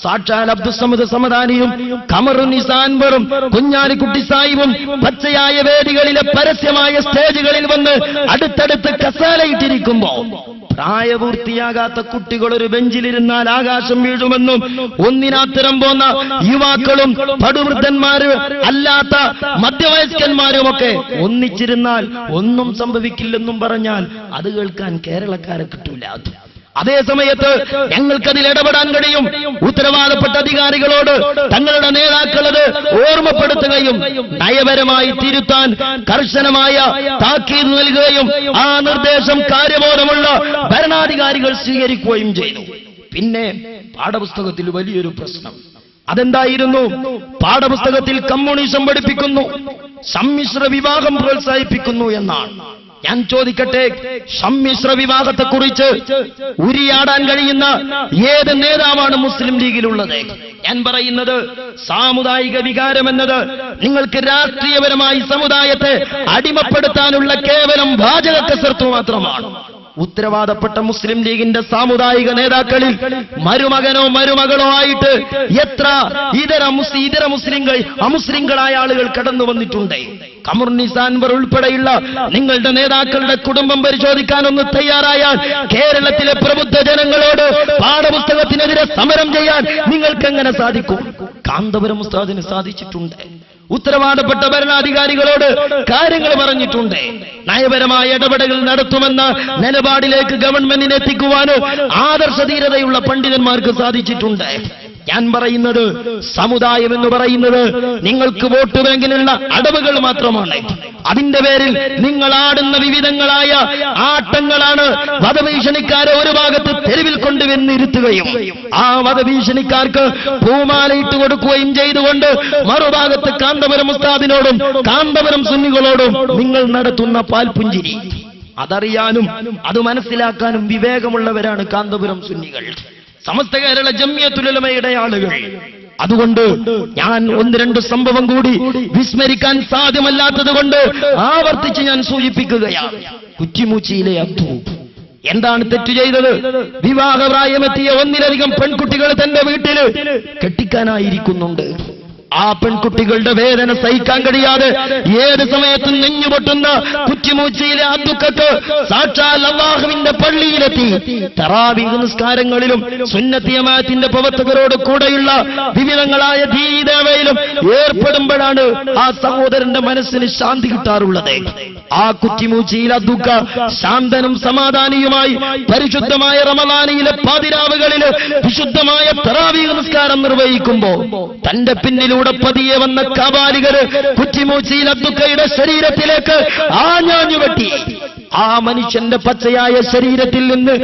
സാക്ഷാൽ അബ്ദുസ്സമദ് സമദാനിയും ഖമറുന്നിസാ അൻവറും കുഞ്ഞാലിക്കുട്ടി സാഹിബും പച്ചയായ വേദികളിലെ പരസ്യമായ സ്റ്റേജുകളിൽ വന്ന് അടുത്തടുത്ത് കസാലയിട്ടിരിക്കുമ്പോ പ്രായപൂർത്തിയാകാത്ത കുട്ടികൾ ഒരു ബെഞ്ചിലിരുന്നാൽ ആകാശം വീഴുമെന്നും ഒന്നിനാത്തരം പോന്ന യുവാക്കളും പടുവൃദ്ധന്മാര് അല്ലാത്ത മധ്യവയസ്കന്മാരുമൊക്കെ ഒന്നിച്ചിരുന്നാൽ ഒന്നും സംഭവിക്കില്ലെന്നും പറഞ്ഞാൽ അത് കേൾക്കാൻ കേരളക്കാരെ കിട്ടൂല. അതേ സമയത്ത് ഞങ്ങൾക്കതിൽ ഇടപെടാൻ കഴിയും. ഉത്തരവാദപ്പെട്ട അധികാരികളോട് തങ്ങളുടെ നേതാക്കളത് ഓർമ്മപ്പെടുത്തുകയും നയപരമായി തിരുത്താൻ കർശനമായ താക്കീത് നൽകുകയും ആ നിർദ്ദേശം കാര്യബോധമുള്ള ഭരണാധികാരികൾ സ്വീകരിക്കുകയും ചെയ്തു. പിന്നെ പാഠപുസ്തകത്തിൽ വലിയൊരു പ്രശ്നം അതെന്തായിരുന്നു? പാഠപുസ്തകത്തിൽ കമ്മ്യൂണിസം പഠിപ്പിക്കുന്നു, സമ്മിശ്ര വിവാഹം പ്രോത്സാഹിപ്പിക്കുന്നു എന്നാണ്. ഞാൻ ചോദിക്കട്ടെ, സമ്മിശ്ര വിവാഹത്തെക്കുറിച്ച് ഉരിയാടാൻ കഴിയുന്ന ഏത് നേതാവാണ് മുസ്ലിം ലീഗിലുള്ളത്? ഞാൻ പറയുന്നത്, സാമുദായിക വികാരം എന്നത് നിങ്ങൾക്ക് രാഷ്ട്രീയപരമായി സമുദായത്തെ അടിമപ്പെടുത്താനുള്ള കേവലം വാചക കസർത്ത് മാത്രമാണ്. ഉത്തരവാദപ്പെട്ട മുസ്ലിം ലീഗിന്റെ സാമുദായിക നേതാക്കളിൽ മരുമകനോ മരുമകളോ ആയിട്ട് എത്ര ഇതര മുസ്ലിങ്ങൾ അമുസ്ലിങ്ങളായ ആളുകൾ കടന്നു വന്നിട്ടുണ്ട്. കമറുന്നിസാൻവർ ഉൾപ്പെടെയുള്ള നിങ്ങളുടെ നേതാക്കളുടെ കുടുംബം പരിശോധിക്കാനൊന്ന് തയ്യാറായാൽ കേരളത്തിലെ പ്രബുദ്ധ ജനങ്ങളോട് പാഠപുസ്തകത്തിനെതിരെ സമരം ചെയ്യാൻ നിങ്ങൾക്ക് എങ്ങനെ സാധിക്കും? കാന്തപുരം ഉസ്താദിന് സാധിച്ചിട്ടുണ്ട്. ഉത്തരവാദപ്പെട്ട ഭരണാധികാരികളോട് കാര്യങ്ങൾ പറഞ്ഞിട്ടുണ്ട്. നയപരമായ ഇടപെടലുകൾ നടത്തുമെന്ന നിലപാടിലേക്ക് ഗവൺമെന്റിനെ എത്തിക്കുവാനോ ആദർശധീരതയുള്ള പണ്ഡിതന്മാർക്ക് സാധിച്ചിട്ടുണ്ട്. ഞാൻ പറയുന്നത്, സമുദായം എന്ന് പറയുന്നത് നിങ്ങൾക്ക് വോട്ട് ബാങ്കിനുള്ള അടവുകൾ മാത്രമാണ്. അതിന്റെ പേരിൽ നിങ്ങൾ ആടുന്ന വിവിധങ്ങളായ ആട്ടങ്ങളാണ് വധഭീഷണിക്കാരെ ഒരു ഭാഗത്ത് തെരുവിൽ കൊണ്ടുവന്നിരുത്തുകയും ആ വധഭീഷണിക്കാർക്ക് പൂമാലയിട്ട് കൊടുക്കുകയും ചെയ്തുകൊണ്ട് മറുഭാഗത്ത് കാന്തപുരം ഉസ്താദിനോടും കാന്തപുരം സുന്നികളോടും നിങ്ങൾ നടത്തുന്ന പാൽപുഞ്ചിരി. അതറിയാനും അത് മനസ്സിലാക്കാനും വിവേകമുള്ളവരാണ് കാന്തപുരം സുന്നികൾ, സമസ്ത കേരള ജംഇയ്യത്തുൽ ഉലമയുടെ ആളുകൾ. അതുകൊണ്ട് ഞാൻ ഒന്ന് രണ്ട് സംഭവം കൂടി വിസ്മരിക്കാൻ സാധ്യമല്ലാത്തത് കൊണ്ട് ആവർത്തിച്ച് ഞാൻ സൂചിപ്പിക്കുകയാണ്. കുറ്റിമൂച്ചിയിലെ അബ്ദു എന്താണ് തെറ്റു ചെയ്തത്? വിവാഹപ്രായമെത്തിയ ഒന്നിലധികം പെൺകുട്ടികൾ തന്റെ വീട്ടില് കെട്ടിക്കാനായിരിക്കുന്നുണ്ട്. ആ പെൺകുട്ടികളുടെ വേദന സഹിക്കാൻ കഴിയാതെ ഏത് സമയത്തും നെഞ്ഞുപൊട്ടുന്ന കുറ്റിമൂച്ചിയിലെ അബ്ദുക്കത്ത് സാക്ഷാൽ അല്ലാഹുവിന്റെ പള്ളിയിലെത്തി തറാവീഹ് നിസ്കാരങ്ങളിലും സുന്നത്ത് ജമാഅത്തിന്റെ പ്രവർത്തകരോട് കൂടെയുള്ള വിവിധങ്ങളായ ദീനീദേവയിലും ഏർപ്പെടുമ്പോഴാണ് ആ സഹോദരന്റെ മനസ്സിന് ശാന്തി കിട്ടാറുള്ളത്. ആ കുറ്റിമൂച്ചിയിൽ അബ്ദുക്ക ശാന്തനും സമാധാനിയുമായി പരിശുദ്ധമായ റമളാനിലെ പാതിരാവുകളിൽ വിശുദ്ധമായ തറാവീഹ് നിസ്കാരം നിർവഹിക്കുമ്പോ തന്റെ പിന്നിലൂടെ പതിയെ വന്ന കാബാലികര് കുറ്റിമൂച്ചിയിൽ അബ്ദുക്കയുടെ ശരീരത്തിലേക്ക് ആഞ്ഞാഞ്ഞുവെട്ടി. ആ മനുഷ്യന്റെ പച്ചയായ ശരീരത്തിൽ നിന്ന്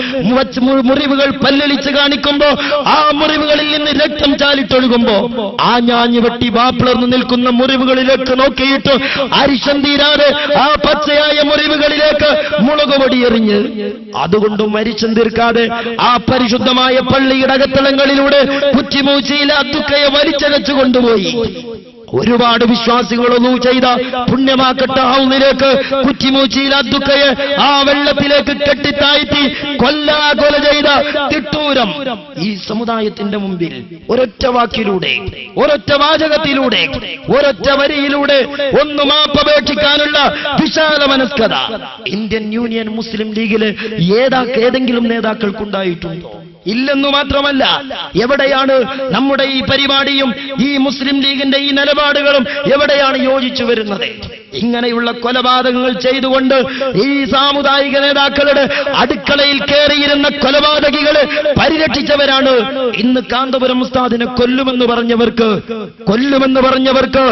മുറിവുകൾ പല്ലളിച്ച് കാണിക്കുമ്പോ ആ മുറിവുകളിൽ നിന്ന് രക്തം ചാലിട്ടൊഴുകുമ്പോ ആഞ്ഞാഞ്ഞു വെട്ടി വാപ്പിളർന്നു നിൽക്കുന്ന മുറിവുകളിലേക്ക് നോക്കിയിട്ട് അരിശം തീരാതെ ആ പച്ചയായ മുറിവുകളിലേക്ക് മുളകുപൊടി എറിഞ്ഞ് അതുകൊണ്ടും അരിശം തീർക്കാതെ ആ പരിശുദ്ധമായ പള്ളിയുടെ അകത്തളങ്ങളിലൂടെ കുറ്റിമൂച്ചിയിലെ അബ്ദുക്കയെ വലിച്ചകച്ചു കൊണ്ടുപോയി. ഒരുപാട് വിശ്വാസികളൊന്നും ചെയ്ത പുണ്യമാക്കട്ട ഹൗദിലേക്ക് കുറ്റിമൂച്ചിയിൽ അബ്ദുക്കയെ ആ വെള്ളത്തിലേക്ക് കെട്ടിത്താഴ്ത്തി കൊല ചെയ്ത തിട്ടൂരം ഈ സമുദായത്തിന്റെ മുമ്പിൽ ഒരൊറ്റ വാക്കിലൂടെ, ഒരൊറ്റ വാചകത്തിലൂടെ, ഒരൊറ്റ വരിയിലൂടെ ഒന്ന് മാപ്പപേക്ഷിക്കാനുള്ള വിശാല മനസ്കത ഇന്ത്യൻ യൂണിയൻ മുസ്ലിം ലീഗില് ഏതെങ്കിലും നേതാക്കൾക്കുണ്ടായിട്ടുണ്ടോ? ഇല്ലെന്നു മാത്രമല്ല, എവിടെയാണ് നമ്മുടെ ഈ പരിപാടിയും ഈ മുസ്ലിം ലീഗിന്റെ ഈ നിലപാടുകളും എവിടെയാണ് യോജിച്ചു വരുന്നത്? ഇങ്ങനെയുള്ള കൊലപാതകങ്ങൾ ചെയ്തുകൊണ്ട് ഈ സാമുദായിക നേതാക്കളുടെ അടുക്കളയിൽ കയറിയിരുന്ന കൊലപാതകികളെ പരിരക്ഷിച്ചവരാണ് ഇന്ന് കാന്തപുരം ഉസ്താദിനെ കൊല്ലുമെന്ന് പറഞ്ഞവർക്ക്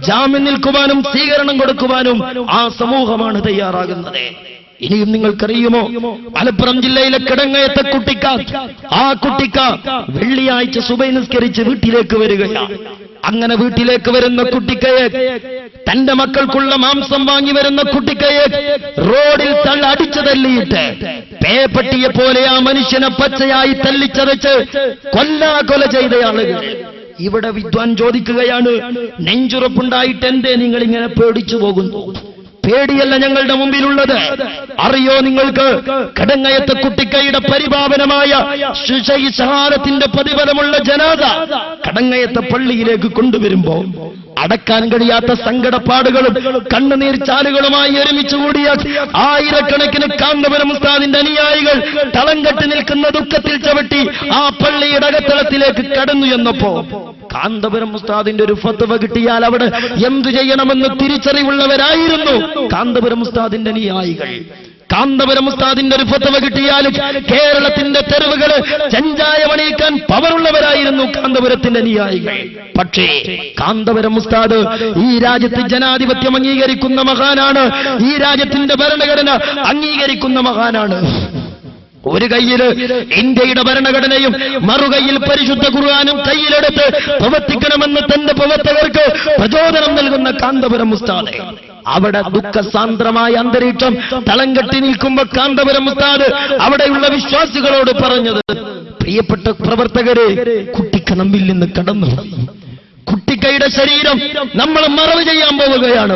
ജാമ്യം നിൽക്കുവാനും സ്വീകരണം കൊടുക്കുവാനും ആ സമൂഹമാണ് തയ്യാറാകുന്നത്. ഇനിയും നിങ്ങൾക്കറിയുമോ, മലപ്പുറം ജില്ലയിലെ കിടങ്ങയത്തെ ആ കുട്ടിക്ക വെള്ളിയാഴ്ച സുബഹി നിസ്കരിച്ച് വീട്ടിലേക്ക് വരികയാണ്. അങ്ങനെ വീട്ടിലേക്ക് വരുന്ന കുട്ടിക്കയെ, തന്റെ മക്കൾക്കുള്ള മാംസം വാങ്ങി വരുന്ന കുട്ടിക്കയെ റോഡിൽ അടിച്ചു തല്ലിയിട്ട് പേപ്പട്ടിയെ പോലെ ആ മനുഷ്യനെ പച്ചയായി തല്ലിച്ചതച്ച് കൊല ചെയ്ത ആളുകൾ. ഇവിടെ വിദ്വാൻ ചോദിക്കുകയാണ്, നെഞ്ചുറപ്പുണ്ടായിട്ട് എന്തേ നിങ്ങൾ ഇങ്ങനെ പേടിച്ചു പോകുന്നു? പേടിയല്ല ഞങ്ങളുടെ മുമ്പിലുള്ളത്. അറിയോ നിങ്ങൾക്ക്, കടങ്ങയത്തെ കുട്ടിക്കയുടെ പരിപാവനമായ ഷഹാദത്തിന്റെ പ്രതിഫലമുള്ള ജനാസ കടങ്ങയത്തെ പള്ളിയിലേക്ക് കൊണ്ടുവരുമ്പോ അടക്കാൻ കഴിയാത്ത സങ്കടപ്പാടുകളും കണ്ണുനീർ ചാലുകളുമായി ഒരുമിച്ച് കൂടിയ ആയിരക്കണക്കിന് കാന്തപുരം ഉസ്താദിന്റെ അനുയായികൾ തളം കെട്ടി നിൽക്കുന്ന ദുഃഖത്തിൽ ചവിട്ടി ആ പള്ളിയുടെ അകത്തളത്തിലേക്ക് കടന്നു എന്നപ്പോ കാന്തപുരം ഉസ്താദിന്റെ ഒരു ഫത്വ കിട്ടിയാൽ അവിടെ എന്തു ചെയ്യണമെന്ന് തിരിച്ചറിവുള്ളവരായിരുന്നു കാന്തപുരം ഉസ്താദിന്റെ അനുയായികൾ. കാന്തപുരം ഉസ്താദിന്റെ ഒരു ഫത്വ കിട്ടിയാൽ കേരളത്തിന്റെ തെരുവുകള് ചഞ്ചായമണിയിക്കാൻ പവറുള്ളവരായിരുന്നു കാന്തപുരത്തിന്റെ അനുയായികൾ. പക്ഷേ കാന്തപുരം ഉസ്താദ് ഈ രാജ്യത്ത് ജനാധിപത്യം അംഗീകരിക്കുന്ന മഹാനാണ്, ഈ രാജ്യത്തിന്റെ ഭരണഘടന അംഗീകരിക്കുന്ന മഹാനാണ്. ഒരു കയ്യില് ഇന്ത്യയുടെ ഭരണഘടനയും മറുകൈയിൽ പരിശുദ്ധ ഖുർആനും കയ്യിലെടുത്ത് പ്രവർത്തിക്കണമെന്ന് തന്റെ പ്രവർത്തകർക്ക് പ്രചോദനം നൽകുന്ന കാന്തപുരം ഉസ്താദ് അവിടെ ദുഃഖസാന്ദ്രമായ അന്തരീക്ഷം തളം കെട്ടി നിൽക്കുമ്പോൾ കാന്തപുരം ഉസ്താദ് അവിടെയുള്ള വിശ്വാസികളോട് പറഞ്ഞത്, പ്രിയപ്പെട്ട പ്രവർത്തകരെ, കുട്ടിക്ക് നമ്മിൽ നിന്ന് കടന്നു. കുട്ടിക്കയുടെ ശരീരം നമ്മൾ മറവ് ചെയ്യാൻ പോവുകയാണ്.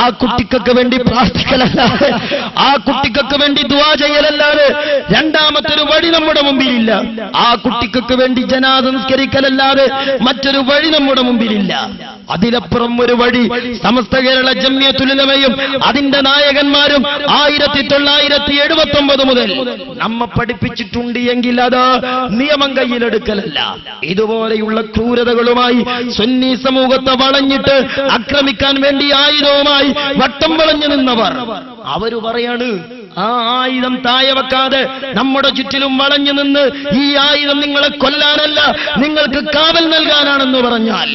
ആ കുട്ടിക്കൊക്കെ വേണ്ടി പ്രാർത്ഥിക്കലല്ലാതെ, ആ കുട്ടിക്കൊക്കെ വേണ്ടി ദുആ ചെയ്യലല്ലാതെ രണ്ടാമത്തൊരു വഴി നമ്മുടെ മുമ്പിലില്ല. ആ കുട്ടിക്കൊക്കെ വേണ്ടി ജനാസ നിസ്കരിക്കലല്ലാതെ മറ്റൊരു വഴി നമ്മുടെ മുമ്പിലില്ല. അതിലപ്പുറം ഒരു വഴി സമസ്ത കേരള ജംഇയ്യത്തുൽ ഉലമയും അതിന്റെ നായകന്മാരും 1979 മുതൽ നമ്മെ പഠിപ്പിച്ചിട്ടുണ്ട് എങ്കിൽ അത് നിയമം കയ്യിലെടുക്കലല്ല. ഇതുപോലെയുള്ള ക്രൂരതകളുമായി സുന്നി സമൂഹത്തെ വളഞ്ഞിട്ട് ആക്രമിക്കാൻ വേണ്ടി ആയുധവുമായി വട്ടം വളഞ്ഞു നിന്നവർ അവര് പറയാണ്, ആ ആയുധം താഴെ വെക്കാതെ നമ്മുടെ ചുറ്റിലും വളഞ്ഞു നിന്ന് ഈ ആയുധം നിങ്ങളെ കൊല്ലാനല്ല, നിങ്ങൾക്ക് കാവൽ നൽകാനാണെന്ന് പറഞ്ഞാൽ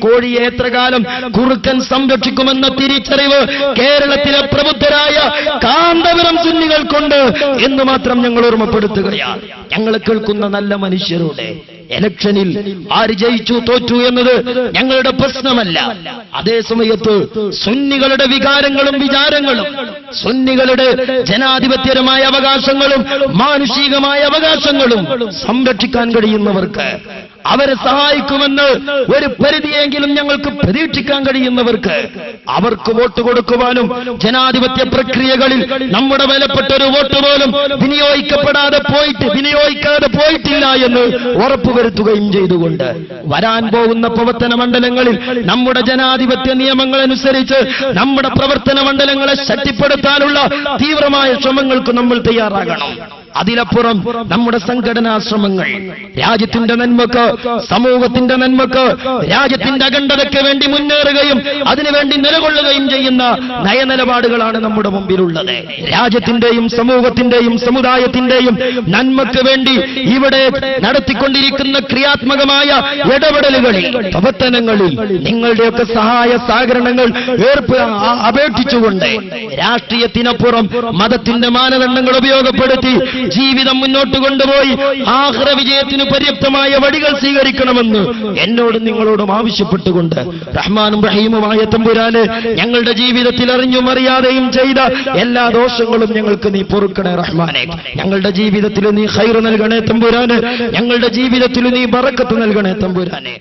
കോഴിയെ എത്ര കാലം കുറുക്കൻ സംരക്ഷിക്കുമെന്ന തിരിച്ചറിവ് കേരളത്തിലെ പ്രബുദ്ധരായ കാന്തപുരം സുന്നികൾക്കുണ്ട് എന്ന് മാത്രം ഞങ്ങൾ ഓർമ്മപ്പെടുത്തുകയാണ്. ഞങ്ങൾ കേൾക്കുന്ന നല്ല മനുഷ്യരുടെ ഇലക്ഷനിൽ ആര് ജയിച്ചു തോറ്റു എന്നത് ഞങ്ങളുടെ പ്രശ്നമല്ല. അതേസമയത്ത് സുന്നികളുടെ വികാരങ്ങളും വിചാരങ്ങളും, സുന്നികളുടെ ജനാധിപത്യപരമായ അവകാശങ്ങളും മാനുഷികമായ അവകാശങ്ങളും സംരക്ഷിക്കാൻ കഴിയുന്നവർക്ക്, അവരെ സഹായിക്കുമെന്ന് ഒരു പരിധിയെങ്കിലും ഞങ്ങൾക്ക് പ്രതീക്ഷിക്കാൻ കഴിയുന്നവർക്ക്, അവർക്ക് വോട്ട് കൊടുക്കുവാനും ജനാധിപത്യ പ്രക്രിയകളിൽ നമ്മുടെ വിലപ്പെട്ട ഒരു വോട്ട് പോലും വിനിയോഗിക്കാതെ പോയിട്ടില്ല എന്ന് ഉറപ്പുവരുത്തുകയും ചെയ്തുകൊണ്ട് വരാൻ പോകുന്ന പ്രവർത്തന മണ്ഡലങ്ങളിൽ നമ്മുടെ ജനാധിപത്യ നിയമങ്ങളനുസരിച്ച് നമ്മുടെ പ്രവർത്തന മണ്ഡലങ്ങളെ ശക്തിപ്പെടുത്താനുള്ള തീവ്രമായ ശ്രമങ്ങൾക്ക് നമ്മൾ തയ്യാറാകണം. അതിലപ്പുറം നമ്മുടെ സംഘടനാ ശ്രമങ്ങൾ രാജ്യത്തിന്റെ നന്മക്ക്, സമൂഹത്തിന്റെ നന്മക്ക്, രാജ്യത്തിന്റെ അഖണ്ഡതയ്ക്ക് വേണ്ടി മുന്നേറുകയും അതിനുവേണ്ടി നിലകൊള്ളുകയും ചെയ്യുന്ന നയനിലപാടുകളാണ് നമ്മുടെ മുമ്പിലുള്ളത്. രാജ്യത്തിന്റെയും സമൂഹത്തിന്റെയും സമുദായത്തിന്റെയും നന്മക്ക് വേണ്ടി ഇവിടെ നടത്തിക്കൊണ്ടിരിക്കുന്ന ക്രിയാത്മകമായ ഇടപെടലുകളിൽ, പ്രവർത്തനങ്ങളിൽ നിങ്ങളുടെയൊക്കെ സഹായ സഹകരണങ്ങൾ അപേക്ഷിച്ചുകൊണ്ട് രാഷ്ട്രീയത്തിനപ്പുറം മതത്തിന്റെ മാനദണ്ഡങ്ങൾ ഉപയോഗപ്പെടുത്തി ജീവിതം മുന്നോട്ട് കൊണ്ടുപോയി ആഖിറ വിജയത്തിന് പര്യാപ്തമായ വഴികൾ സ്വീകരിക്കണമെന്ന് എന്നോടും നിങ്ങളോടും ആവശ്യപ്പെട്ടുകൊണ്ട് റഹ്മാനും റഹീമുമായ തമ്പുരാനെ, ഞങ്ങളുടെ ജീവിതത്തിൽ അറിഞ്ഞും അറിയാതെയും ചെയ്ത എല്ലാ ദോഷങ്ങളും ഞങ്ങൾക്ക് നീ പൊറുക്കണേ റഹ്മാനെ. ഞങ്ങളുടെ ജീവിതത്തിൽ നീ ഖൈർ നൽകണേ തമ്പുരാനെ. ഞങ്ങളുടെ ജീവിതത്തിൽ നീ ബറക്കത്ത് നൽകണേ തമ്പുരാനെ.